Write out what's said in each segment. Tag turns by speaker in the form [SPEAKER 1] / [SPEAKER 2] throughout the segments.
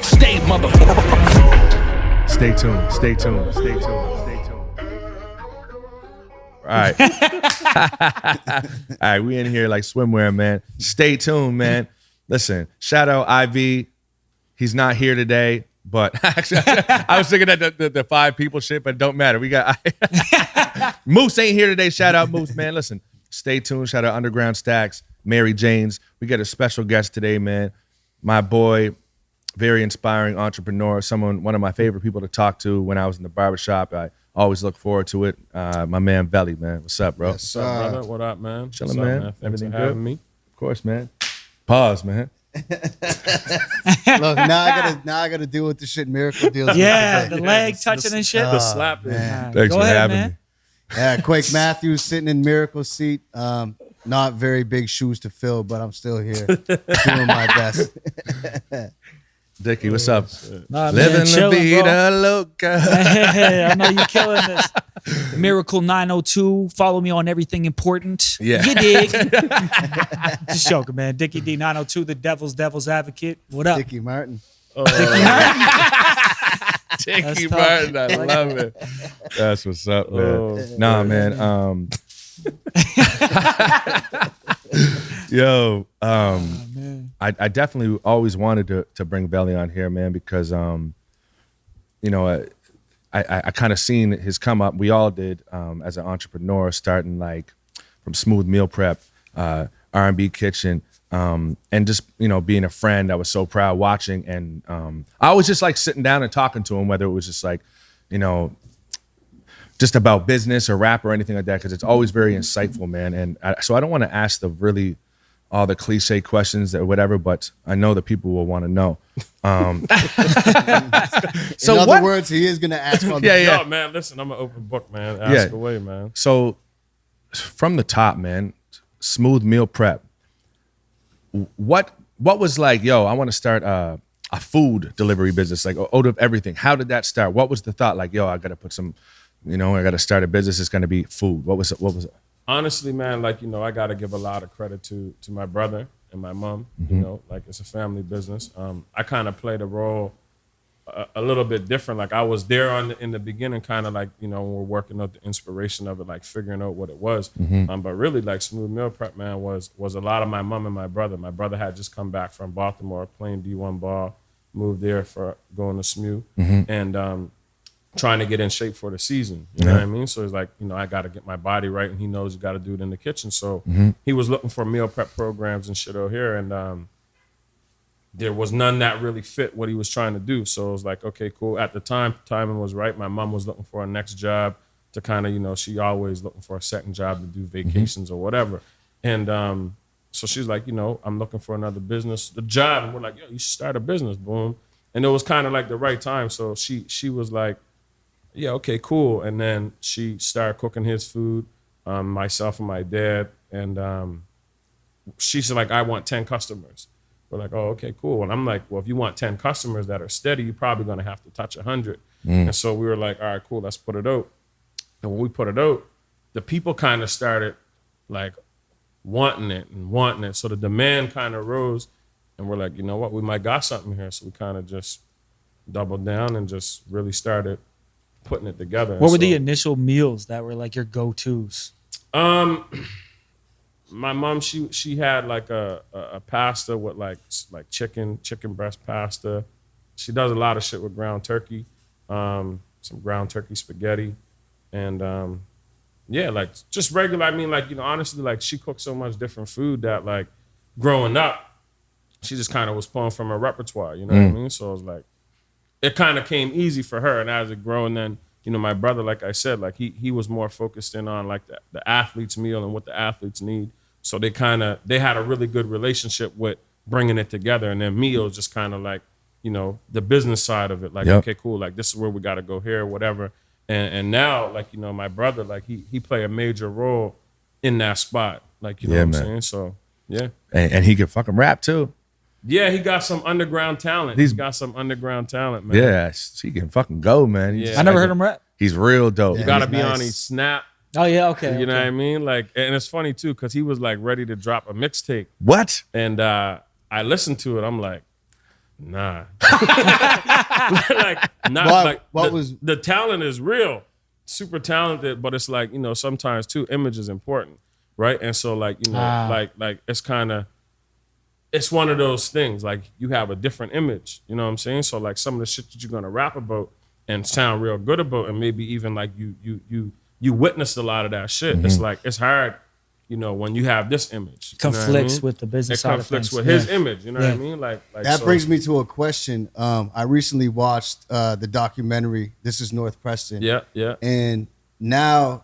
[SPEAKER 1] Stay, motherfucker.
[SPEAKER 2] Stay tuned. Stay tuned. Stay tuned. Stay tuned. All right. All right, we in here like swimwear, man. Stay tuned, man. Listen, shout out IV. He's not here today, but actually, I was thinking that the 5 people shit, but it don't matter. We got Moose ain't here today. Shout out Moose, man. Listen, stay tuned. Shout out Underground Stacks, Mary Janes. We got a special guest today, man. My boy, very inspiring entrepreneur, one of my favorite people to talk to when I was in the barbershop. I always look forward to it. My man, Velly, man. What's up, bro?
[SPEAKER 3] Yes, what's up, brother? What up, man?
[SPEAKER 2] Chilling,
[SPEAKER 3] man.
[SPEAKER 2] Thanks
[SPEAKER 3] Everything
[SPEAKER 2] for
[SPEAKER 3] having
[SPEAKER 2] good?
[SPEAKER 3] me.
[SPEAKER 2] Of course, man. Pause, man.
[SPEAKER 4] Look, now I gotta deal with the shit Miracle deals
[SPEAKER 5] Yeah,
[SPEAKER 4] with
[SPEAKER 5] the
[SPEAKER 4] today.
[SPEAKER 5] leg touching and shit.
[SPEAKER 3] The slap.
[SPEAKER 4] Man.
[SPEAKER 2] Thanks
[SPEAKER 5] Go
[SPEAKER 2] for
[SPEAKER 5] ahead,
[SPEAKER 2] having
[SPEAKER 5] man.
[SPEAKER 2] me.
[SPEAKER 4] Yeah, Quake Matthews sitting in Miracle's seat. Not very big shoes to fill, but I'm still here doing my best.
[SPEAKER 2] Dickie, what's up?
[SPEAKER 5] Nah, man,
[SPEAKER 2] Living la
[SPEAKER 5] chilling, bro.
[SPEAKER 2] vida loca.
[SPEAKER 5] Hey, I know you killing this. Miracle 902. Follow me on everything important.
[SPEAKER 2] Yeah.
[SPEAKER 5] You dig? Just joking, man. Dickie D 902, the devil's advocate. What up?
[SPEAKER 4] Dickie Martin.
[SPEAKER 2] Dickie
[SPEAKER 5] tough.
[SPEAKER 2] Martin, I love it. That's what's up, man. Nah, man. Yo,
[SPEAKER 5] Man.
[SPEAKER 2] I definitely always wanted to bring Velly on here, man, because you know, I kind of seen his come up. We all did as an entrepreneur, starting like from smooth meal prep, R&B Kitchen, and just, you know, being a friend. I was so proud watching, and I was just like sitting down and talking to him, whether it was just like, you know, just about business or rap or anything like that, because it's always very insightful, man. And so I don't want to ask all the cliche questions or whatever, but I know that people will want to know.
[SPEAKER 4] So in other words, he is gonna ask all the
[SPEAKER 3] Yo, man, listen, I'm an open book, man. Ask away, man.
[SPEAKER 2] So from the top, man, smooth meal prep. What was like, yo, I want to start a food delivery business, like out of everything. How did that start? What was the thought? Like, yo, I got to put some, you know, I got to start a business. It's going to be food. What was it?
[SPEAKER 3] Honestly, man, like, you know, I got to give a lot of credit to my brother and my mom. You know, like, it's a family business. I kind of played a role a little bit different. Like, I was there in the beginning, kind of like, you know, when we're working out the inspiration of it, like figuring out what it was. But really, like, smooth meal prep, man, was a lot of my mom and my brother. My brother had just come back from Baltimore, playing D1 ball, moved there for going to SMU, and trying to get in shape for the season. You know what I mean? So it's like, you know, I got to get my body right, and he knows you got to do it in the kitchen. So he was looking for meal prep programs and shit out here, and there was none that really fit what he was trying to do. So it was like, okay, cool. At the time, timing was right. My mom was looking for a next job to kind of, you know, she always looking for a second job to do vacations or whatever. And so she's like, you know, I'm looking for another business, the job. And we're like, yo, you should start a business, boom. And it was kind of like the right time. So she was like, yeah, okay, cool. And then she started cooking his food, myself and my dad. And she's like, I want 10 customers. We're like, oh, okay, cool. And I'm like, well, if you want 10 customers that are steady, you're probably going to have to touch 100. And so we were like, all right, cool, let's put it out. And when we put it out, the people kind of started like wanting it. So the demand kind of rose. And we're like, you know what, we might got something here. So we kind of just doubled down and just really started putting it together.
[SPEAKER 5] What were the initial meals that were like your go-tos?
[SPEAKER 3] My mom, she had like a pasta with like chicken breast pasta. She does a lot of shit with ground turkey, some ground turkey spaghetti, and yeah, like just regular. I mean, like, you know, honestly, like she cooked so much different food that like growing up, she just kind of was pulling from her repertoire. You know what I mean? So it was like it kind of came easy for her, and as it grew, and then, you know, my brother, like I said, like he was more focused in on like the athlete's meal and what the athletes need. So they had a really good relationship with bringing it together. And then me, it was just kind of like, you know, the business side of it. Like, okay, cool. Like, this is where we got to go here, whatever. And now, like, you know, my brother, like he play a major role in that spot. Like, you know what I'm saying? So, yeah.
[SPEAKER 2] And he can fucking rap too.
[SPEAKER 3] Yeah, he got some underground talent. He's got some underground talent, man.
[SPEAKER 2] Yeah, he can fucking go, man.
[SPEAKER 3] Yeah.
[SPEAKER 5] I never heard him rap.
[SPEAKER 2] He's real dope.
[SPEAKER 3] You got to be on his snap.
[SPEAKER 5] Oh, yeah, okay.
[SPEAKER 3] You know what I mean? Like, and it's funny too, because he was like ready to drop a mixtape.
[SPEAKER 2] What?
[SPEAKER 3] And I listened to it. I'm like, nah. like not
[SPEAKER 4] What-
[SPEAKER 3] like
[SPEAKER 4] what
[SPEAKER 3] the,
[SPEAKER 4] was-
[SPEAKER 3] the talent is real, super talented, but it's like, you know, sometimes too image is important, right? And so like, you know, like it's kind of, it's one of those things, like you have a different image, you know what I'm saying? So like some of the shit that you're gonna rap about and sound real good about, and maybe even like you witnessed a lot of that shit. It's like, it's hard, you know, when you have this image. You know what I
[SPEAKER 5] Conflicts
[SPEAKER 3] mean?
[SPEAKER 5] with the business
[SPEAKER 3] It
[SPEAKER 5] side of
[SPEAKER 3] conflicts
[SPEAKER 5] things.
[SPEAKER 3] with his image, you know what I mean? Like
[SPEAKER 4] That
[SPEAKER 3] so-
[SPEAKER 4] brings me to a question. I recently watched the documentary This Is North Preston.
[SPEAKER 3] Yeah.
[SPEAKER 4] And now,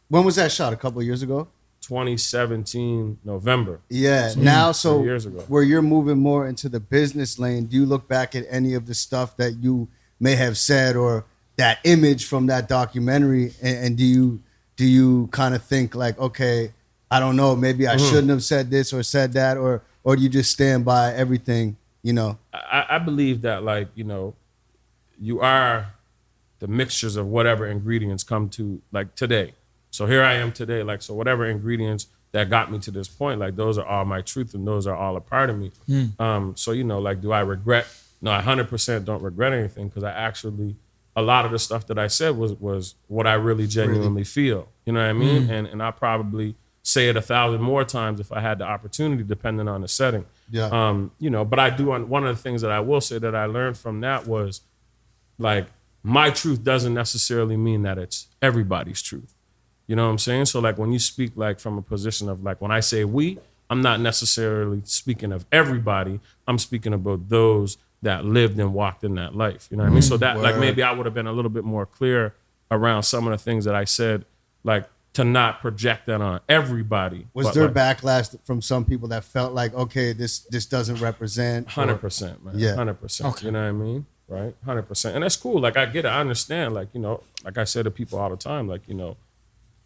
[SPEAKER 4] when was that shot? A couple of years ago?
[SPEAKER 3] 2017 November.
[SPEAKER 4] Yeah. Now,
[SPEAKER 3] 3 years ago.
[SPEAKER 4] where you're moving more into the business lane, do you look back at any of the stuff that you may have said or that image from that documentary, and do you kind of think like, okay, I don't know, maybe I shouldn't have said this or said that, or do you just stand by everything, you know?
[SPEAKER 3] I believe that, like, you know, you are the mixtures of whatever ingredients come to, like, today. So here I am today, like, so whatever ingredients that got me to this point, like, those are all my truth and those are all a part of me. So, you know, like, do I regret? No, I 100% don't regret anything, because I actually, a lot of the stuff that I said was what I really genuinely feel. You know what I mean? And I probably say it 1,000 more times if I had the opportunity, depending on the setting.
[SPEAKER 4] Yeah.
[SPEAKER 3] You know, but I do, one of the things that I will say that I learned from that was, like, my truth doesn't necessarily mean that it's everybody's truth. You know what I'm saying? So, like, when you speak, like, from a position of, like, when I say we, I'm not necessarily speaking of everybody. I'm speaking about those that lived and walked in that life. You know what I mean? So that, like, maybe I would have been a little bit more clear around some of the things that I said, like, to not project that on everybody.
[SPEAKER 4] Was
[SPEAKER 3] But,
[SPEAKER 4] there
[SPEAKER 3] like,
[SPEAKER 4] backlash from some people that felt like, okay, this doesn't represent?
[SPEAKER 3] 100%, man.
[SPEAKER 4] Yeah.
[SPEAKER 3] 100%.
[SPEAKER 5] Okay.
[SPEAKER 3] You know what I mean? Right? 100%. And that's cool. Like, I get it. I understand. Like, you know, like I say to people all the time, like, you know,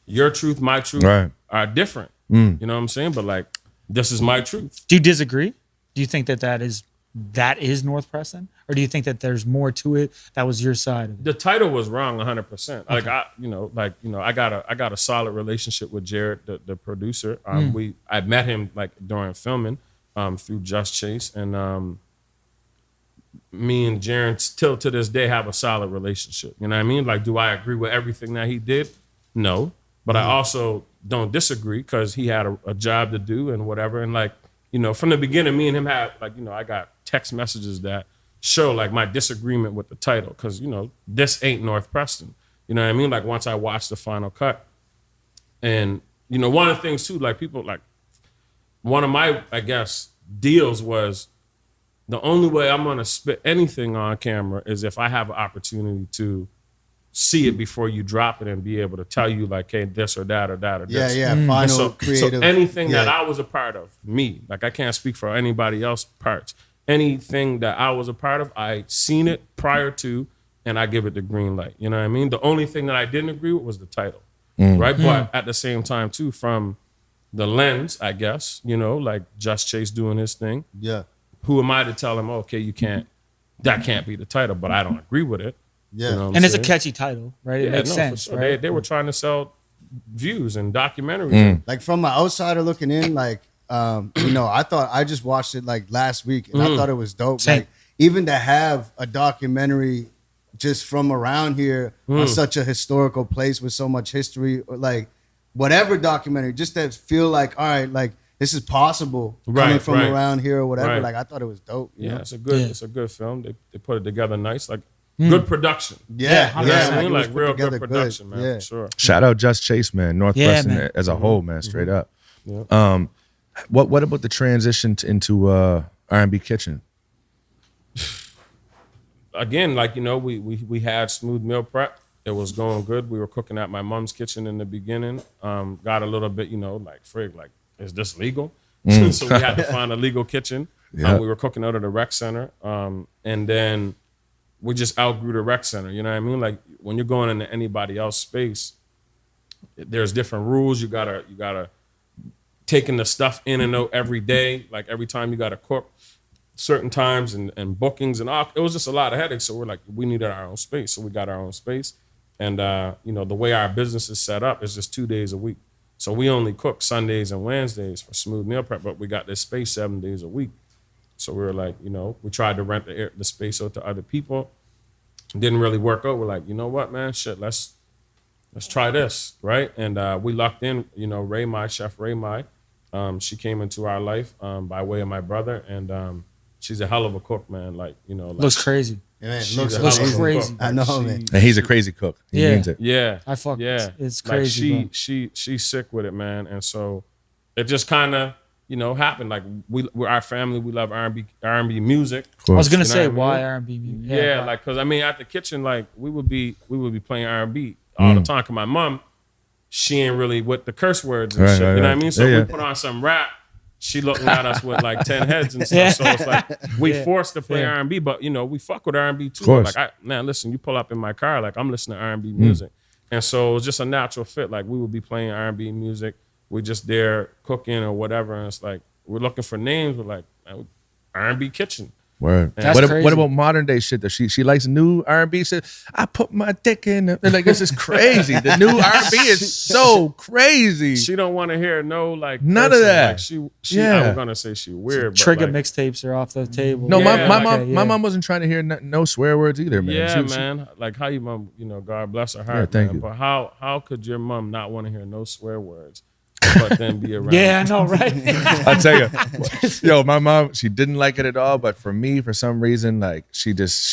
[SPEAKER 3] your truth, my truth are different. You know what I'm saying? But, like, this is my truth.
[SPEAKER 5] Do you disagree? Do you think that is North Preston, or do you think that there's more to it? That was your side of it.
[SPEAKER 3] The title was wrong 100%. Like, I got a solid relationship with Jared, the producer. I met him, like, during filming through Just Chase, and me and Jared still to this day have a solid relationship. You know what I mean? Like, do I agree with everything that he did? No. But I also don't disagree, because he had a job to do and whatever. And, like, you know, from the beginning, me and him had, like, you know, I got text messages that show, like, my disagreement with the title, because, you know, this ain't North Preston. You know what I mean? Like, once I watched the final cut, and, you know, one of the things too, like, people, like, one of my, I guess, deals was, the only way I'm gonna spit anything on camera is if I have an opportunity to see it before you drop it and be able to tell you, like, hey, this or that or that or this.
[SPEAKER 4] Yeah,
[SPEAKER 3] And
[SPEAKER 4] final creative.
[SPEAKER 3] So anything that
[SPEAKER 4] yeah.
[SPEAKER 3] I was a part of, me, like, I can't speak for anybody else's parts. Anything that I was a part of, I seen it prior to, and I give it the green light. You know what I mean? The only thing that I didn't agree with was the title, right? But at the same time, too, from the lens, I guess, you know, like, Just Chase doing his thing.
[SPEAKER 4] Yeah.
[SPEAKER 3] Who am I to tell him, okay, you can't, that can't be the title, but I don't agree with it.
[SPEAKER 4] Yeah.
[SPEAKER 3] You know what I'm
[SPEAKER 5] And it's a
[SPEAKER 3] saying?
[SPEAKER 5] catchy title, right? It makes
[SPEAKER 3] for
[SPEAKER 5] sense,
[SPEAKER 3] sure.
[SPEAKER 5] right?
[SPEAKER 3] They were trying to sell views and documentaries.
[SPEAKER 4] Like, from my outsider looking in, like, you know, I just watched it, like, last week, and I thought it was dope.
[SPEAKER 5] Same.
[SPEAKER 4] Like, even to have a documentary just from around here on such a historical place with so much history, or, like, whatever documentary, just to feel like, all right, like, this is possible coming from around here or whatever.
[SPEAKER 3] Right.
[SPEAKER 4] Like, I thought it was dope. You
[SPEAKER 3] Yeah,
[SPEAKER 4] know?
[SPEAKER 3] it's a good film. They put it together nice, like, good production.
[SPEAKER 4] Yeah,
[SPEAKER 3] You know what I
[SPEAKER 4] like,
[SPEAKER 3] mean?
[SPEAKER 4] it was
[SPEAKER 3] Like,
[SPEAKER 4] put
[SPEAKER 3] real
[SPEAKER 4] together
[SPEAKER 3] good production, man,
[SPEAKER 4] Yeah.
[SPEAKER 3] for sure.
[SPEAKER 2] Shout out Just Chase, man. North
[SPEAKER 5] Yeah,
[SPEAKER 2] Preston
[SPEAKER 5] man.
[SPEAKER 2] as a whole, man, straight up.
[SPEAKER 3] Yeah.
[SPEAKER 2] What about the transition into R&B Kitchen?
[SPEAKER 3] Again, like, you know, we had smooth meal prep. It was going good. We were cooking at my mom's kitchen in the beginning. Got a little bit, you know, like, frig, like, is this legal? So we had to find a legal kitchen.
[SPEAKER 2] Yeah.
[SPEAKER 3] We were cooking out of the rec center. And then we just outgrew the rec center. You know what I mean? Like, when you're going into anybody else's space, there's different rules. You gotta taking the stuff in and out every day. Like, every time you gotta cook certain times and bookings and all. It was just a lot of headaches. So we're like, we needed our own space. So we got our own space. And, you know, the way our business is set up is just 2 days a week. So we only cook Sundays and Wednesdays for smooth meal prep, but we got this space 7 days a week. So we were like, you know, we tried to rent the space out to other people. Didn't really work out. We're like, you know what, man, shit, let's try this, right? And we locked in, you know, Chef Ray Mai. She came into our life by way of my brother, and she's a hell of a cook, man. Like, you know, like,
[SPEAKER 5] Looks crazy.
[SPEAKER 4] Yeah, man,
[SPEAKER 3] she's
[SPEAKER 4] looks
[SPEAKER 3] a hell of a
[SPEAKER 5] amazing.
[SPEAKER 3] cook.
[SPEAKER 5] Crazy.
[SPEAKER 4] I know, man.
[SPEAKER 2] And he's a crazy cook. He
[SPEAKER 5] Yeah.
[SPEAKER 2] means it.
[SPEAKER 3] Yeah,
[SPEAKER 5] I fuck.
[SPEAKER 3] yeah,
[SPEAKER 5] It's
[SPEAKER 3] like
[SPEAKER 5] crazy.
[SPEAKER 3] she's sick with it, man. And so it just kind of, you know, happened. Like we're our family. We love R&B music.
[SPEAKER 5] I was gonna
[SPEAKER 3] You know
[SPEAKER 5] say
[SPEAKER 3] what I
[SPEAKER 5] why
[SPEAKER 3] mean?
[SPEAKER 5] R&B music.
[SPEAKER 3] Yeah,
[SPEAKER 5] right.
[SPEAKER 3] like, because I mean, at the kitchen, like we would be playing R&B all the time. Cause my mom, she ain't really with the curse words and
[SPEAKER 2] Right,
[SPEAKER 3] shit.
[SPEAKER 2] right,
[SPEAKER 3] You know what I
[SPEAKER 2] right.
[SPEAKER 3] mean? So
[SPEAKER 2] Yeah,
[SPEAKER 3] we
[SPEAKER 2] yeah.
[SPEAKER 3] put on some rap. She looking at us with like 10 heads and stuff.
[SPEAKER 5] Yeah.
[SPEAKER 3] So it's like we
[SPEAKER 5] Yeah.
[SPEAKER 3] forced to play
[SPEAKER 5] Yeah.
[SPEAKER 3] R&B, but you know, we fuck with R&B too.
[SPEAKER 2] Of course.
[SPEAKER 3] Like, man, listen, you pull up in my car, like I'm listening to R&B music. And so it was just a natural fit. Like we would be playing R&B music. We just there cooking or whatever. And it's like, we're looking for names. We're like, R&B Kitchen.
[SPEAKER 2] Word.
[SPEAKER 5] That's
[SPEAKER 2] What,
[SPEAKER 5] crazy.
[SPEAKER 2] what about modern day shit? Does she likes new R&B shit? I put my dick in. Like, this is crazy. The new R&B is so crazy.
[SPEAKER 3] She don't want to hear no like
[SPEAKER 2] None of
[SPEAKER 3] cursing.
[SPEAKER 2] that.
[SPEAKER 3] Like she
[SPEAKER 2] Yeah.
[SPEAKER 3] I was gonna say she weird.
[SPEAKER 5] Trigger
[SPEAKER 3] but like,
[SPEAKER 5] mixtapes are off the table.
[SPEAKER 2] No,
[SPEAKER 3] Yeah,
[SPEAKER 2] my
[SPEAKER 3] okay,
[SPEAKER 2] mom wasn't trying to hear no swear words either, man.
[SPEAKER 3] Yeah,
[SPEAKER 2] She-
[SPEAKER 3] man. Like how you mom, you know, God bless her heart.
[SPEAKER 2] thank
[SPEAKER 3] man.
[SPEAKER 2] you.
[SPEAKER 3] But how could your mom not want to hear no swear words, but then be around?
[SPEAKER 5] Yeah, I know, right?
[SPEAKER 2] I tell you, yo, my mom, she didn't like it at all. But for me, for some reason, like she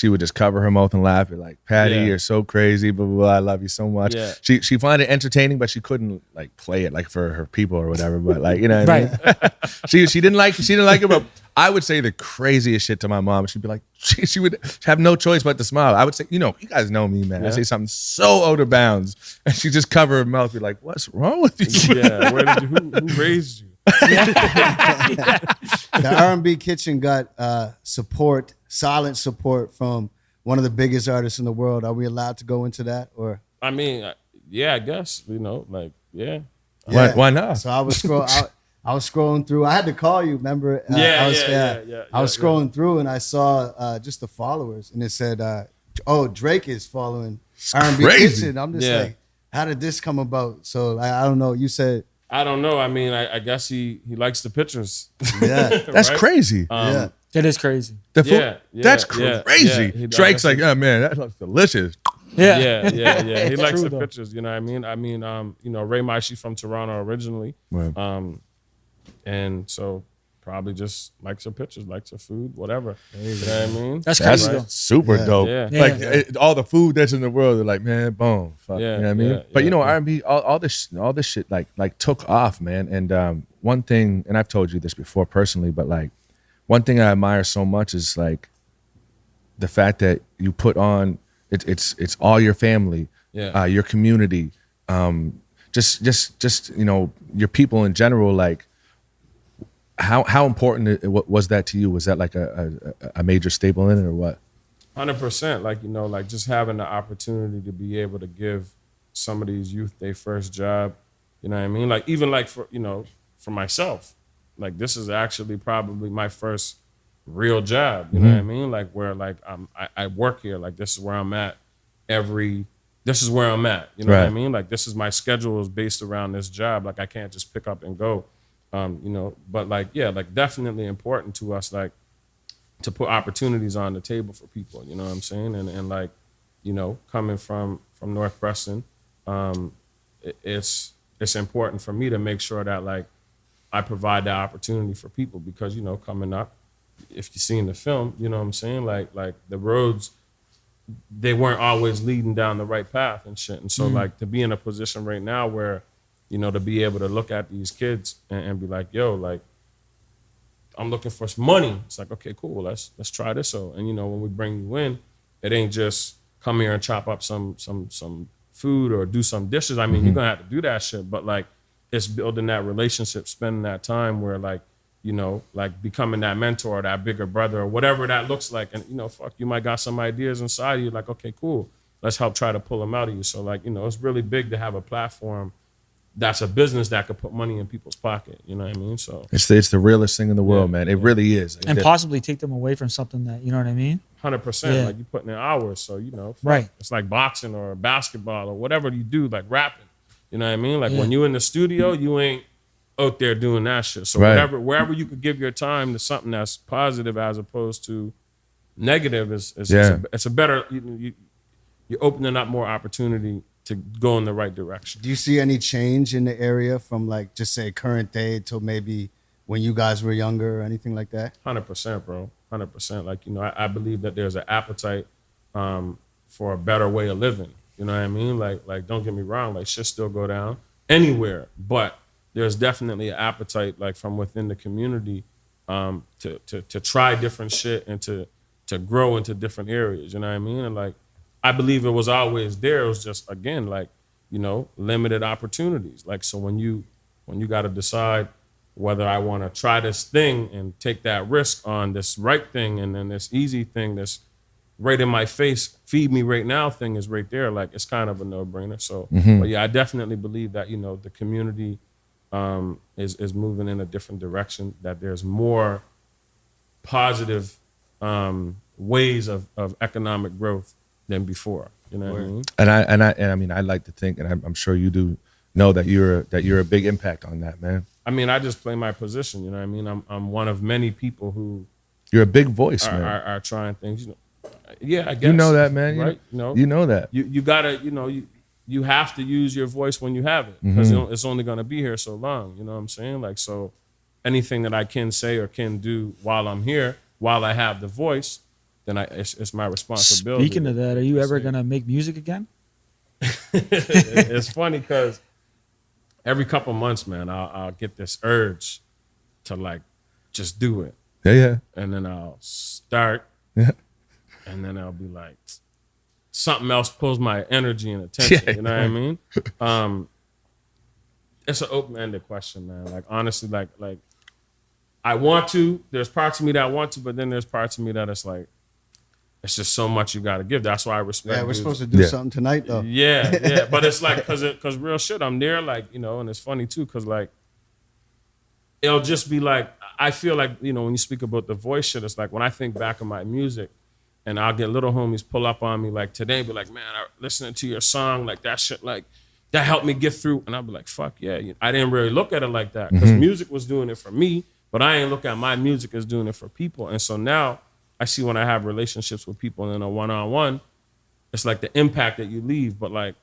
[SPEAKER 2] would just cover her mouth and laugh. Like, Patty,
[SPEAKER 3] Yeah.
[SPEAKER 2] you're so crazy, blah, blah, blah. I love you so much.
[SPEAKER 3] Yeah.
[SPEAKER 2] She found it entertaining, but she couldn't like play it like for her people or whatever. But like, you know what I mean? she didn't like it, but I would say the craziest shit to my mom. She'd be like, she would have no choice but to smile. I would say, you know, you guys know me, man. I
[SPEAKER 3] Yeah.
[SPEAKER 2] say something so out of bounds, and she just cover her mouth, be like, "What's wrong with you?"
[SPEAKER 3] Yeah. Where did you? Who raised you?
[SPEAKER 4] The R&B Kitchen got silent support from one of the biggest artists in the world. Are we allowed to go into that, or?
[SPEAKER 3] I mean, yeah, I guess, you know, like, yeah.
[SPEAKER 2] Why not?
[SPEAKER 4] So I was I was scrolling through. I had to call you. Remember?
[SPEAKER 3] Yeah,
[SPEAKER 4] I was,
[SPEAKER 3] yeah,
[SPEAKER 4] I was scrolling through and I saw just the followers, and it said, "Oh, Drake is following R&B
[SPEAKER 2] crazy.
[SPEAKER 4] Kitchen." I'm just
[SPEAKER 3] Yeah.
[SPEAKER 4] like, how did this come about? So I don't know. You said,
[SPEAKER 3] I don't know. I mean, I guess he likes the pictures.
[SPEAKER 4] yeah,
[SPEAKER 2] That's
[SPEAKER 3] right?
[SPEAKER 2] crazy.
[SPEAKER 4] yeah.
[SPEAKER 5] It is crazy.
[SPEAKER 2] The food,
[SPEAKER 3] yeah,
[SPEAKER 2] that's
[SPEAKER 3] yeah,
[SPEAKER 2] crazy.
[SPEAKER 3] yeah. He
[SPEAKER 2] Drake's
[SPEAKER 3] does.
[SPEAKER 2] like, oh man, that looks delicious.
[SPEAKER 5] Yeah.
[SPEAKER 3] Yeah. He
[SPEAKER 5] It's
[SPEAKER 3] likes
[SPEAKER 5] true,
[SPEAKER 3] the
[SPEAKER 5] though.
[SPEAKER 3] pictures, you know what I mean? I mean, you know, Ray Mai, she's from Toronto originally.
[SPEAKER 2] Right.
[SPEAKER 3] And so probably just likes her pictures, likes her food, whatever. You know what I mean?
[SPEAKER 5] That's
[SPEAKER 2] That's
[SPEAKER 5] crazy. though.
[SPEAKER 2] super
[SPEAKER 4] Yeah.
[SPEAKER 2] dope.
[SPEAKER 3] Yeah.
[SPEAKER 2] Like
[SPEAKER 5] Yeah.
[SPEAKER 2] all the food that's in the world, they're like, man, boom, fuck.
[SPEAKER 3] Yeah,
[SPEAKER 2] You know what I mean?
[SPEAKER 3] yeah,
[SPEAKER 2] But you
[SPEAKER 3] yeah,
[SPEAKER 2] know,
[SPEAKER 3] yeah.
[SPEAKER 2] R&B, all this shit like took off, man. And one thing, and I've told you this before personally, but like one thing I admire so much is like the fact that you put on it's all your family,
[SPEAKER 3] Yeah.
[SPEAKER 2] your community, just you know, your people in general. Like how important was that to you? Was that like a major staple in it or what?
[SPEAKER 3] 100%. Like, you know, like just having the opportunity to be able to give some of these youth their first job, you know what I mean? Like, even like for, you know, for myself, like this is actually probably my first real job, you know what I mean? Like where like I work here, like this is where I'm at this is where I'm at, you know what I
[SPEAKER 2] Right.
[SPEAKER 3] mean? Like this is my schedule is based around this job. Like I can't just pick up and go, you know, but like, yeah, like definitely important to us, like to put opportunities on the table for people, you know what I'm saying? And like, you know, coming from North Preston, it's important for me to make sure that like I provide that opportunity for people because, you know, coming up, if you seen the film, you know what I'm saying? Like the roads, they weren't always leading down the right path and shit. And so like to be in a position right now where, you know, to be able to look at these kids and be like, yo, like, I'm looking for some money. It's like, okay, cool. Let's try this out. And you know, when we bring you in, it ain't just come here and chop up some food or do some dishes. I mean, you're gonna have to do that shit, but like it's building that relationship, spending that time where like, you know, like becoming that mentor, that bigger brother or whatever that looks like. And you know, fuck, you might got some ideas inside you. Like, okay, cool. Let's help try to pull them out of you. So like, you know, it's really big to have a platform that's a business that could put money in people's pocket. You know what I mean? So
[SPEAKER 2] It's the realest thing in the world,
[SPEAKER 3] Yeah,
[SPEAKER 2] man. It really is. Like,
[SPEAKER 5] And
[SPEAKER 2] that-
[SPEAKER 5] possibly take them away from something that, you know what I mean?
[SPEAKER 3] 100%,
[SPEAKER 5] Yeah.
[SPEAKER 3] like you putting in hours. So, you know, fuck,
[SPEAKER 5] Right.
[SPEAKER 3] it's like boxing or basketball or whatever you do, like rapping. You know what I mean? Like
[SPEAKER 5] Yeah.
[SPEAKER 3] when you in the studio, you ain't out there doing that shit. So
[SPEAKER 2] Right.
[SPEAKER 3] wherever you could give your time to something that's positive as opposed to negative is it's a better, you're opening up more opportunity to go in the right direction.
[SPEAKER 4] Do you see any change in the area from like just say current day to maybe when you guys were younger or anything like that?
[SPEAKER 3] 100%, bro. 100%. Like, I believe that there's an appetite for a better way of living. You know what I mean? Like don't get me wrong, like shit still go down anywhere, but there's definitely an appetite like from within the community to try different shit and to grow into different areas. You know what I mean? And like I believe it was always there. It was just again like, limited opportunities. Like so when you got to decide whether I want to try this thing and take that risk on this right thing and then this easy thing that's right in my face, feed me right now thing is right there. Like it's kind of a no-brainer. So, but yeah, I definitely believe that, the community is moving in a different direction, that there's more positive ways of economic growth than before. You know what I mean?
[SPEAKER 2] And I mean, I like to think, and I'm sure you do know that you're a big impact on that, man.
[SPEAKER 3] I mean, I just play my position. You know what I mean? I'm one of many people who
[SPEAKER 2] You're a big voice, man.
[SPEAKER 3] are trying things. Yeah, I guess.
[SPEAKER 2] You know that, man.
[SPEAKER 3] Right?
[SPEAKER 2] You know that.
[SPEAKER 3] You gotta, you have to use your voice when you have it because it's only gonna be here so long. You know what I'm saying? Like, so anything that I can say or can do while I'm here, while I have the voice, then it's my responsibility.
[SPEAKER 5] Speaking of that, are you ever gonna make music again?
[SPEAKER 3] It's funny because every couple months, man, I'll get this urge to like just do it.
[SPEAKER 2] Yeah.
[SPEAKER 3] And then I'll start.
[SPEAKER 2] Yeah.
[SPEAKER 3] And then I'll be like, something else pulls my energy and attention.
[SPEAKER 2] Yeah.
[SPEAKER 3] You know what I mean? It's an open-ended question, man. Like honestly, like I want to. There's parts of me that want to, but then there's parts of me that it's like, it's just so much you got to give. That's why I respect.
[SPEAKER 4] Yeah, we're
[SPEAKER 3] dudes.
[SPEAKER 4] supposed to do something tonight though.
[SPEAKER 3] Yeah. But it's like, cause real shit, I'm there, like, and it's funny too, cause like, it'll just be like, I feel like, when you speak about the voice shit, it's like when I think back of my music and I'll get little homies pull up on me like today, be like, man, I listening to your song, like that shit, like that helped me get through. And I'll be like, fuck yeah. I didn't really look at it like that because music was doing it for me, but I ain't look at my music as doing it for people. And so now I see when I have relationships with people in a one-on-one, it's like the impact that you leave. But like,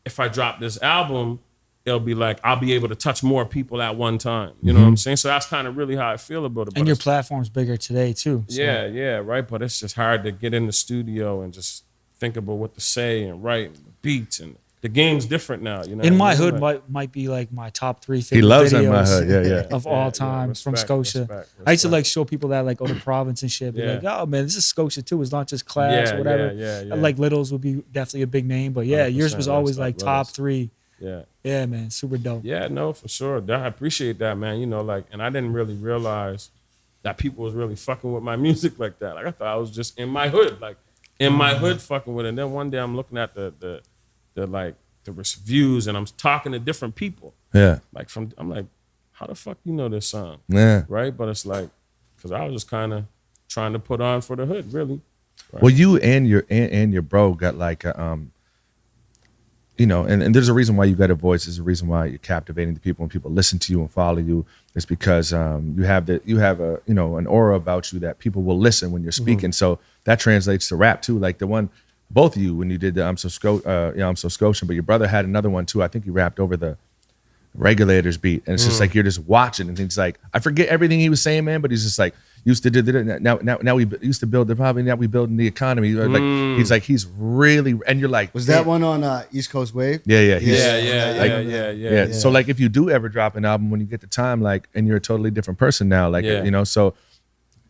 [SPEAKER 3] if I drop this album, it'll be like, I'll be able to touch more people at one time. You know what I'm saying? So that's kind of really how I feel about it.
[SPEAKER 5] And your platform's bigger today too. So.
[SPEAKER 3] Yeah, right. But it's just hard to get in the studio and just think about what to say and write and beats, and the game's different now. You know,
[SPEAKER 5] In My
[SPEAKER 3] what I mean?
[SPEAKER 5] Hood
[SPEAKER 3] Like,
[SPEAKER 5] might be like my top 3
[SPEAKER 2] He
[SPEAKER 5] favorite
[SPEAKER 2] loves
[SPEAKER 5] videos
[SPEAKER 2] In My Hood. Yeah.
[SPEAKER 5] of all time from
[SPEAKER 3] respect,
[SPEAKER 5] Scotia.
[SPEAKER 3] respect.
[SPEAKER 5] I used to like show people that like go to Province and shit. Be like, oh man, this is Scotia too. It's not just class or whatever.
[SPEAKER 3] Yeah.
[SPEAKER 5] Like Littles would be definitely a big name, but yeah, yours
[SPEAKER 3] 100%,
[SPEAKER 5] was always like
[SPEAKER 3] Littles.
[SPEAKER 5] top 3.
[SPEAKER 3] Yeah.
[SPEAKER 5] Yeah, man, super dope.
[SPEAKER 3] Yeah, no, for sure. I appreciate that, man. And I didn't really realize that people was really fucking with my music like that. Like I thought I was just in my hood, like in my hood fucking with it. And then one day I'm looking at the reviews and I'm talking to different people.
[SPEAKER 2] Yeah.
[SPEAKER 3] Like I'm like, how the fuck you know this song?
[SPEAKER 2] Yeah.
[SPEAKER 3] Right? But it's like, because I was just kind of trying to put on for the hood, really. Right?
[SPEAKER 2] Well, you and your bro got like and there's a reason why you got a voice. There's a reason why you're captivating the people and people listen to you and follow you. It's because you have an aura about you that people will listen when you're speaking. So that translates to rap too. Like the one, both of you, when you did the I'm so Scotian, but your brother had another one too. I think he rapped over the Regulators beat, and it's just like you're just watching, and he's like, I forget everything he was saying, man, but he's just like, used to do that. Now we used to build the probably now we building the economy. Like he's like he's really, and you're like,
[SPEAKER 4] Was that one on East Coast Wave?
[SPEAKER 2] Yeah.
[SPEAKER 3] Yeah.
[SPEAKER 2] So like if you do ever drop an album when you get the time, like, and you're a totally different person now, like so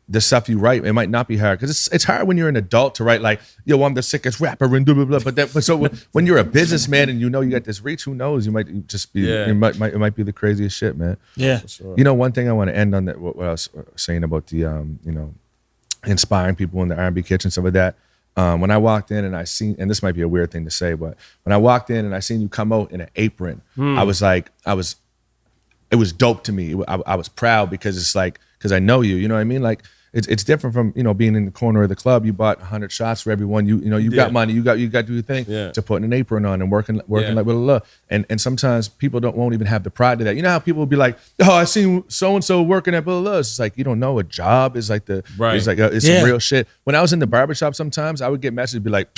[SPEAKER 2] the stuff you write, it might not be hard because it's hard when you're an adult to write like, yo, I'm the sickest rapper and blah blah blah. But so when you're a businessman and you got this reach, who knows? You might just be, it might be the craziest shit, man.
[SPEAKER 5] Yeah.
[SPEAKER 3] Sure.
[SPEAKER 2] One thing I want to end on that what I was saying about the inspiring people in the R&B Kitchen, some of that. When I walked in and I seen, and this might be a weird thing to say, but when I walked in and I seen you come out in an apron, I was like, it was dope to me. I was proud because it's like, because I know you know what I mean? Like, it's different from, you know, being in the corner of the club. You bought 100 shots for everyone. You know, you got money. You got to do your thing.
[SPEAKER 3] Yeah.
[SPEAKER 2] To putting an apron on and working like blah, blah, blah. And sometimes people won't even have the pride to that. You know how people will be like, oh, I seen so and so working at blah, blah, blah. It's like, you don't know, a job is like it's some real shit. When I was in the barbershop, sometimes I would get messages be like,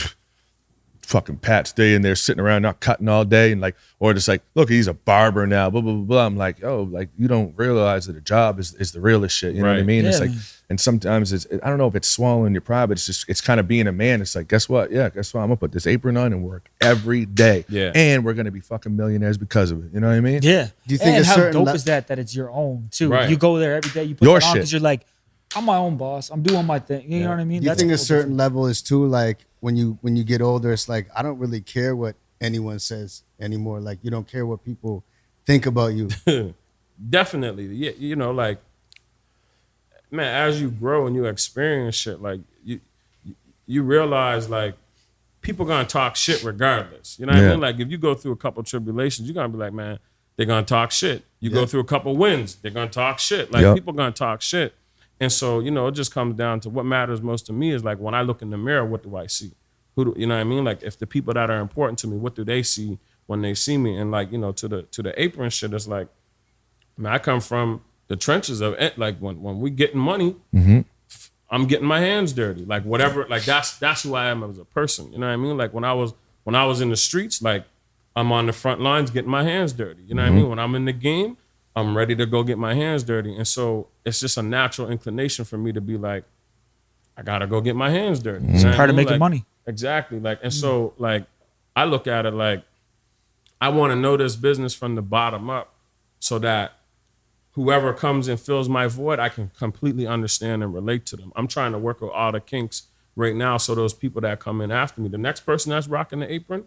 [SPEAKER 2] fucking Pat stay in there sitting around not cutting all day, and like, or just like, look, he's a barber now, blah blah blah blah. I'm like, oh, like you don't realize that a job is the realest shit. You know what I mean? It's like, and sometimes I don't know if it's swallowing your pride, but it's kind of being a man. It's like, guess what? Yeah, guess what? I'm gonna put this apron on and work every day. Yeah, and we're gonna be fucking millionaires because of it. You know what I mean?
[SPEAKER 5] Yeah.
[SPEAKER 4] Do you think
[SPEAKER 5] and how dope is that it's your own too?
[SPEAKER 3] Right.
[SPEAKER 5] You go there every day, you put
[SPEAKER 2] Your
[SPEAKER 5] it on
[SPEAKER 2] shit.
[SPEAKER 5] because you're like, I'm my own boss. I'm doing my thing. You know what I mean?
[SPEAKER 4] Do you think a certain level is too, like when you get older, it's like, I don't really care what anyone says anymore. Like you don't care what people think about you.
[SPEAKER 3] Definitely. Yeah, you know, like, man, as you grow and you experience shit, like you realize like people gonna talk shit regardless. You know what I mean? Like if you go through a couple tribulations, you're gonna be like, man, they're gonna talk shit. You go through a couple wins, they're gonna talk shit. Like people gonna talk shit. And so, you know, it just comes down to what matters most to me is like when I look in the mirror, what do I see? You know what I mean? Like if the people that are important to me, what do they see when they see me? And like, you know, to the apron shit, it's like, man, I come from the trenches of it. Like when we getting money, I'm getting my hands dirty. Like whatever, like that's who I am as a person. You know what I mean? Like when I was in the streets, like I'm on the front lines getting my hands dirty. You know what I mean? When I'm in the game, I'm ready to go get my hands dirty. And so it's just a natural inclination for me to be like, I gotta go get my hands dirty.
[SPEAKER 5] It's part of making
[SPEAKER 3] like,
[SPEAKER 5] money.
[SPEAKER 3] Exactly. Like, and so like I look at it like I want to know this business from the bottom up so that whoever comes and fills my void, I can completely understand and relate to them. I'm trying to work with all the kinks right now. So those people that come in after me, the next person that's rocking the apron,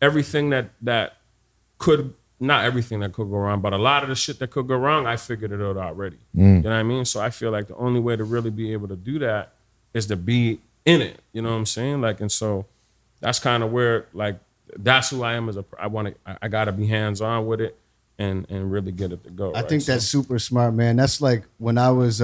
[SPEAKER 3] everything that could, not everything that could go wrong, but a lot of the shit that could go wrong, I figured it out already. You know what I mean? So I feel like the only way to really be able to do that is to be in it. You know what I'm saying? Like, and so that's kind of where, like, that's who I am I gotta be hands on with it and really get it to go.
[SPEAKER 4] I think that's super smart, man. That's like when I was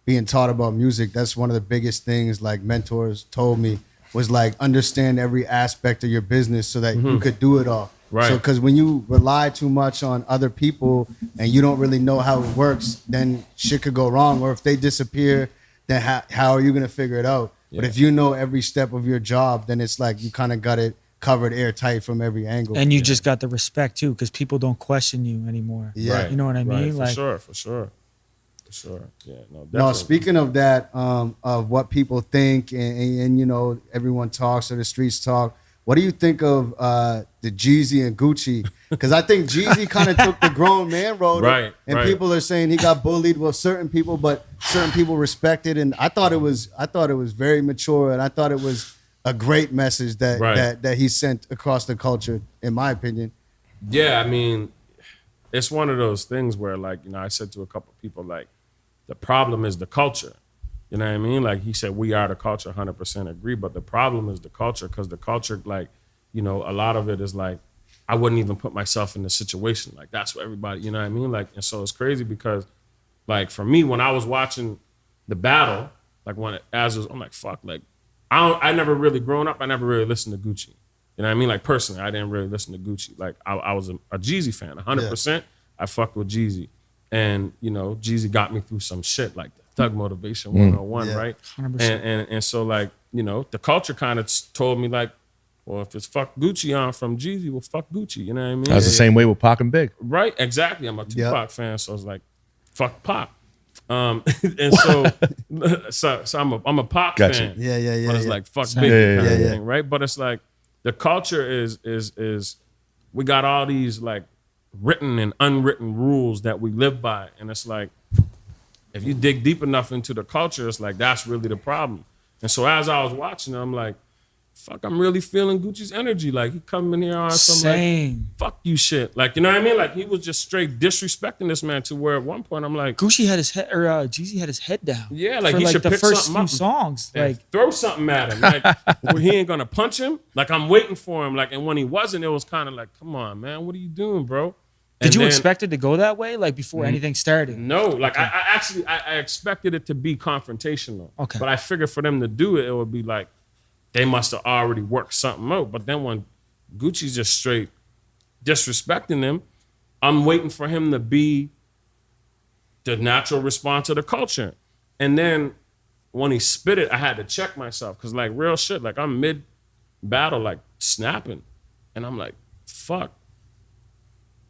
[SPEAKER 4] being taught about music, that's one of the biggest things like mentors told me was like understand every aspect of your business so that you could do it all. Right. So, because when you rely too much on other people and you don't really know how it works, then shit could go wrong. Or if they disappear, then how are you going to figure it out? Yeah. But if you know every step of your job, then it's like you kind of got it covered airtight from every angle.
[SPEAKER 5] And you just got the respect too, because people don't question you anymore.
[SPEAKER 4] Yeah.
[SPEAKER 5] Right. You know what I mean?
[SPEAKER 3] Right. For sure. Yeah. No, definitely.
[SPEAKER 4] No, speaking of that, of what people think and you know, everyone talks or the streets talk. What do you think of the Jeezy and Gucci? Because I think Jeezy kind of took the grown man road,
[SPEAKER 3] right?
[SPEAKER 4] And people are saying he got bullied. Well, certain people, but certain people respected. And I thought it was very mature, and I thought it was a great message that he sent across the culture, in my opinion.
[SPEAKER 3] Yeah, I mean, it's one of those things where, like, you know, I said to a couple of people, like, the problem is the culture. You know what I mean? Like he said, we are the culture, 100% agree. But the problem is the culture, because the culture, like, you know, a lot of it is like, I wouldn't even put myself in the situation. Like that's what everybody, you know what I mean? Like, and so it's crazy because, like, for me, when I was watching the battle, like I'm like, fuck, like, I never really grown up. I never really listened to Gucci. You know what I mean? Like personally, I didn't really listen to Gucci. Like I was a Jeezy fan, 100%. Yeah. I fucked with Jeezy. And, you know, Jeezy got me through some shit like that. Thug Motivation 101, right? 100%. And so, like, you know, the culture kind of told me, like, well, if it's fuck Gucci on from Jeezy, well, fuck Gucci. You know what I mean?
[SPEAKER 2] That was the same way with Pac and Big.
[SPEAKER 3] Right, exactly. I'm a Tupac fan, so I was like, fuck Pac. And so I'm a Pac fan.
[SPEAKER 4] Yeah.
[SPEAKER 3] But it's like, fuck Big kind of thing, right? But it's like, the culture is we got all these, like, written and unwritten rules that we live by. And it's like, if you dig deep enough into the culture, it's like, that's really the problem. And so as I was watching it, I'm like, fuck, I'm really feeling Gucci's energy. Like, he coming in here on some, like, fuck you shit. Like, you know what I mean? Like, he was just straight disrespecting this man to where at one point I'm like,
[SPEAKER 5] Gucci had his head, or Jeezy had his head down.
[SPEAKER 3] Yeah, like,
[SPEAKER 5] for,
[SPEAKER 3] he
[SPEAKER 5] like,
[SPEAKER 3] should
[SPEAKER 5] the
[SPEAKER 3] pick
[SPEAKER 5] first
[SPEAKER 3] something
[SPEAKER 5] few
[SPEAKER 3] up
[SPEAKER 5] songs. Like,
[SPEAKER 3] throw something at him. Like, where he ain't gonna punch him. Like, I'm waiting for him. Like, and when he wasn't, it was kind of like, come on, man, what are you doing, bro?
[SPEAKER 5] Did you
[SPEAKER 3] then-
[SPEAKER 5] expect it to go that way, like before anything started?
[SPEAKER 3] No, like I actually expected it to be confrontational.
[SPEAKER 5] Okay.
[SPEAKER 3] But I figured for them to do it, it would be like they must have already worked something out. But then when Gucci's just straight disrespecting him, I'm waiting for him to be the natural response to the culture. And then when he spit it, I had to check myself because like real shit, like I'm mid battle, like snapping, and I'm like, fuck.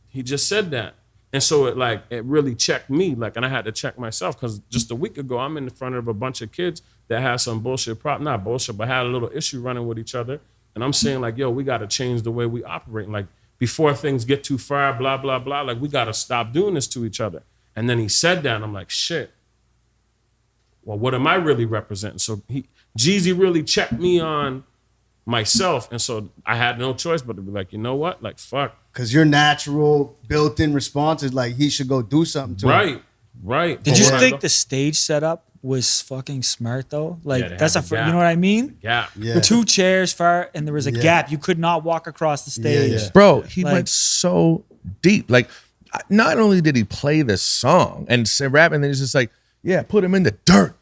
[SPEAKER 3] He just said that. And so it really checked me, like, and I had to check myself because just a week ago, I'm in front of a bunch of kids that had some bullshit not bullshit, but had a little issue running with each other. And I'm saying like, yo, we got to change the way we operate. And like before things get too far, blah, blah, blah, like we got to stop doing this to each other. And then he said that and I'm like, shit. Well, what am I really representing? So Jeezy really checked me on myself. And so I had no choice but to be like, you know what? Like, fuck.
[SPEAKER 4] Because your natural built-in response is like he should go do something to him.
[SPEAKER 3] Right.
[SPEAKER 5] Did you
[SPEAKER 3] But
[SPEAKER 5] think the stage setup was fucking smart though? Like
[SPEAKER 3] Yeah, they
[SPEAKER 5] that's
[SPEAKER 3] had
[SPEAKER 5] a
[SPEAKER 3] the
[SPEAKER 5] you
[SPEAKER 3] gap.
[SPEAKER 5] know what I mean?
[SPEAKER 3] Yeah.
[SPEAKER 4] Yeah.
[SPEAKER 5] 2 chairs far, and there was a
[SPEAKER 4] Yeah.
[SPEAKER 5] gap. You could not walk across the stage.
[SPEAKER 4] Yeah.
[SPEAKER 2] Bro, he
[SPEAKER 5] Like-
[SPEAKER 2] went so deep. Like, not only did he play the song and say rap, and then he's just like, yeah, put him in the dirt.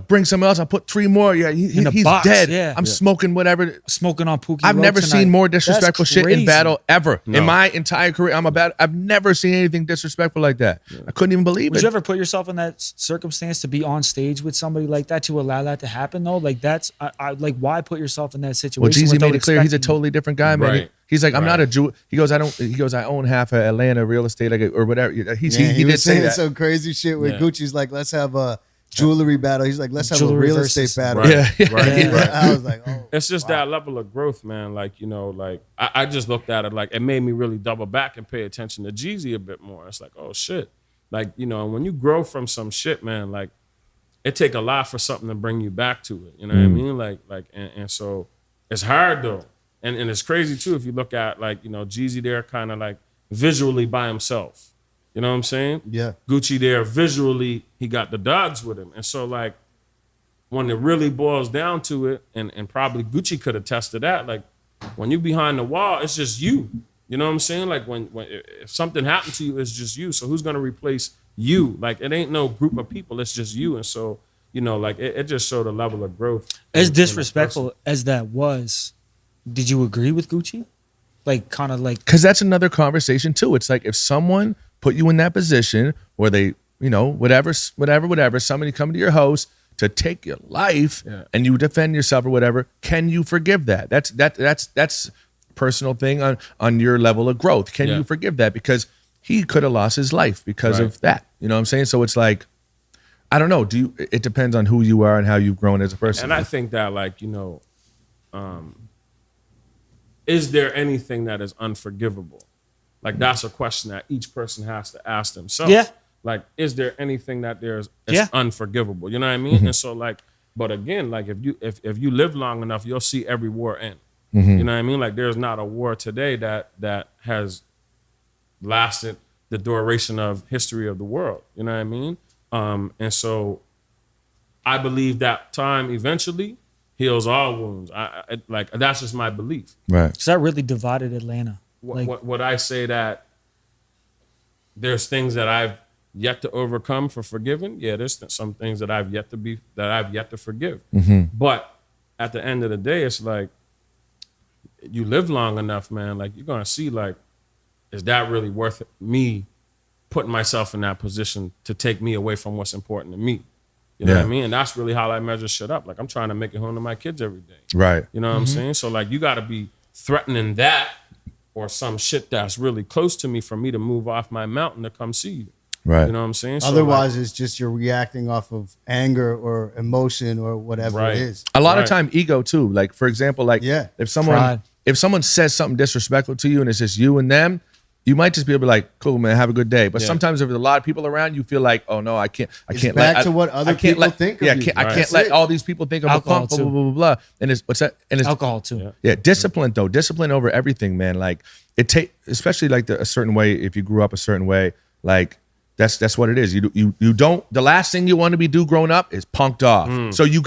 [SPEAKER 2] Bring someone else. I'll put 3 more. Yeah,
[SPEAKER 5] In a
[SPEAKER 2] he's
[SPEAKER 5] box,
[SPEAKER 2] dead.
[SPEAKER 5] yeah.
[SPEAKER 2] I'm smoking whatever.
[SPEAKER 5] Smoking on Pookie.
[SPEAKER 2] I've
[SPEAKER 5] Road
[SPEAKER 2] never
[SPEAKER 5] tonight.
[SPEAKER 2] seen more
[SPEAKER 5] That's
[SPEAKER 2] disrespectful shit in
[SPEAKER 5] crazy.
[SPEAKER 2] battle ever in
[SPEAKER 3] No.
[SPEAKER 2] my entire career. I've never seen anything disrespectful like that. I couldn't even believe
[SPEAKER 5] Would
[SPEAKER 2] it.
[SPEAKER 5] you ever put yourself in that circumstance to be on stage with somebody like that to allow that to happen though? Like that's I like why put yourself in that situation?
[SPEAKER 2] Well, Jeezy
[SPEAKER 5] without
[SPEAKER 2] made it clear he's a
[SPEAKER 5] expecting-
[SPEAKER 2] totally different guy, man.
[SPEAKER 3] Right.
[SPEAKER 2] He's like, I'm not
[SPEAKER 3] Right.
[SPEAKER 2] a Jew. He goes, I own half of Atlanta real estate, like, or whatever.
[SPEAKER 4] Yeah,
[SPEAKER 2] He
[SPEAKER 4] he
[SPEAKER 2] did
[SPEAKER 4] was
[SPEAKER 2] say
[SPEAKER 4] saying
[SPEAKER 2] that.
[SPEAKER 4] some crazy shit with
[SPEAKER 3] Yeah.
[SPEAKER 4] Gucci's like, let's have a jewelry battle. He's like, let's have a
[SPEAKER 5] Jewelry
[SPEAKER 4] real
[SPEAKER 5] versus-
[SPEAKER 4] estate battle.
[SPEAKER 3] Right.
[SPEAKER 2] Yeah.
[SPEAKER 3] Right.
[SPEAKER 5] Yeah.
[SPEAKER 4] I was like, oh.
[SPEAKER 3] It's just that level of growth, man. Like, you know, like I just looked at it like it made me really double back and pay attention to Jeezy a bit more. It's like, oh shit. Like, you know, when you grow from some shit, man, like it take a lot for something to bring you back to it. You know what I mean? Like and so it's hard though. And it's crazy too if you look at like, you know, Jeezy there kind of like visually by himself. You know what I'm saying?
[SPEAKER 4] Yeah.
[SPEAKER 3] Gucci there visually, he got the dogs with him. And so like when it really boils down to it, and probably Gucci could attest to that, like when you behind the wall, it's just you. You know what I'm saying? Like when if something happened to you, it's just you. So who's gonna replace you? Like it ain't no group of people, it's just you. And so, you know, like it just showed a level of growth.
[SPEAKER 5] As
[SPEAKER 3] in a
[SPEAKER 5] disrespectful as that was, did you agree with Gucci? Like kind of like
[SPEAKER 2] Because that's another conversation too. It's like if someone put you in that position where they, you know, whatever, somebody come to your house to take your life and you defend yourself or whatever, can you forgive that? That's personal thing on your level of growth. Can
[SPEAKER 3] Yeah.
[SPEAKER 2] you forgive that? Because he could have lost his life because
[SPEAKER 3] Right.
[SPEAKER 2] of that. You know what I'm saying? So it's like, I don't know. It depends on who you are and how you've grown as a person.
[SPEAKER 3] And I think that, like, you know, is there anything that is unforgivable? Like, that's a question that each person has to ask themselves.
[SPEAKER 5] Yeah.
[SPEAKER 3] Like, is there anything that is
[SPEAKER 5] Yeah.
[SPEAKER 3] unforgivable? You know what I mean? And so, like, but again, like, if you live long enough, you'll see every war end. You know what I mean? Like, there's not a war today that has lasted the duration of history of the world. You know what I mean? And so I believe that time eventually heals all wounds. I like, that's just my belief.
[SPEAKER 2] Right.
[SPEAKER 5] because that really divided Atlanta. Like
[SPEAKER 3] Would I say that there's things that I've yet to overcome for forgiving? Yeah, there's some things that I've yet to forgive. But at the end of the day, it's like you live long enough, man. Like you're gonna see, like, is that really worth me putting myself in that position to take me away from what's important to me? You know what I mean? And that's really how I measure shit up. Like I'm trying to make it home to my kids every day.
[SPEAKER 2] Right.
[SPEAKER 3] You know what I'm saying? So like you got to be threatening that or some shit that's really close to me for me to move off my mountain to come see you.
[SPEAKER 2] Right.
[SPEAKER 3] You know what I'm saying? So,
[SPEAKER 4] Otherwise, it's just you're reacting off of anger or emotion or whatever
[SPEAKER 3] Right.
[SPEAKER 4] it is.
[SPEAKER 2] A lot of
[SPEAKER 3] Right.
[SPEAKER 2] time ego too. Like for example, like
[SPEAKER 4] Yeah.
[SPEAKER 2] if someone
[SPEAKER 5] Pride.
[SPEAKER 2] says something disrespectful to you and it's just you and them, you might just be able to be like, cool, man, have a good day. But
[SPEAKER 3] Yeah.
[SPEAKER 2] sometimes if there's a lot of people around, you feel like, oh no, I can't
[SPEAKER 4] back
[SPEAKER 2] let
[SPEAKER 4] to what other
[SPEAKER 2] I can't
[SPEAKER 4] people
[SPEAKER 2] let,
[SPEAKER 4] think of
[SPEAKER 2] yeah,
[SPEAKER 4] you.
[SPEAKER 2] I
[SPEAKER 3] Right.
[SPEAKER 2] can't let all these people think I'm a
[SPEAKER 5] Alcohol,
[SPEAKER 2] punk, blah,
[SPEAKER 5] too.
[SPEAKER 2] blah, blah, blah, blah. And it's what's that? And it's
[SPEAKER 5] alcohol too.
[SPEAKER 2] yeah, discipline though. Discipline over everything, man. Like it take, especially like a certain way. If you grew up a certain way, like That's what it is. You don't. The last thing you want to do growing up is punked off. So you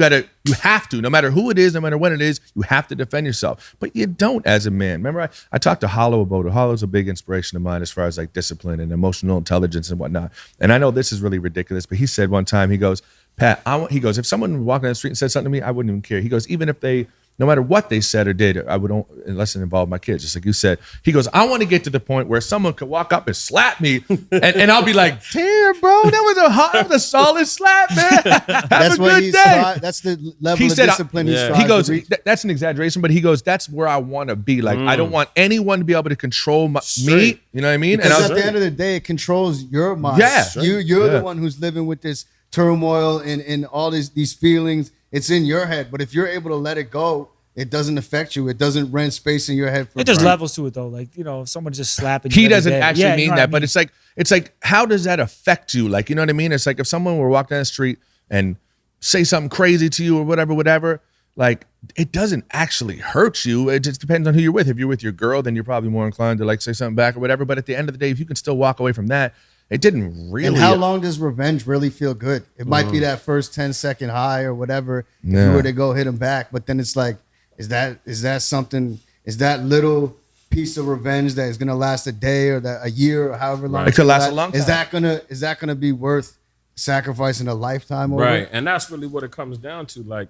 [SPEAKER 2] have to, no matter who it is, no matter when it is, you have to defend yourself. But you don't as a man. Remember, I talked to Hollow about it. Hollow's a big inspiration of mine as far as like discipline and emotional intelligence and whatnot. And I know this is really ridiculous, but he said one time, he goes, Pat, he goes, if someone walked down the street and said something to me, I wouldn't even care. He goes, even if no matter what they said or did, I would, unless it involved my kids, just like you said. He goes, I want to get to the point where someone could walk up and slap me, and I'll be like, damn, bro, that was a solid slap, man. Have a good day.
[SPEAKER 4] That's the level of discipline
[SPEAKER 2] he goes, that's an exaggeration, but he goes, that's where I want to be. Like, I don't want anyone to be able to control me. You know what I mean?
[SPEAKER 4] Because at the end of the day, it controls your mind.
[SPEAKER 2] Yeah.
[SPEAKER 4] You're the one who's living with this turmoil and all these feelings. It's in your head, but if you're able to let it go, it doesn't affect you. It doesn't rent space in your head.
[SPEAKER 5] There's levels to it though. Like, if someone's just slapping you.
[SPEAKER 2] He doesn't actually mean that, but it's like, how does that affect you? Like, you know what I mean? It's like if someone were to walk down the street and say something crazy to you or whatever, like it doesn't actually hurt you. It just depends on who you're with. If you're with your girl, then you're probably more inclined to like say something back or whatever. But at the end of the day, if you can still walk away from that, it didn't really.
[SPEAKER 4] And how long does revenge really feel good? It might be that first 10-second high or whatever. If you were to go hit him back, but then it's like, is that something? Is that little piece of revenge that is gonna last a day or a year or however long?
[SPEAKER 2] It could last a long time.
[SPEAKER 4] Is that gonna be worth sacrificing a lifetime over?
[SPEAKER 3] Right, and that's really what it comes down to. Like,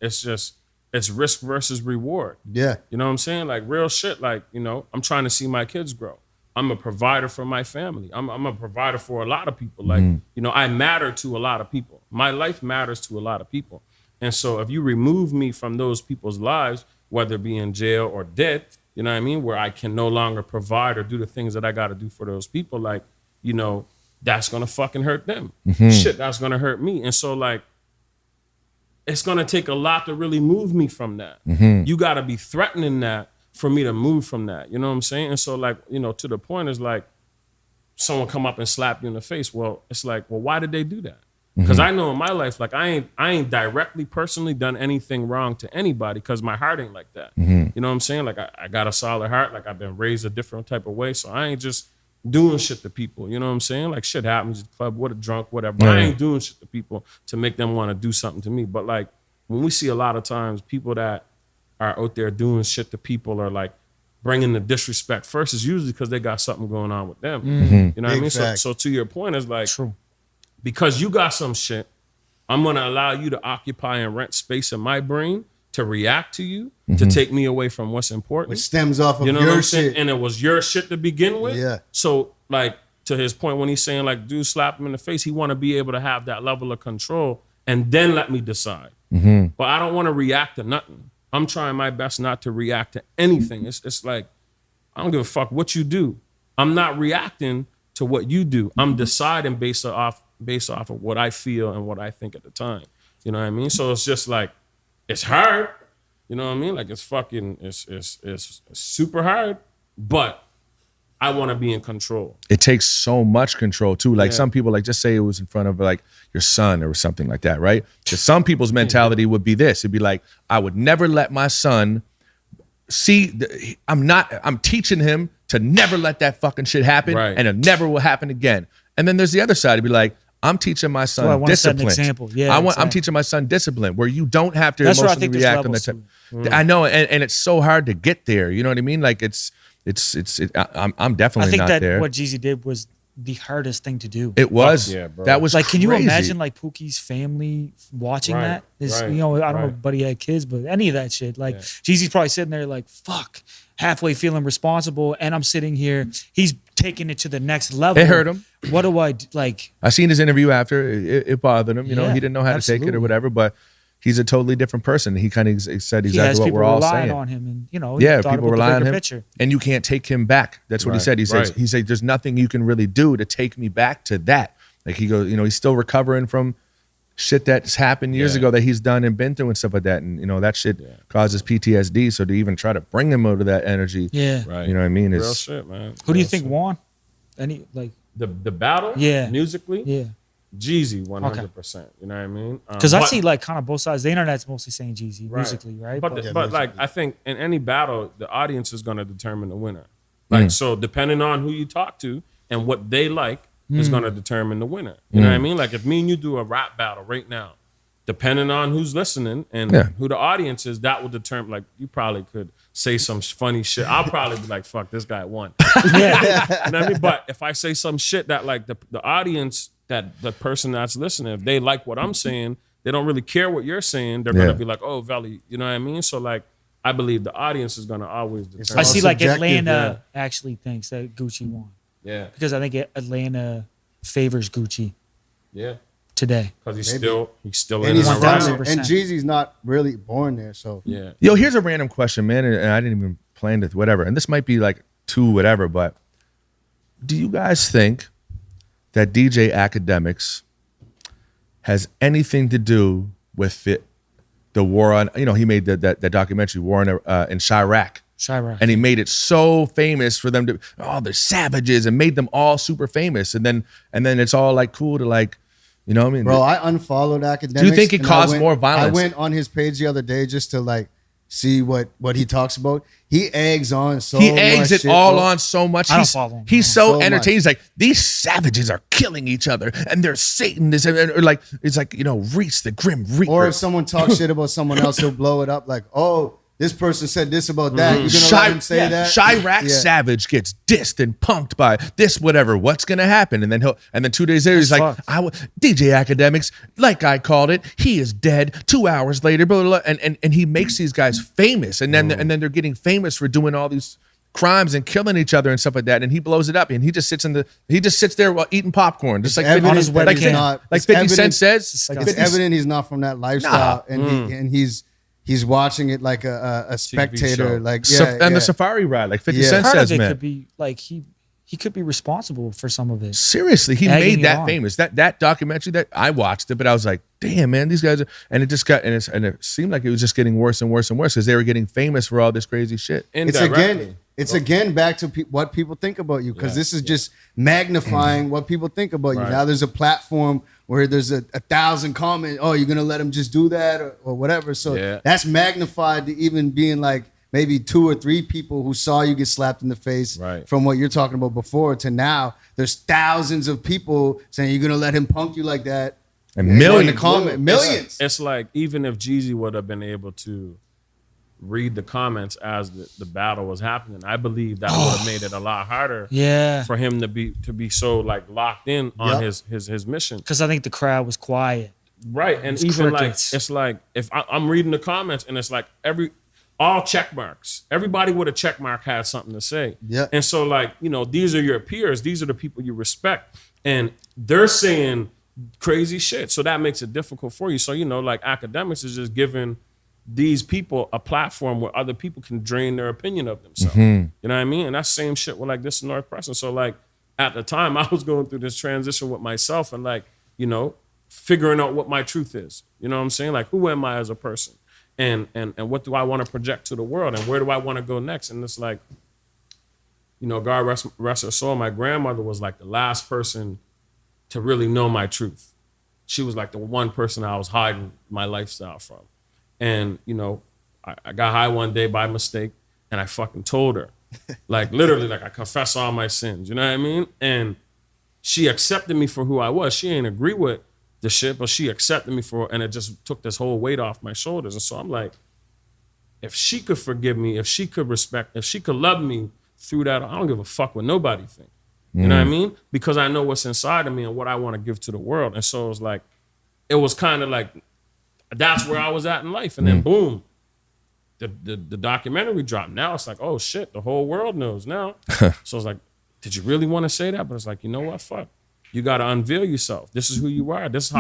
[SPEAKER 3] it's risk versus reward.
[SPEAKER 4] Yeah,
[SPEAKER 3] you know what I'm saying? Like real shit. Like, I'm trying to see my kids grow. I'm a provider for my family. I'm a provider for a lot of people. Like, I matter to a lot of people. My life matters to a lot of people. And so if you remove me from those people's lives, whether it be in jail or dead, you know what I mean, where I can no longer provide or do the things that I got to do for those people, like, that's going to fucking hurt them. Shit, that's going to hurt me. And so, like, it's going to take a lot to really move me from that. You got to be threatening that for me to move from that. You know what I'm saying? And so, like, to the point is like, someone come up and slap you in the face. Well, it's like, well, why did they do that? Because I know in my life, like, I ain't directly personally done anything wrong to anybody because my heart ain't like that. You know what I'm saying? Like, I got a solid heart. Like, I've been raised a different type of way. So I ain't just doing shit to people. You know what I'm saying? Like, shit happens at the club, what a drunk, whatever. But I ain't doing shit to people to make them want to do something to me. But, like, when we see a lot of times people that are out there doing shit to people or, like, bringing the disrespect first, is usually because they got something going on with them. You know what I mean? So to your point is like,
[SPEAKER 5] true.
[SPEAKER 3] Because you got some shit, I'm going to allow you to occupy and rent space in my brain to react to you, to take me away from what's important.
[SPEAKER 4] Which stems off of
[SPEAKER 3] you know
[SPEAKER 4] your
[SPEAKER 3] what I'm
[SPEAKER 4] shit.
[SPEAKER 3] saying? And it was your shit to begin with.
[SPEAKER 4] Yeah.
[SPEAKER 3] So, like, to his point when he's saying, like, dude, slap him in the face, he want to be able to have that level of control and then let me decide. But I don't want to react to nothing. I'm trying my best not to react to anything. It's like, I don't give a fuck what you do. I'm not reacting to what you do. I'm deciding based off of what I feel and what I think at the time. You know what I mean? So it's just like, it's hard. You know what I mean? Like, it's fucking, it's super hard, but I want to be in control.
[SPEAKER 2] It takes so much control too. Like some people, like, just say it was in front of like your son or something like that, right? Because some people's mentality would be this. It'd be like, I would never let my son see, I'm teaching him to never let that fucking shit happen, and it never will happen again. And then there's the other side. It'd be like, I'm teaching my son
[SPEAKER 5] I want
[SPEAKER 2] discipline.
[SPEAKER 5] To set an example. Yeah,
[SPEAKER 2] I'm teaching my son discipline where you don't have to
[SPEAKER 5] That's
[SPEAKER 2] emotionally
[SPEAKER 5] where I think
[SPEAKER 2] react on
[SPEAKER 5] there's
[SPEAKER 2] that. I know, and it's so hard to get there. You know what I mean? Like, I'm definitely
[SPEAKER 5] I think
[SPEAKER 2] not
[SPEAKER 5] that
[SPEAKER 2] there.
[SPEAKER 5] what Jeezy did was the hardest thing to do.
[SPEAKER 2] It was.
[SPEAKER 3] Yeah, bro.
[SPEAKER 2] That was
[SPEAKER 5] like, can you
[SPEAKER 2] crazy.
[SPEAKER 5] imagine like Pookie's family watching that? I don't know if Buddy had kids, but any of that shit. Like, Jeezy's probably sitting there like, fuck, halfway feeling responsible, and I'm sitting here. He's taking it to the next level.
[SPEAKER 2] It hurt him.
[SPEAKER 5] What do I do? Like?
[SPEAKER 2] I seen his interview after. It bothered him. You know, he didn't know how to take it or whatever. But he's a totally different person. He kind of said exactly what we're all saying.
[SPEAKER 5] On him, and
[SPEAKER 2] people rely on him,
[SPEAKER 5] picture.
[SPEAKER 2] and you can't take him back. That's what he said. He said, "There's nothing you can really do to take me back to that." Like, he goes, he's still recovering from shit that's happened years ago that he's done and been through and stuff like that, and that shit causes PTSD. So to even try to bring him out of that energy, you know what I mean?
[SPEAKER 3] Real shit, man.
[SPEAKER 5] Who do you think won? Any like
[SPEAKER 3] the battle?
[SPEAKER 5] Yeah,
[SPEAKER 3] musically,
[SPEAKER 5] yeah.
[SPEAKER 3] Jeezy, 100%. You know what I mean?
[SPEAKER 5] Because I see like kind of both sides. The internet's mostly saying Jeezy musically, right?
[SPEAKER 3] But like, I think in any battle, the audience is going to determine the winner. Like, so depending on who you talk to and what they like, is going to determine the winner. You know what I mean? Like if me and you do a rap battle right now, depending on who's listening and who the audience is, that will determine. Like you probably could say some funny shit. I'll probably be like, "Fuck, this guy won."
[SPEAKER 5] Yeah.
[SPEAKER 3] You know what I mean? But if I say some shit that like the audience, that the person that's listening, if they like what I'm saying, they don't really care what you're saying. They're gonna be like, "Oh, Velly," you know what I mean? So like, I believe the audience is gonna always determine.
[SPEAKER 5] I see like
[SPEAKER 4] subjective,
[SPEAKER 5] Atlanta actually thinks that Gucci won.
[SPEAKER 3] Yeah.
[SPEAKER 5] Because I think Atlanta favors Gucci
[SPEAKER 3] Yeah.
[SPEAKER 5] today.
[SPEAKER 3] Because he's still
[SPEAKER 4] And
[SPEAKER 3] in
[SPEAKER 4] he's
[SPEAKER 3] and
[SPEAKER 4] from
[SPEAKER 3] around.
[SPEAKER 4] there.
[SPEAKER 5] 1,000%.
[SPEAKER 4] And Jeezy's not really born there, so
[SPEAKER 3] Yeah.
[SPEAKER 2] Yo, here's a random question, man, and I didn't even plan it, whatever. And this might be like too whatever, but do you guys think that DJ Academics has anything to do with the war on? You know, he made that documentary, War in Chirac.
[SPEAKER 5] Chirac.
[SPEAKER 2] And he made it so famous for them to, they're savages, and made them all super famous. And then it's all like cool to like, you know what I mean?
[SPEAKER 4] bro, I unfollowed Academics.
[SPEAKER 2] Do you think it
[SPEAKER 4] and
[SPEAKER 2] caused more violence?
[SPEAKER 4] I went on his page the other day just to like see what he talks about. He eggs on so
[SPEAKER 2] He eggs
[SPEAKER 4] much
[SPEAKER 2] it
[SPEAKER 4] shit,
[SPEAKER 2] all
[SPEAKER 4] bro.
[SPEAKER 2] on so much.
[SPEAKER 5] I don't follow him.
[SPEAKER 2] He's so
[SPEAKER 4] So
[SPEAKER 2] entertained.
[SPEAKER 4] much.
[SPEAKER 2] He's like, these savages are killing each other, and they're Satanists, or like it's like, you know, Reese the Grim Reaper.
[SPEAKER 4] Or if someone talks shit about someone else, he'll blow it up like, oh, this person said this about that. You're gonna let him say that?
[SPEAKER 2] Chirac
[SPEAKER 4] Yeah.
[SPEAKER 2] Savage gets dissed and punked by this, whatever. What's gonna happen? And then 2 days later, he's like,
[SPEAKER 5] fucked.
[SPEAKER 2] DJ Academics, like I called it, he is dead. 2 hours later, blah, blah, blah. And he makes these guys famous, and then they're getting famous for doing all these crimes and killing each other and stuff like that. And he blows it up, and he just sits there while eating popcorn, just like
[SPEAKER 4] evident
[SPEAKER 5] on his
[SPEAKER 4] that
[SPEAKER 5] webcam.
[SPEAKER 4] he's not-
[SPEAKER 2] like
[SPEAKER 4] it's
[SPEAKER 2] 50
[SPEAKER 4] evident-
[SPEAKER 2] Cent says.
[SPEAKER 4] Like
[SPEAKER 2] 50
[SPEAKER 4] it's evident he's not from that lifestyle, and he's watching it like a spectator,
[SPEAKER 3] show.
[SPEAKER 4] like
[SPEAKER 2] And the safari ride, like 50
[SPEAKER 4] Yeah.
[SPEAKER 2] Cent
[SPEAKER 5] Part
[SPEAKER 2] says,
[SPEAKER 5] of it
[SPEAKER 2] man.
[SPEAKER 5] could be like he could be responsible for some of it.
[SPEAKER 2] Seriously, he
[SPEAKER 5] Egging
[SPEAKER 2] made
[SPEAKER 5] it
[SPEAKER 2] that
[SPEAKER 5] on.
[SPEAKER 2] famous. That documentary, that I watched it, but I was like, damn, man, these guys are, and it just got, and it seemed like it was just getting worse and worse and worse because they were getting famous for all this crazy shit.
[SPEAKER 4] It's again back to what people think about you, because this is just magnifying what people think about you.
[SPEAKER 3] Right.
[SPEAKER 4] Now there's a platform where there's a 1,000 comments. Oh, you're gonna let them just do that or whatever. So that's magnified to even being like maybe 2 or 3 people who saw you get slapped in the face from what you're talking about before to now. There's thousands of people saying you're gonna let him punk you like that.
[SPEAKER 2] And
[SPEAKER 4] In
[SPEAKER 2] millions.
[SPEAKER 4] the comment, millions.
[SPEAKER 3] It's like even if Jeezy would have been able to read the comments as the battle was happening, I believe that would have made it a lot harder for him to be so like locked in on his mission.
[SPEAKER 5] Because I think the crowd was quiet.
[SPEAKER 3] Right. And
[SPEAKER 5] It's
[SPEAKER 3] even
[SPEAKER 5] crickets.
[SPEAKER 3] like it's like if I'm reading the comments and it's like all check marks. Everybody with a check mark had something to say.
[SPEAKER 4] Yeah.
[SPEAKER 3] And so like, you know, these are your peers, these are the people you respect. And they're saying crazy shit. So that makes it difficult for you. So, you know, like Academics is just giving these people a platform where other people can drain their opinion of themselves. You know what I mean? And that's the same shit with like This Is North Preston. So like at the time I was going through this transition with myself and like, you know, figuring out what my truth is. You know what I'm saying? Like who am I as a person? And what do I want to project to the world? And where do I want to go next? And it's like, you know, God rest her soul, my grandmother was like the last person to really know my truth. She was like the one person I was hiding my lifestyle from. And, you know, I got high one day by mistake and I fucking told her. Like literally, like I confess all my sins. You know what I mean? And she accepted me for who I was. She ain't agree with the shit, but she accepted me for, and it just took this whole weight off my shoulders. And so I'm like, if she could forgive me, if she could respect, if she could love me through that, I don't give a fuck what nobody think. You know what I mean? Because I know what's inside of me and what I want to give to the world. And so it was kind of like, that's where I was at in life. And then boom, the documentary dropped. Now it's like, oh shit, the whole world knows now. So it's like, did you really want to say that? But it's like, you know what? Fuck. You got to unveil yourself. This is who you are. This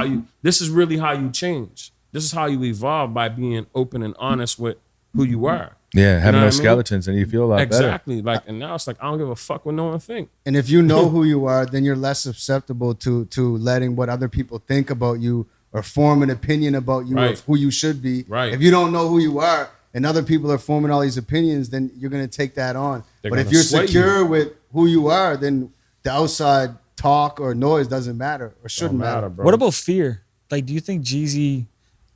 [SPEAKER 3] is really how you change. This is how you evolve, by being open and honest with who you are.
[SPEAKER 2] Yeah, having
[SPEAKER 3] know
[SPEAKER 2] no
[SPEAKER 3] what I mean?
[SPEAKER 2] skeletons, and you feel a lot better.
[SPEAKER 3] Exactly. Like, and now it's like, I don't give a fuck what no one think.
[SPEAKER 4] And if you know who you are, then you're less susceptible to letting what other people think about you or form an opinion about you of who you should be.
[SPEAKER 3] Right.
[SPEAKER 4] If you don't know who you are and other people are forming all these opinions, then you're going to take that on.
[SPEAKER 3] They're
[SPEAKER 4] but if
[SPEAKER 3] gonna
[SPEAKER 4] you're
[SPEAKER 3] sway
[SPEAKER 4] secure
[SPEAKER 3] you.
[SPEAKER 4] with who you are, then the outside talk or noise doesn't matter or shouldn't matter.
[SPEAKER 3] Bro.
[SPEAKER 5] What about fear? Like, do you think Jeezy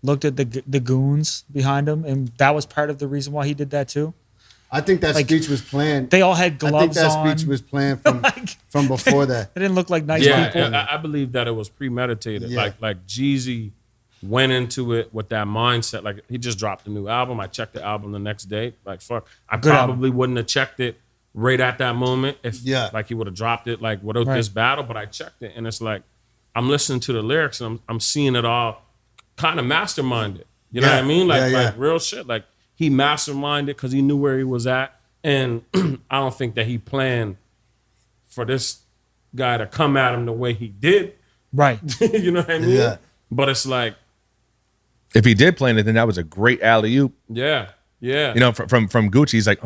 [SPEAKER 5] looked at the goons behind him, and that was part of the reason why he did that too?
[SPEAKER 4] I think that
[SPEAKER 5] Like,
[SPEAKER 4] speech was planned.
[SPEAKER 5] They all had gloves on.
[SPEAKER 4] I think that speech was planned from
[SPEAKER 5] Like,
[SPEAKER 4] from before that.
[SPEAKER 5] They didn't look like nice
[SPEAKER 3] Yeah,
[SPEAKER 5] people.
[SPEAKER 3] I believe that it was premeditated.
[SPEAKER 4] Yeah.
[SPEAKER 3] Like Jeezy went into it with that mindset. Like he just dropped a new album. I checked the album the next day. Like fuck, I
[SPEAKER 5] Good
[SPEAKER 3] probably wouldn't have checked it right at that moment if like he would have dropped it like without this battle. But I checked it, and it's like I'm listening to the lyrics and I'm seeing it all kind of masterminded. You know what I mean? Like real shit. Like he masterminded because he knew where he was at. And I don't think that he planned for this guy to come at him the way he did.
[SPEAKER 5] Right.
[SPEAKER 3] You know what I mean?
[SPEAKER 4] Yeah.
[SPEAKER 3] But it's like,
[SPEAKER 2] if he did plan it, then that was a great alley-oop.
[SPEAKER 3] yeah.
[SPEAKER 2] You know, from Gucci, he's like,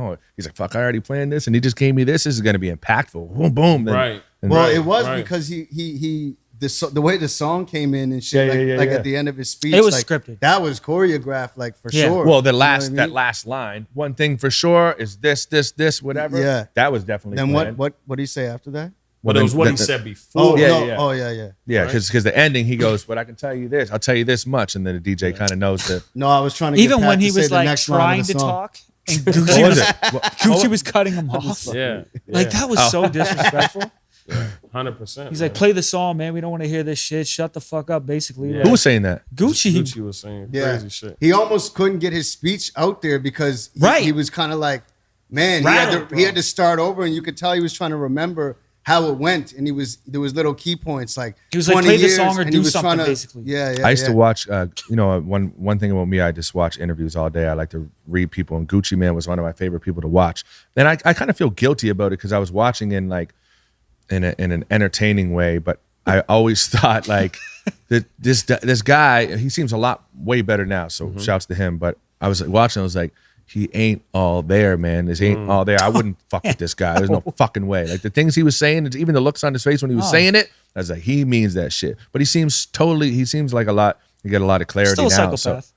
[SPEAKER 2] fuck, I already planned this, and he just gave me this. This is going to be impactful. Boom, boom.
[SPEAKER 3] Right.
[SPEAKER 4] Well, it was because the way the song came in and shit, like at the end of his speech,
[SPEAKER 5] It was
[SPEAKER 4] like,
[SPEAKER 5] scripted.
[SPEAKER 4] That was choreographed, like for
[SPEAKER 5] Yeah.
[SPEAKER 4] sure.
[SPEAKER 2] Well,
[SPEAKER 4] You know what I
[SPEAKER 2] that
[SPEAKER 4] mean?
[SPEAKER 2] last line, one thing for sure is this, whatever.
[SPEAKER 4] Yeah.
[SPEAKER 2] That was definitely
[SPEAKER 4] Then
[SPEAKER 2] planned.
[SPEAKER 4] what did he say after that?
[SPEAKER 3] But it was what he said before.
[SPEAKER 4] Oh,
[SPEAKER 2] yeah,
[SPEAKER 4] no.
[SPEAKER 2] yeah.
[SPEAKER 4] Oh, yeah.
[SPEAKER 2] Yeah, because the ending, he goes, but I can tell you this. I'll tell you this much. And then the DJ kind of knows that.
[SPEAKER 4] No, I was trying to
[SPEAKER 5] Even
[SPEAKER 4] get Pat
[SPEAKER 5] when he
[SPEAKER 4] to say
[SPEAKER 5] was
[SPEAKER 4] the
[SPEAKER 5] like
[SPEAKER 4] next line
[SPEAKER 5] trying
[SPEAKER 4] of the
[SPEAKER 5] to
[SPEAKER 4] song.
[SPEAKER 5] talk and
[SPEAKER 2] What
[SPEAKER 5] Gucci
[SPEAKER 2] was
[SPEAKER 5] was,
[SPEAKER 2] it?
[SPEAKER 5] Gucci was cutting him off.
[SPEAKER 3] Yeah.
[SPEAKER 5] Like that was so disrespectful.
[SPEAKER 3] 100%.
[SPEAKER 5] He's like, play the song, man. We don't want to hear this shit. Shut the fuck up, basically.
[SPEAKER 3] Yeah.
[SPEAKER 5] Like,
[SPEAKER 2] Who was saying that?
[SPEAKER 5] Gucci.
[SPEAKER 3] Gucci was saying crazy shit.
[SPEAKER 4] He almost couldn't get his speech out there because he was kind of like, man,
[SPEAKER 5] Rattled,
[SPEAKER 4] he had to start over, and you could tell he was trying to remember how it went, and there was little key points like
[SPEAKER 5] He was like,
[SPEAKER 4] 20
[SPEAKER 5] play the
[SPEAKER 4] years,
[SPEAKER 5] song or
[SPEAKER 4] and
[SPEAKER 5] do
[SPEAKER 4] he was
[SPEAKER 5] something,
[SPEAKER 4] trying to-
[SPEAKER 5] basically.
[SPEAKER 4] Yeah.
[SPEAKER 2] I used to watch, one thing about me, I just watch interviews all day. I like to read people, and Gucci Man was one of my favorite people to watch. And I kind of feel guilty about it because I was watching in an entertaining way, but I always thought like that this guy, he seems a lot way better now. So shouts to him. But I was watching, I was like, he ain't all there, man. This ain't all there. I wouldn't fuck with this guy. There's no fucking way. Like the things he was saying, even the looks on his face when he was saying it, I was like, he means that shit. But he seems like a lot. You get a lot of clarity
[SPEAKER 5] Still a
[SPEAKER 2] now.
[SPEAKER 5] psychopath.
[SPEAKER 2] So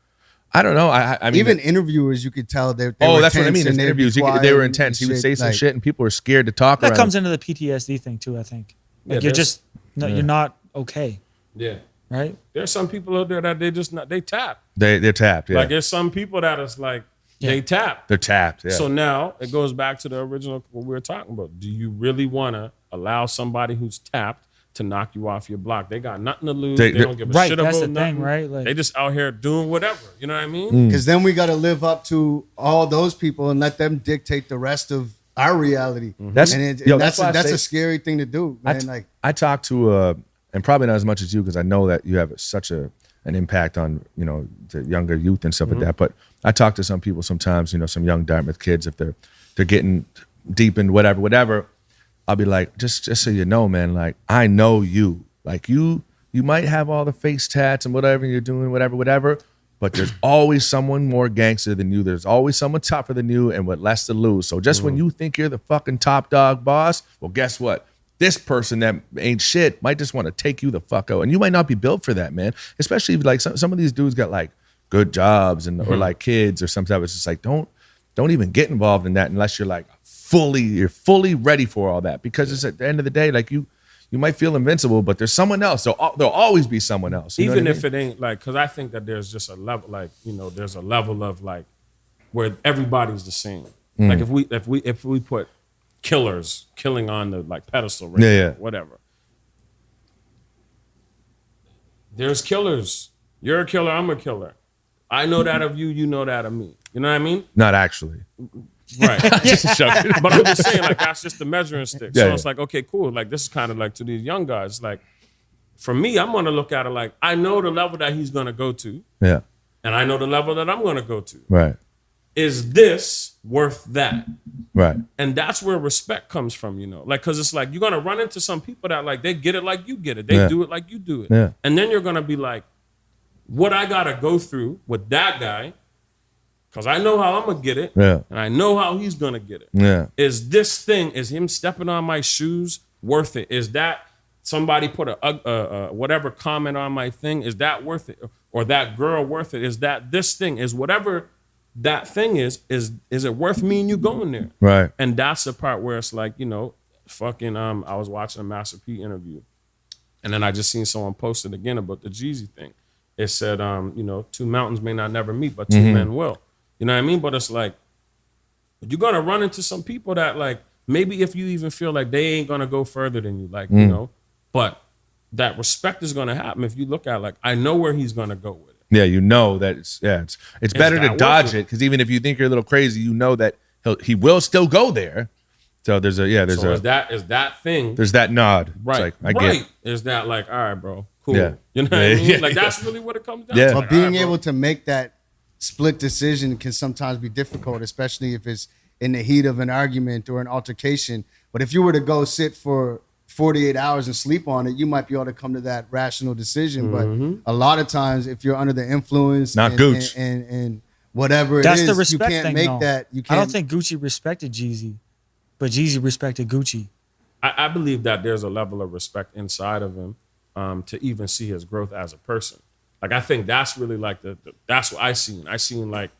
[SPEAKER 2] I don't know. I mean,
[SPEAKER 4] even interviewers, you could tell they were
[SPEAKER 2] that's what I mean.
[SPEAKER 4] tense
[SPEAKER 2] In
[SPEAKER 4] and they'd be
[SPEAKER 2] interviews, they
[SPEAKER 4] quiet
[SPEAKER 2] were
[SPEAKER 4] and
[SPEAKER 2] intense. He would
[SPEAKER 4] shit,
[SPEAKER 2] say some
[SPEAKER 4] like-
[SPEAKER 2] shit, and people were scared to talk
[SPEAKER 5] That
[SPEAKER 2] around
[SPEAKER 5] comes
[SPEAKER 2] him.
[SPEAKER 5] into the PTSD thing too, I think.
[SPEAKER 3] Yeah,
[SPEAKER 5] Like you're
[SPEAKER 3] there's-
[SPEAKER 5] just, you're not okay,
[SPEAKER 3] Yeah.
[SPEAKER 5] right?
[SPEAKER 3] There's some people out there that they just not, they tap.
[SPEAKER 2] They're tapped. Yeah,
[SPEAKER 3] Like there's some people that is like, they tap.
[SPEAKER 2] they're tapped. Yeah.
[SPEAKER 3] So now it goes back to the original what we were talking about. Do you really want to allow somebody who's tapped to knock you off your block? They got nothing to lose. They don't give a
[SPEAKER 5] Right,
[SPEAKER 3] shit
[SPEAKER 5] that's
[SPEAKER 3] about
[SPEAKER 5] the
[SPEAKER 3] nothing.
[SPEAKER 5] thing, right? Like-
[SPEAKER 3] they just out here doing whatever. You know what I mean?
[SPEAKER 4] Because then we got to live up to all those people and let them dictate the rest of our reality.
[SPEAKER 2] That's-
[SPEAKER 4] and
[SPEAKER 2] yo, that's why I
[SPEAKER 4] that's
[SPEAKER 2] say-
[SPEAKER 4] a scary thing to do, man.
[SPEAKER 2] I talked to and probably not as much as you because I know that you have such an impact on the younger youth and stuff like that. But I talk to some people sometimes, some young Dartmouth kids, if they're getting deep in whatever, I'll be like, just so you know, man, like I know you, like you might have all the face tats and whatever you're doing, whatever. But there's always someone more gangster than you. There's always someone tougher than you and with less to lose. So just when you think you're the fucking top dog boss, well, guess what? This person that ain't shit might just want to take you the fuck out. And you might not be built for that, man. Especially if like some of these dudes got like good jobs or like kids or something. It's just like, don't even get involved in that unless you're like fully ready for all that. Because it's at the end of the day, like you might feel invincible, but there's someone else. There'll always be someone else.
[SPEAKER 3] Even if it ain't like, because I think that there's just a level, like there's a level of like where everybody's the same. Like if we put killers killing on the like pedestal, right? Whatever. There's killers. You're a killer. I'm a killer. I know that of you. You know that of me. You know what I mean?
[SPEAKER 2] Not actually.
[SPEAKER 3] Right. But I'm just saying, like, that's just the measuring stick. So
[SPEAKER 2] Yeah,
[SPEAKER 3] it's like, okay, cool. Like, this is kind of like to these young guys. Like, for me, I'm going to look at it like, I know the level that he's going to go to.
[SPEAKER 2] Yeah.
[SPEAKER 3] And I know the level that I'm going to go to.
[SPEAKER 2] Right.
[SPEAKER 3] Is this worth that?
[SPEAKER 2] Right.
[SPEAKER 3] And that's where respect comes from, Like, because it's like, you're going to run into some people that, like, they get it like you get it. They do it like you do it.
[SPEAKER 2] Yeah.
[SPEAKER 3] And then you're going to be like, what I got to go through with that guy, because I know how I'm going to get it.
[SPEAKER 2] Yeah.
[SPEAKER 3] And I know how he's going to get it.
[SPEAKER 2] Yeah.
[SPEAKER 3] Is this thing, is him stepping on my shoes worth it? Is that somebody put a whatever comment on my thing? Is that worth it? Or that girl worth it? Is that this thing? Is whatever that thing is it worth me and you going there?
[SPEAKER 2] Right.
[SPEAKER 3] And that's the part where it's like, fucking, I was watching a Master P interview. And then I just seen someone post it again about the Jeezy thing. It said, two mountains may not never meet, but two men will. You know what I mean? But it's like, But you're gonna run into some people that like maybe if you even feel like they ain't gonna go further than you, like you know, but that respect is gonna happen if you look at like I know where he's gonna go with it.
[SPEAKER 2] Yeah, you know that it's better to dodge it because even if you think you're a little crazy, you know that he will still go there. So there's that thing. There's that nod.
[SPEAKER 3] Right.
[SPEAKER 2] It's like, I get it.
[SPEAKER 3] Is that like, all right, bro, cool.
[SPEAKER 2] Yeah.
[SPEAKER 3] You know what I mean? Like that's really what it comes down to.
[SPEAKER 4] But
[SPEAKER 3] Like,
[SPEAKER 4] being able to make that split decision can sometimes be difficult, especially if it's in the heat of an argument or an altercation. But if you were to go sit for 48 hours and sleep on it, you might be able to come to that rational decision. But a lot of times, if you're under the influence and whatever
[SPEAKER 5] That's
[SPEAKER 4] it
[SPEAKER 5] the
[SPEAKER 4] is,
[SPEAKER 5] respect
[SPEAKER 4] you can't
[SPEAKER 5] thing,
[SPEAKER 4] make
[SPEAKER 5] though.
[SPEAKER 4] that. You
[SPEAKER 5] I
[SPEAKER 4] can't.
[SPEAKER 5] don't think Gucci respected Jeezy, but Jeezy respected Gucci.
[SPEAKER 3] I believe that there's a level of respect inside of him to even see his growth as a person. Like I think that's really like that's what I seen. I seen like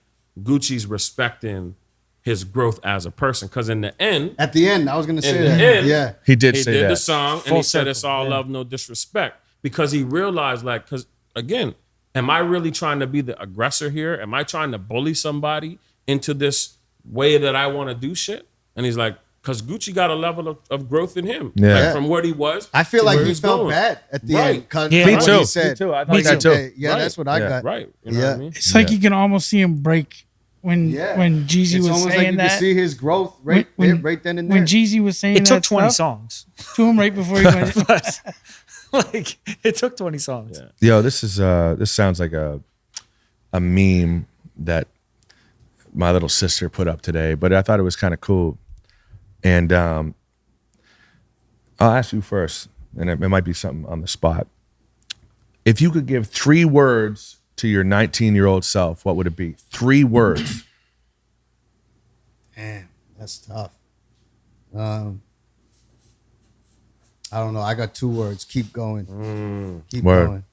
[SPEAKER 3] Gucci's respecting his growth as a person. Because in the end,
[SPEAKER 4] At the end, I was going to say
[SPEAKER 3] the
[SPEAKER 4] that.
[SPEAKER 3] end,
[SPEAKER 4] Yeah.
[SPEAKER 2] He did
[SPEAKER 3] he
[SPEAKER 2] say
[SPEAKER 3] did
[SPEAKER 2] that.
[SPEAKER 3] the song
[SPEAKER 5] Full
[SPEAKER 3] and he said
[SPEAKER 5] circle,
[SPEAKER 3] it's all
[SPEAKER 5] yeah.
[SPEAKER 3] love, no disrespect. Because he realized like, because again, am I really trying to be the aggressor here? Am I trying to bully somebody into this way that I want to do shit? And he's like, because Gucci got a level of growth in him.
[SPEAKER 2] Yeah.
[SPEAKER 3] Like, from what he was.
[SPEAKER 4] I feel
[SPEAKER 3] to
[SPEAKER 4] like
[SPEAKER 3] where
[SPEAKER 4] he
[SPEAKER 3] he's
[SPEAKER 4] felt
[SPEAKER 3] going.
[SPEAKER 4] bad at the
[SPEAKER 3] Right.
[SPEAKER 4] end. 'Cause
[SPEAKER 5] Yeah.
[SPEAKER 4] of
[SPEAKER 5] Me
[SPEAKER 4] what
[SPEAKER 2] too.
[SPEAKER 4] he said.
[SPEAKER 2] Me too. I thought
[SPEAKER 5] Me
[SPEAKER 2] that
[SPEAKER 5] too.
[SPEAKER 2] too.
[SPEAKER 4] Yeah,
[SPEAKER 3] Right.
[SPEAKER 4] that's what I
[SPEAKER 2] Yeah.
[SPEAKER 4] got.
[SPEAKER 3] Right. You know
[SPEAKER 4] Yeah.
[SPEAKER 3] what I mean?
[SPEAKER 6] It's like you can almost see him break when Jeezy
[SPEAKER 4] It's
[SPEAKER 6] was
[SPEAKER 4] almost like
[SPEAKER 6] saying
[SPEAKER 4] you
[SPEAKER 6] that.
[SPEAKER 4] can see his growth right then and there.
[SPEAKER 6] When Jeezy was saying
[SPEAKER 5] It took
[SPEAKER 6] that
[SPEAKER 5] 20
[SPEAKER 6] stuff
[SPEAKER 5] songs.
[SPEAKER 6] to him right before he went.
[SPEAKER 5] Like it took 20 songs.
[SPEAKER 3] Yeah.
[SPEAKER 2] Yo, this sounds like a meme that my little sister put up today, but I thought it was kind of cool. And I'll ask you first, and it might be something on the spot. If you could give 3 words to your 19-year-old self, what would it be? 3 words.
[SPEAKER 4] Man, that's tough. I don't know. I got 2 words. Keep going. Keep
[SPEAKER 2] Word.
[SPEAKER 4] going.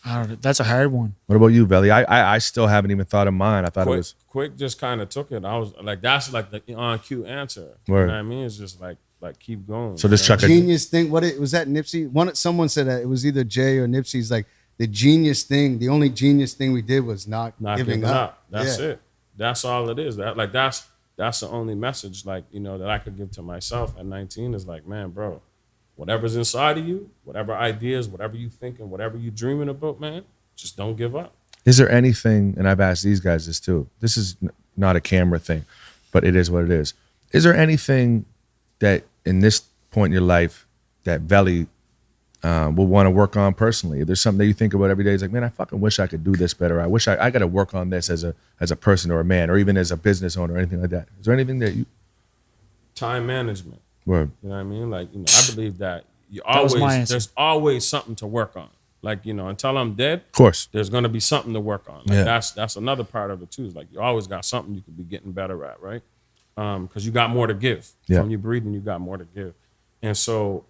[SPEAKER 5] I don't know. That's a hard one.
[SPEAKER 2] What about you, Velly? I still haven't even thought of mine. I thought it was
[SPEAKER 3] Quick just kind of took it. I was like, that's like the on cue answer.
[SPEAKER 2] Word.
[SPEAKER 3] You know what I mean? It's just like keep going.
[SPEAKER 2] so. Just chuck it.
[SPEAKER 4] Genius thing. Was that Nipsey? Someone said that it was either Jay or Nipsey's like the genius thing. The only genius thing we did was not giving up.
[SPEAKER 3] That's
[SPEAKER 4] Yeah.
[SPEAKER 3] it. That's all it is. That's the only message that I could give to myself at 19 is like, man, bro, whatever's inside of you, whatever ideas, whatever you thinking, whatever you dreaming about, man, just don't give up.
[SPEAKER 2] Is there anything, and I've asked these guys this too, this is not a camera thing, but it is what it is. Is there anything that in this point in your life that Velly will want to work on personally? If there's something that you think about every day, it's like, man, I fucking wish I could do this better. I wish I got to work on this as a person or a man or even as a business owner or anything like that. Is there anything that you...
[SPEAKER 3] Time management.
[SPEAKER 2] Word.
[SPEAKER 3] You know what I mean? Like, I believe that
[SPEAKER 5] was my answer.
[SPEAKER 3] there's always something to work on. Like, until I'm dead,
[SPEAKER 2] Of course.
[SPEAKER 3] there's gonna be something to work on. Like,
[SPEAKER 2] Yeah.
[SPEAKER 3] that's another part of it too. Is like you always got something you could be getting better at, right? Because you got more to give.
[SPEAKER 2] Yeah.
[SPEAKER 3] From you breathing, you got more to give. And so,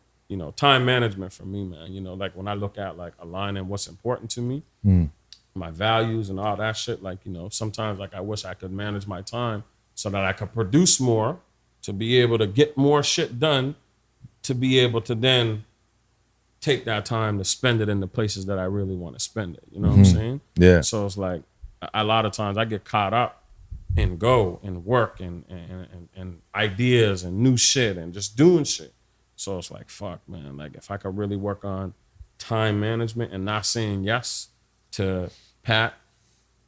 [SPEAKER 3] time management for me, man. Like when I look at like aligning what's important to me, my values and all that shit. Like, sometimes like I wish I could manage my time so that I could produce more, to be able to get more shit done, to be able to then take that time to spend it in the places that I really want to spend it. You know what I'm saying?
[SPEAKER 2] Yeah.
[SPEAKER 3] So it's like a lot of times I get caught up in go and work and ideas and new shit and just doing shit. So it's like, fuck, man. Like if I could really work on time management and not saying yes to Pat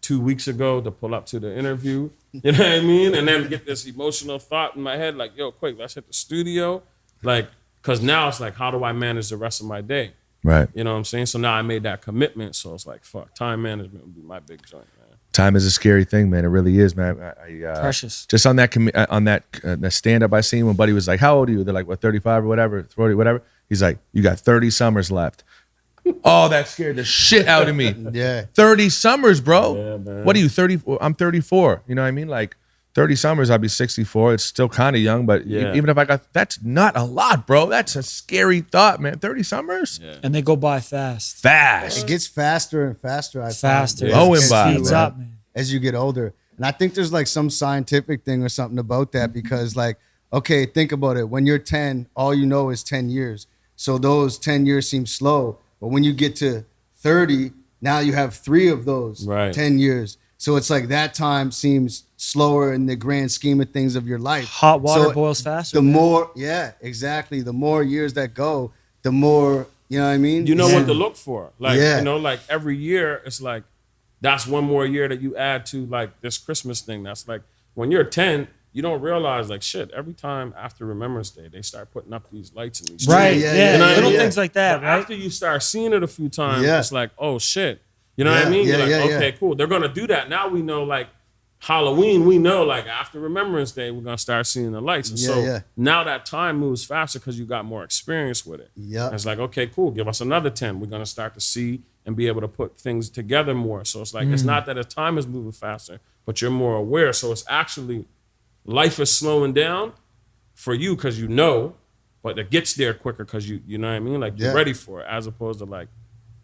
[SPEAKER 3] 2 weeks ago to pull up to the interview, you know what I mean? And then get this emotional thought in my head, like, yo, quick, let's hit the studio. Like, because now it's like, how do I manage the rest of my day?
[SPEAKER 2] Right.
[SPEAKER 3] You know what I'm saying? So now I made that commitment. So it's like, fuck, time management would be my big joint, man.
[SPEAKER 2] Time is a scary thing, man. It really is, man.
[SPEAKER 5] Precious.
[SPEAKER 2] Just on that that stand up I seen when Buddy was like, "How old are you?" They're like, "What, 35 or whatever, 40, whatever." He's like, "You got 30 summers left." Oh, that scared the shit out of me.
[SPEAKER 4] Yeah.
[SPEAKER 2] 30 summers, bro.
[SPEAKER 3] Yeah, man.
[SPEAKER 2] What are you, 30? I'm 34. You know what I mean? Like 30 summers, I'll be 64. It's still kind of young, but
[SPEAKER 3] Yeah.
[SPEAKER 2] even if I got, that's not a lot, bro. That's a scary thought, man. 30 summers?
[SPEAKER 3] Yeah.
[SPEAKER 5] And they go by fast.
[SPEAKER 2] Fast.
[SPEAKER 4] It gets faster and faster. I
[SPEAKER 5] Faster.
[SPEAKER 4] find,
[SPEAKER 2] Blowing
[SPEAKER 4] as
[SPEAKER 2] by,
[SPEAKER 4] you,
[SPEAKER 5] Speeds
[SPEAKER 2] man.
[SPEAKER 5] up, man.
[SPEAKER 4] as you get older. And I think there's like some scientific thing or something about that because like, okay, think about it. When you're 10, all you know is 10 years. So those 10 years seem slow. But when you get to 30, Now you have 3 of those,
[SPEAKER 3] Right.
[SPEAKER 4] 10 years. So it's like that time seems slower in the grand scheme of things of your life.
[SPEAKER 5] Hot water
[SPEAKER 4] So
[SPEAKER 5] boils faster.
[SPEAKER 4] The more, yeah, exactly. The more years that go, the more, you know what I mean?
[SPEAKER 3] You know
[SPEAKER 4] Yeah.
[SPEAKER 3] what to look for. Like,
[SPEAKER 4] Yeah.
[SPEAKER 3] you know, like every year, it's like, that's one more year that you add to like this Christmas thing. That's like, when you're 10, you don't realize like, shit, every time after Remembrance Day, they start putting up these lights in these
[SPEAKER 5] Right.
[SPEAKER 3] streets.
[SPEAKER 5] Yeah.
[SPEAKER 3] You know what I
[SPEAKER 5] Little
[SPEAKER 3] mean?
[SPEAKER 5] things like that,
[SPEAKER 3] But
[SPEAKER 5] right?
[SPEAKER 3] after you start seeing it a few times,
[SPEAKER 4] Yeah.
[SPEAKER 3] it's like, oh shit. You know what I
[SPEAKER 4] Yeah,
[SPEAKER 3] mean?
[SPEAKER 4] yeah,
[SPEAKER 3] You're like,
[SPEAKER 4] yeah, yeah.
[SPEAKER 3] okay, cool. They're gonna do that. Now we know like Halloween, we know like after Remembrance Day, we're gonna start seeing the lights. And
[SPEAKER 4] Yeah,
[SPEAKER 3] so
[SPEAKER 4] yeah.
[SPEAKER 3] now that time moves faster because you got more experience with it.
[SPEAKER 4] Yep.
[SPEAKER 3] And it's like, okay, cool, give us another 10. We're gonna start to see and be able to put things together more. So it's like, it's not that the time is moving faster, but you're more aware. So it's actually, life is slowing down for you because you know, but it gets there quicker because you know what I mean? Like you're
[SPEAKER 4] Yeah.
[SPEAKER 3] ready for it, as opposed to like,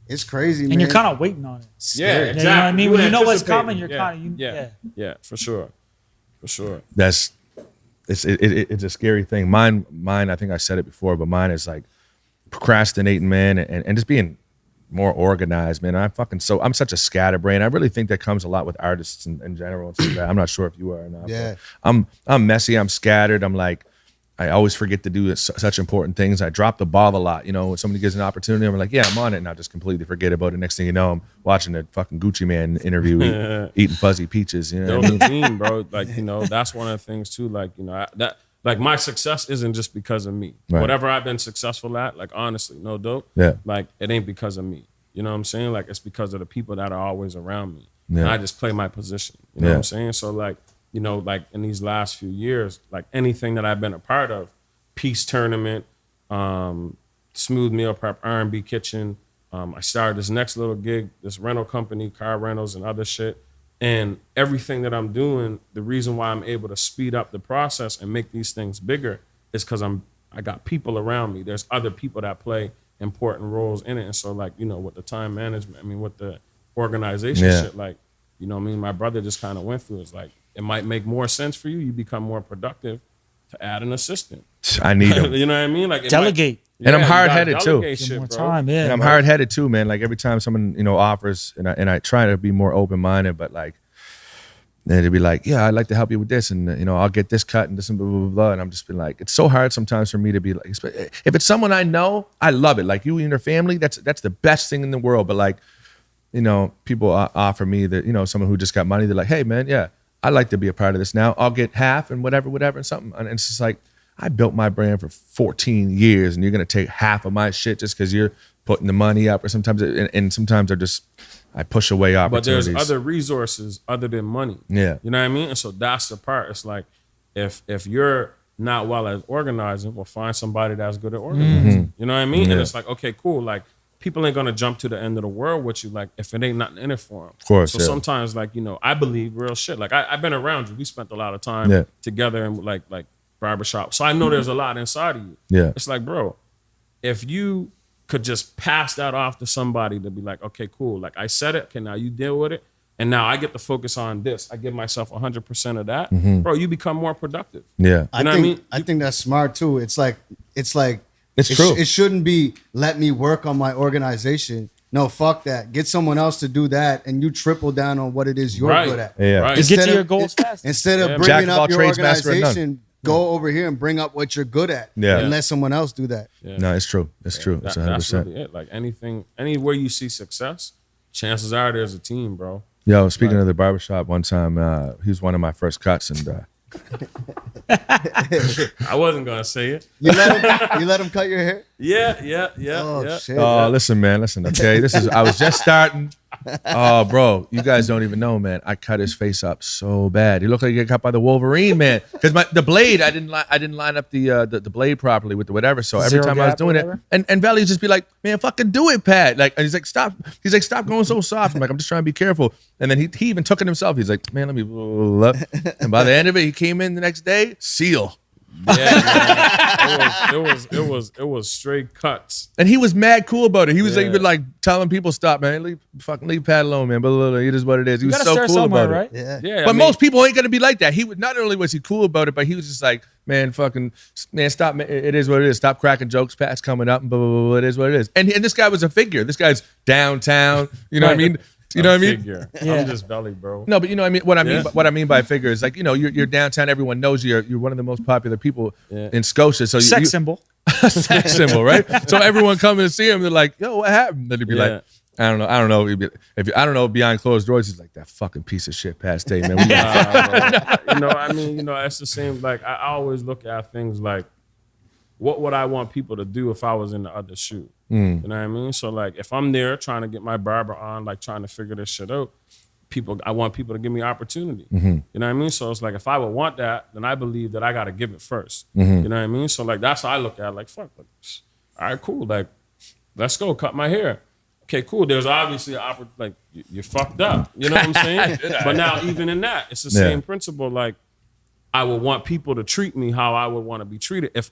[SPEAKER 4] It's crazy, man.
[SPEAKER 5] And you're kind of waiting on it.
[SPEAKER 3] yeah,
[SPEAKER 5] You know what I mean? When you know what's
[SPEAKER 3] anticipating.
[SPEAKER 5] coming, you're kind of,
[SPEAKER 3] yeah, for sure.
[SPEAKER 2] It's a scary thing. Mine, I think I said it before, but mine is like procrastinating, man, and just being more organized, man. I'm such a scatterbrain. I really think that comes a lot with artists in general and stuff like that. I'm not sure if you are or not.
[SPEAKER 4] Yeah.
[SPEAKER 2] But I'm messy. I'm scattered. I'm like, I always forget to do such important things. I drop the ball a lot. You know, when somebody gives an opportunity, I'm like, yeah, I'm on it, and I just completely forget about it. Next thing you know, I'm watching a fucking Gucci Man interview, eating fuzzy peaches. You know what I mean?
[SPEAKER 3] Those team, bro. Like, you know, that's one of the things too. Like, you know, that like my success isn't just because of me.
[SPEAKER 2] Right.
[SPEAKER 3] Whatever I've been successful at, like honestly, no dope.
[SPEAKER 2] Yeah.
[SPEAKER 3] Like it ain't because of me. You know what I'm saying? Like it's because of the people that are always around me.
[SPEAKER 2] Yeah.
[SPEAKER 3] And I just play my position. You know what I'm saying? So like, you know, like in these last few years, like anything that I've been a part of, Peace Tournament, Smooth Meal Prep, R&B Kitchen. I started this next little gig, this rental company, car rentals and other shit. And everything that I'm doing, the reason why I'm able to speed up the process and make these things bigger is because I got people around me. There's other people that play important roles in it. And so like, you know, with the time management, I mean, with the organization shit, like, you know what I mean? My brother just kind of went through it. It's like, it might make more sense for you. You become more productive to add an assistant.
[SPEAKER 2] I need them.
[SPEAKER 3] You know what I mean? Like
[SPEAKER 5] Delegate.
[SPEAKER 3] Might,
[SPEAKER 2] And I'm
[SPEAKER 3] you gotta
[SPEAKER 2] hard-headed, too.
[SPEAKER 3] delegate
[SPEAKER 5] Get
[SPEAKER 3] shit,
[SPEAKER 5] more
[SPEAKER 3] bro.
[SPEAKER 5] time, yeah.
[SPEAKER 2] And I'm hard-headed too, man. Like every time someone, you know, offers, and I try to be more open-minded, but like, they'd be like, yeah, I'd like to help you with this, and you know, I'll get this cut and this and blah, blah, blah, blah. And I'm just been like, it's so hard sometimes for me to be like, if it's someone I know, I love it. Like you and your family, that's the best thing in the world. But like, you know, people offer me that, you know, someone who just got money, they're like, hey man, yeah, I'd like to be a part of this now. I'll get half and whatever, and something. And it's just like, I built my brand for 14 years and you're going to take half of my shit just because you're putting the money up, or sometimes, and sometimes I push away opportunities.
[SPEAKER 3] But there's other resources other than money.
[SPEAKER 2] Yeah.
[SPEAKER 3] You know what I mean? And so that's the part. It's like, if you're not well at organizing, well, find somebody that's good at organizing. You know what I mean?
[SPEAKER 2] Yeah.
[SPEAKER 3] And it's like, okay, cool. Like, people ain't going to jump to the end of the world with you, like, if it ain't nothing in it for them.
[SPEAKER 2] Of course,
[SPEAKER 3] So
[SPEAKER 2] yeah.
[SPEAKER 3] sometimes, like, you know, I believe real shit. Like, I've been around you. We spent a lot of time
[SPEAKER 2] Yeah.
[SPEAKER 3] together in, like barbershop. So I know there's a lot inside of you.
[SPEAKER 2] Yeah.
[SPEAKER 3] It's like, bro, if you could just pass that off to somebody to be like, okay, cool. Like, I said it. Okay, now you deal with it. And now I get to focus on this. I give myself 100% of that. Bro, you become more productive.
[SPEAKER 2] Yeah.
[SPEAKER 3] You know what I mean?
[SPEAKER 4] I think that's smart too. It's like
[SPEAKER 2] It's true.
[SPEAKER 4] It shouldn't be let me work on my organization. No, fuck that. Get someone else to do that, and you triple down on what it is you're
[SPEAKER 3] Right.
[SPEAKER 4] good at.
[SPEAKER 2] Yeah.
[SPEAKER 3] Right.
[SPEAKER 5] To get to your goals fast.
[SPEAKER 4] Instead of
[SPEAKER 3] Yeah,
[SPEAKER 4] bringing
[SPEAKER 2] Jack of all
[SPEAKER 4] up your
[SPEAKER 2] trades, master of none.
[SPEAKER 4] organization, go over here and bring up what you're good at.
[SPEAKER 2] Yeah.
[SPEAKER 4] And let someone else do that.
[SPEAKER 3] Yeah.
[SPEAKER 2] No, it's true. It's true. It's 100%.
[SPEAKER 3] That's really it. Like anywhere you see success, chances are there's a team, bro.
[SPEAKER 2] Yo, speaking of the barbershop, one time he was one of my first cuts, and
[SPEAKER 3] I wasn't gonna say it.
[SPEAKER 4] You let him cut your hair?
[SPEAKER 3] Yeah.
[SPEAKER 4] Oh shit.
[SPEAKER 2] oh, listen, man, listen. Okay, I was just starting. Oh, bro, you guys don't even know, man. I cut his face up so bad. He looked like he got cut by the Wolverine, man. Because the blade, I didn't line up the blade properly with the whatever. So every
[SPEAKER 5] Zero
[SPEAKER 2] time I was
[SPEAKER 5] gap or
[SPEAKER 2] doing it,
[SPEAKER 5] whatever?
[SPEAKER 2] and Velly would just be like, "Man, fucking do it, Pat." Like, and he's like, "Stop." He's like, "Stop going so soft." I'm like, "I'm just trying to be careful." And then he even took it himself. He's like, "Man, let me." And by the end of it, he came in the next day, seal.
[SPEAKER 3] Yeah, man. It was straight cuts.
[SPEAKER 2] And he was mad cool about it. He was
[SPEAKER 3] Yeah.
[SPEAKER 2] like, even like telling people, "Stop, man. Leave Pat alone, man." Blah, blah, blah. It is what it is. He
[SPEAKER 5] You
[SPEAKER 2] was
[SPEAKER 5] gotta
[SPEAKER 2] so
[SPEAKER 5] start
[SPEAKER 2] cool
[SPEAKER 5] somewhere,
[SPEAKER 2] about
[SPEAKER 5] right?
[SPEAKER 2] it.
[SPEAKER 4] Yeah.
[SPEAKER 3] Yeah,
[SPEAKER 2] But most people ain't gonna be like that. He would not only was he cool about it, but he was just like, man, stop. Man, it is what it is. Stop cracking jokes. Pat's coming up, and blah blah blah. Blah. It is what it is. And this guy was a figure. This guy's downtown. You know what I mean? You know what I mean?
[SPEAKER 3] Figure.
[SPEAKER 5] Yeah.
[SPEAKER 3] I'm just Velly, bro.
[SPEAKER 2] No, but you know what I mean. What I mean,
[SPEAKER 3] Yeah.
[SPEAKER 2] what I mean by figure is like, you know, you're downtown. Everyone knows you. You're one of the most popular people in Scotia. So
[SPEAKER 5] Sex symbol.
[SPEAKER 2] sex symbol, right? So everyone coming to see him, they're like, "Yo, what happened?" Then he'd be like, "I don't know. If I don't know, behind closed doors, he's like that fucking piece of shit, PatStay, man."
[SPEAKER 3] You know, I mean, you know, it's the same. Like I always look at things like, what would I want people to do if I was in the other shoe? You know what I mean? So like, if I'm there trying to get my barber on, like trying to figure this shit out, I want people to give me opportunity. You know what I mean? So it's like, if I would want that, then I believe that I got to give it first. You know what I mean? So like, that's how I look at it. Like, fuck, like, all right, cool. Like, let's go cut my hair. Okay, cool. There's obviously like you fucked up. You know what I'm saying? But now even in that, it's the same principle. Like, I would want people to treat me how I would want to be treated if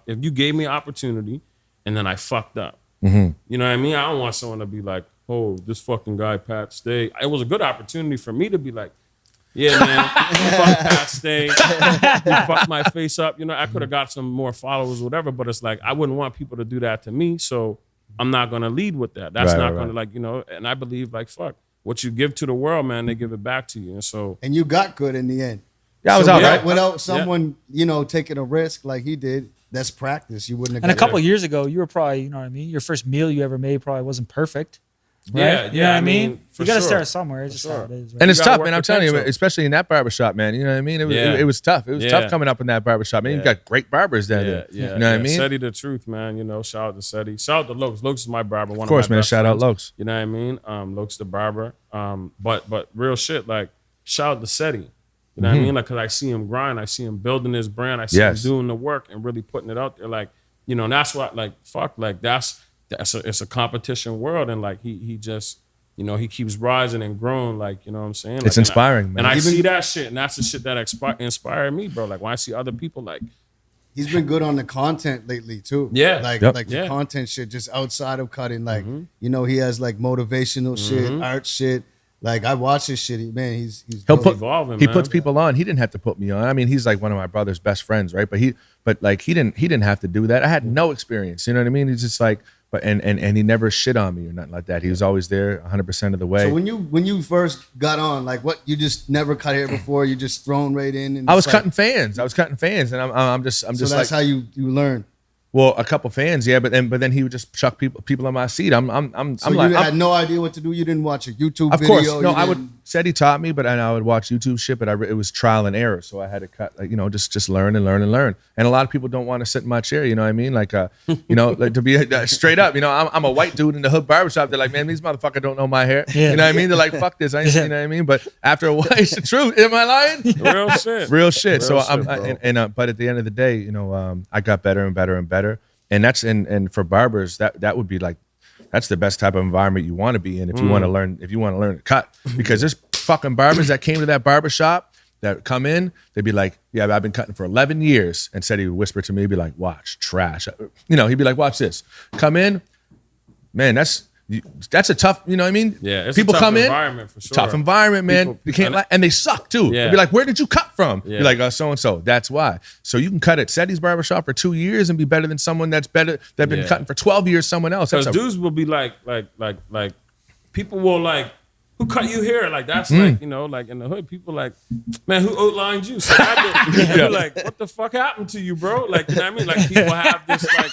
[SPEAKER 3] you gave me an opportunity and then I fucked up. You know what I mean? I don't want someone to be like, oh, this fucking guy, PatStay. It was a good opportunity for me to be like, yeah, man, fuck PatStay. You fucked my face up. You know, I could have got some more followers or whatever, but it's like, I wouldn't want people to do that to me. So I'm not going to lead with that. That's not going to like, you know, and I believe like, fuck, what you give to the world, man, they give it back to you. And so.
[SPEAKER 4] And you got good in the end.
[SPEAKER 2] Yeah, I was all right.
[SPEAKER 4] Without someone, you know, taking a risk like he did, that's practice. You wouldn't have
[SPEAKER 5] And a
[SPEAKER 4] got
[SPEAKER 5] couple of years ago, you were probably, you know what I mean? Your first meal you ever made probably wasn't perfect. Right?
[SPEAKER 3] Yeah,
[SPEAKER 5] You know what I mean?
[SPEAKER 3] for
[SPEAKER 5] You got to
[SPEAKER 3] sure.
[SPEAKER 5] start somewhere. It's
[SPEAKER 3] For
[SPEAKER 5] just
[SPEAKER 3] sure.
[SPEAKER 5] how it is. Right?
[SPEAKER 2] And it's
[SPEAKER 3] You gotta
[SPEAKER 2] tough,
[SPEAKER 3] work
[SPEAKER 2] man. I'm telling you,
[SPEAKER 3] potential.
[SPEAKER 2] especially in that barbershop, man. You know what I mean? It was tough. It was tough coming up in that barbershop, man. You got great barbers down there. You know what I mean?
[SPEAKER 3] Seti the truth, man. You know, shout out to Seti. Shout out to Lokes. Lokes is my barber. One
[SPEAKER 2] Of course,
[SPEAKER 3] of my
[SPEAKER 2] man.
[SPEAKER 3] best
[SPEAKER 2] Shout out
[SPEAKER 3] friends.
[SPEAKER 2] Lokes.
[SPEAKER 3] You know what I mean? Lokes the barber. But real shit, like, shout out to Seti. You know what I mean? Like, cause I see him grind. I see him building his brand. I see him doing the work and really putting it out there. Like, you know, and that's what, like, fuck, like, it's a competition world. And like, he just, you know, he keeps rising and growing. Like, you know what I'm saying? Like,
[SPEAKER 2] It's inspiring, man.
[SPEAKER 3] And I see that shit, and that's the shit that inspired me, bro. Like, when I see other people, like,
[SPEAKER 4] He's been good on the content lately too.
[SPEAKER 3] Yeah.
[SPEAKER 4] Like
[SPEAKER 2] Yep.
[SPEAKER 4] like the
[SPEAKER 3] Yeah.
[SPEAKER 4] content shit just outside of cutting. Like, you know, he has like motivational shit, art shit. Like I watch his shit. He's
[SPEAKER 2] He'll
[SPEAKER 4] dope.
[SPEAKER 2] put
[SPEAKER 3] evolving,
[SPEAKER 2] he
[SPEAKER 3] man.
[SPEAKER 2] puts people on. He didn't have to put me on. I mean, he's like one of my brother's best friends, right? But he didn't have to do that. I had no experience. You know what I mean? He's just like, but and he never shit on me or nothing like that. He was always there 100% of the way.
[SPEAKER 4] So when you first got on, like what you just never cut hair before, you just thrown right in. And
[SPEAKER 2] I was
[SPEAKER 4] it's like-
[SPEAKER 2] cutting fans. and I'm just
[SPEAKER 4] So
[SPEAKER 2] like,
[SPEAKER 4] that's how you learn.
[SPEAKER 2] well, a couple fans, yeah, but then he would just chuck people on my seat. I'm
[SPEAKER 4] So
[SPEAKER 2] like,
[SPEAKER 4] you had no idea what to do. You didn't watch a YouTube
[SPEAKER 2] of
[SPEAKER 4] video.
[SPEAKER 2] course, no.
[SPEAKER 4] you
[SPEAKER 2] I
[SPEAKER 4] didn't-
[SPEAKER 2] would said he taught me, but I would watch YouTube shit. But it was trial and error, so I had to cut, like, you know, just learn and learn and learn. And a lot of people don't want to sit in my chair. You know what I mean? Like, you know, like to be straight up. You know, I'm a white dude in the hood barbershop. They're like, man, these motherfuckers don't know my hair.
[SPEAKER 5] Yeah.
[SPEAKER 2] You know what I mean? They're like, fuck this. I ain't, you know what I mean? But after a while, it's the truth. Am I lying?
[SPEAKER 3] real shit.
[SPEAKER 2] Real shit. So
[SPEAKER 3] Real shit,
[SPEAKER 2] I'm,
[SPEAKER 3] bro.
[SPEAKER 2] but at the end of the day, you know, I got better and better and better. And that's and for barbers, that would be like, that's the best type of environment you want to be in if you want to learn to cut. Because there's fucking barbers that came to that barber shop that come in, they'd be like, yeah, I've been cutting for 11 years. And said he would whisper to me, he'd be like, watch, trash. You know, he'd be like, watch this. Come in, man, that's a tough, you know what I mean?
[SPEAKER 3] Yeah, it's
[SPEAKER 2] people
[SPEAKER 3] a tough
[SPEAKER 2] come in,
[SPEAKER 3] environment for sure.
[SPEAKER 2] tough environment, man.
[SPEAKER 3] People-
[SPEAKER 2] You can't and they suck too.
[SPEAKER 3] Yeah.
[SPEAKER 2] They'd be like, where did you cut from?
[SPEAKER 3] Yeah.
[SPEAKER 2] You're like, so and so. That's why. So you can cut at Seti's barbershop for 2 years and be better than someone that's been
[SPEAKER 3] Yeah.
[SPEAKER 2] cutting for 12 years. Someone else.
[SPEAKER 3] Because
[SPEAKER 2] That's a,
[SPEAKER 3] dudes will be like, people will like, who cut you here? Like, that's like, you know, like in the hood, people like, man, who outlined you? So I'd be like, what the fuck happened to you, bro? Like, you know what I mean? Like, people have this, like,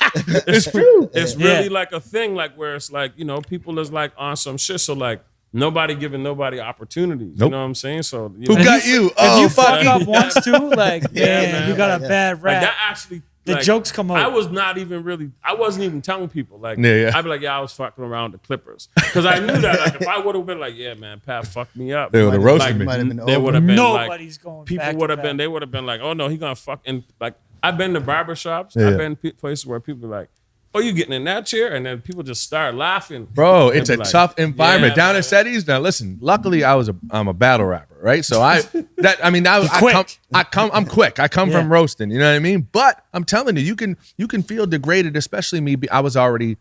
[SPEAKER 3] it's true. It's really like a thing, like, where it's like, you know, people is like on some shit. So, like, nobody giving nobody opportunities.
[SPEAKER 2] Nope.
[SPEAKER 3] You know what I'm saying? So, you
[SPEAKER 2] who
[SPEAKER 3] know,
[SPEAKER 2] got you?
[SPEAKER 5] If
[SPEAKER 2] Oh,
[SPEAKER 5] you
[SPEAKER 2] fuck.
[SPEAKER 5] fuck up once too, like, man,
[SPEAKER 3] man,
[SPEAKER 5] you got a bad
[SPEAKER 3] like,
[SPEAKER 5] rap.
[SPEAKER 3] that actually,
[SPEAKER 5] The
[SPEAKER 3] like,
[SPEAKER 5] jokes come out.
[SPEAKER 3] I wasn't even telling people. Like,
[SPEAKER 2] Yeah.
[SPEAKER 3] I'd be like, yeah, I was fucking around the Clippers. Because I knew that, like, if I would have been like, yeah, man, Pat fucked me up.
[SPEAKER 2] They would've
[SPEAKER 3] like,
[SPEAKER 2] roasted me.
[SPEAKER 4] Might have been
[SPEAKER 3] They
[SPEAKER 4] over.
[SPEAKER 3] would have been
[SPEAKER 5] Nobody's going
[SPEAKER 3] like, people
[SPEAKER 5] back to
[SPEAKER 3] would have
[SPEAKER 5] back.
[SPEAKER 3] been, they would have been like, oh no, he gonna fuck. And like, I've been to barbershops.
[SPEAKER 2] Yeah.
[SPEAKER 3] I've been places where people are like, oh, you getting in that chair? And then people just start laughing.
[SPEAKER 2] Bro,
[SPEAKER 3] And
[SPEAKER 2] it's
[SPEAKER 3] be
[SPEAKER 2] a
[SPEAKER 3] like,
[SPEAKER 2] tough environment.
[SPEAKER 3] yeah,
[SPEAKER 2] Down
[SPEAKER 3] man.
[SPEAKER 2] at Seti's, now listen, luckily I'm a battle rapper, right? So I'm quick. I come from roasting, you know what I mean? But I'm telling you, you can feel degraded, especially me. I was already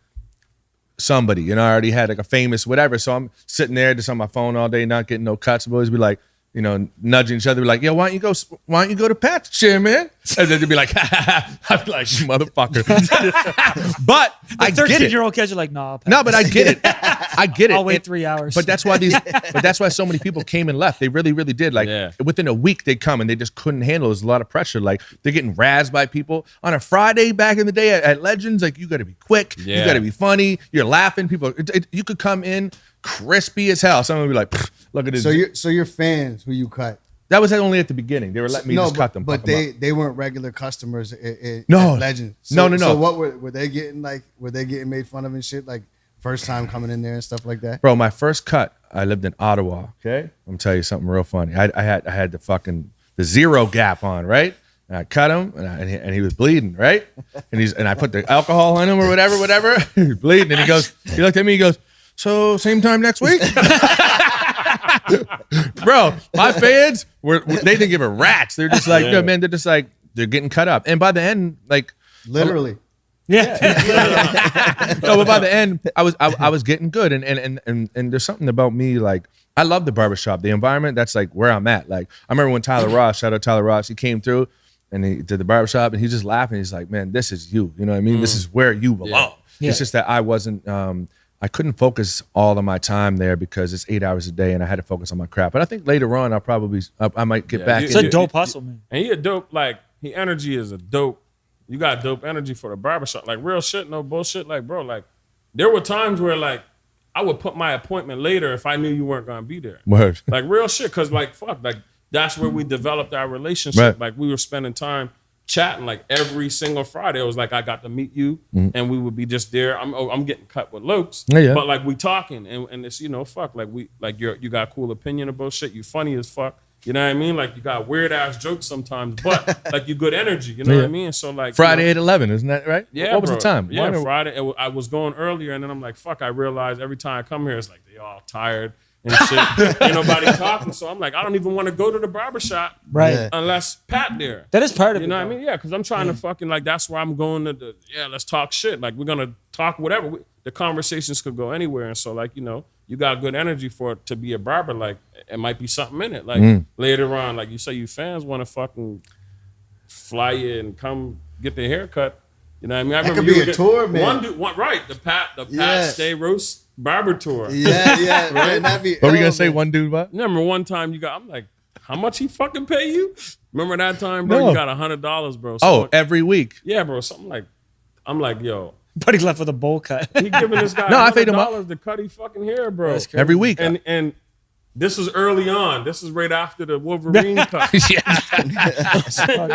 [SPEAKER 2] somebody, you know, I already had like a famous whatever. So I'm sitting there just on my phone all day, not getting no cuts. Boys be like, you know, nudging each other, be like, yo, why don't you go to Pat's chair, man? And then they'd be like, I'd be like, motherfucker. But I get it.
[SPEAKER 5] 13-year-old kids are like, nah.
[SPEAKER 2] No, but I get it. I get it.
[SPEAKER 5] I'll wait 3 hours.
[SPEAKER 2] But that's why so many people came and left. They really, really did. Like within a week they'd come and they just couldn't handle it. There's a lot of pressure. Like they're getting razzed by people. On a Friday back in the day at Legends, like you gotta be quick, you gotta be funny, you're laughing. People you could come in crispy as hell. Someone would be like, look at this. So
[SPEAKER 4] your fans who you cut.
[SPEAKER 2] That was only at the beginning. They were letting me just cut them.
[SPEAKER 4] But they weren't regular customers at
[SPEAKER 2] No.
[SPEAKER 4] Legends.
[SPEAKER 2] No.
[SPEAKER 4] So what were they getting like? Were they getting made fun of and shit? Like first time coming in there and stuff like that?
[SPEAKER 2] Bro, my first cut, I lived in Ottawa. Okay, I'm gonna tell you something real funny. I had the zero gap on, right? And I cut him, and he was bleeding, right? And I put the alcohol in him or whatever. He was bleeding, and he looked at me, he goes, so same time next week? Bro, my fans they didn't give a rat's. They're just like, yo, man, they're getting cut up. And by the end, like
[SPEAKER 4] literally.
[SPEAKER 5] Yeah.
[SPEAKER 2] No, but by the end, I was getting good. And there's something about me, like, I love the barbershop. The environment, that's like where I'm at. Like, I remember when Tyler Ross, shout out Tyler Ross, he came through and he did the barbershop and he's just laughing. He's like, man, this is you. You know what I mean? This is where you belong. Yeah. It's just that I wasn't I couldn't focus all of my time there because it's 8 hours a day and I had to focus on my craft. But I think later on I might get back.
[SPEAKER 5] It's a dope hustle, man.
[SPEAKER 3] And he a dope, like, he energy is a dope. You got dope energy for the barbershop. Like, real shit, no bullshit. Like, bro, like, there were times where, like, I would put my appointment later if I knew you weren't going to be there.
[SPEAKER 2] Word.
[SPEAKER 3] Like, real shit. Because, like, fuck, like, that's where we developed our relationship.
[SPEAKER 2] Right.
[SPEAKER 3] Like, we were spending time chatting, like, every single Friday. It was like I got to meet you, and we would be just there. I'm getting cut with Lokes, but, like, we talking, and it's, you know, fuck, like, you got a cool opinion about shit. You funny as fuck. You know what I mean? Like, you got weird ass jokes sometimes, but like, you good energy. You know what I mean? So, like,
[SPEAKER 2] Friday at 11, isn't that right?
[SPEAKER 3] Yeah.
[SPEAKER 2] What was the time?
[SPEAKER 3] Yeah, Friday. I was going earlier, and then I'm like, fuck. I realized every time I come here, it's like they all tired and shit. Ain't nobody talking. So I'm like, I don't even want to go to the barbershop,
[SPEAKER 5] Right.
[SPEAKER 3] unless Pat there.
[SPEAKER 5] That is part of it.
[SPEAKER 3] You know what I mean? Yeah, because I'm trying to fucking, like, that's where I'm going to let's talk shit. Like, we're gonna talk whatever. The conversations could go anywhere, and so, like, you know, you got good energy for it to be a barber. Like, it might be something in it. Like, later on, like you say, you fans want to fucking fly you and come get their haircut. You know what I mean? I
[SPEAKER 4] That could be a tour, man.
[SPEAKER 3] The Pat Stay Roast Barber Tour.
[SPEAKER 4] Yeah. Right? That'd be
[SPEAKER 2] What were you going to say, one dude, what?
[SPEAKER 3] Remember one time I'm like, how much he fucking pay you? Remember that time, bro?
[SPEAKER 2] No.
[SPEAKER 3] You got $100, bro.
[SPEAKER 2] Oh, every week.
[SPEAKER 3] Yeah, bro. Something like, I'm like, yo.
[SPEAKER 5] But he left with a bowl cut.
[SPEAKER 3] He giving this guy
[SPEAKER 2] No, I paid him up.
[SPEAKER 3] $100 to cut his fucking hair, bro.
[SPEAKER 5] That's crazy.
[SPEAKER 2] Every week.
[SPEAKER 3] And this is early on. This is right after the Wolverine cut.
[SPEAKER 5] Fucking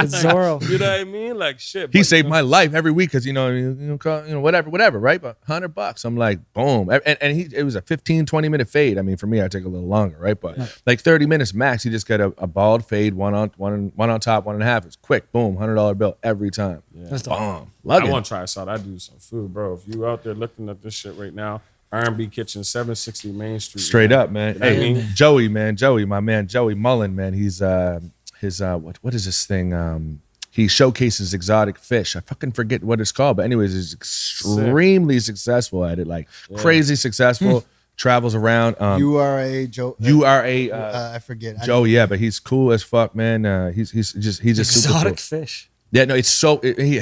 [SPEAKER 5] Zorro.
[SPEAKER 3] You know what I mean? Like, shit.
[SPEAKER 2] He
[SPEAKER 3] but,
[SPEAKER 2] saved
[SPEAKER 3] you know,
[SPEAKER 2] my life every week because, whatever, right? But $100, I'm like, boom. And it was a 15, 20-minute fade. I mean, for me, I take a little longer, right? But like 30 minutes max, you just get a bald fade, one on top, 1.5. It's quick, boom, $100 bill every time.
[SPEAKER 5] That's dope.
[SPEAKER 2] Boom. Love
[SPEAKER 3] I
[SPEAKER 2] it.
[SPEAKER 3] want to try this out. I do some food, bro. If you out there looking at this shit right now, R&B Kitchen, 760 Main Street.
[SPEAKER 2] Straight up, man.
[SPEAKER 3] You know what I
[SPEAKER 2] Hey,
[SPEAKER 3] mean?
[SPEAKER 2] Joey, my man, Joey Mullen, man. He's what is this thing? He showcases exotic fish. I fucking forget what it's called, but anyways, he's extremely successful at it, like crazy successful. Travels around.
[SPEAKER 4] URA Joe. I forget.
[SPEAKER 2] Joe, yeah, but he's cool as fuck, man. He's just super
[SPEAKER 5] Exotic
[SPEAKER 2] cool.
[SPEAKER 5] fish.
[SPEAKER 2] Yeah, no, it's so
[SPEAKER 5] Cool.
[SPEAKER 4] He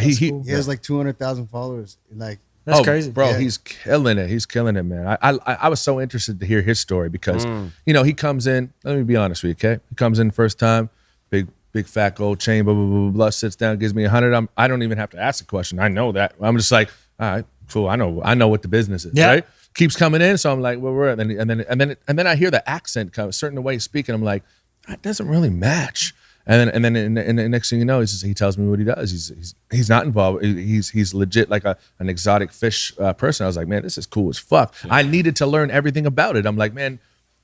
[SPEAKER 4] has like 200,000 followers. Like,
[SPEAKER 5] That's crazy.
[SPEAKER 2] bro.
[SPEAKER 4] Yeah.
[SPEAKER 2] He's killing it. He's killing it, man. I was so interested to hear his story because he comes in. Let me be honest with you, okay? He comes in first time, big fat gold chain, blah blah blah blah. Sits down, gives me 100. I don't even have to ask a question. I know that. I'm just like, all right, cool. I know what the business is, right? Keeps coming in, so I'm like, well, we're and then I hear the accent come a certain way he's speaking. I'm like, that doesn't really match. And then the next thing you know, he tells me what he does. He's not involved. He's legit like an exotic fish person. I was like, man, this is cool as fuck. Yeah. I needed to learn everything about it. I'm like, man,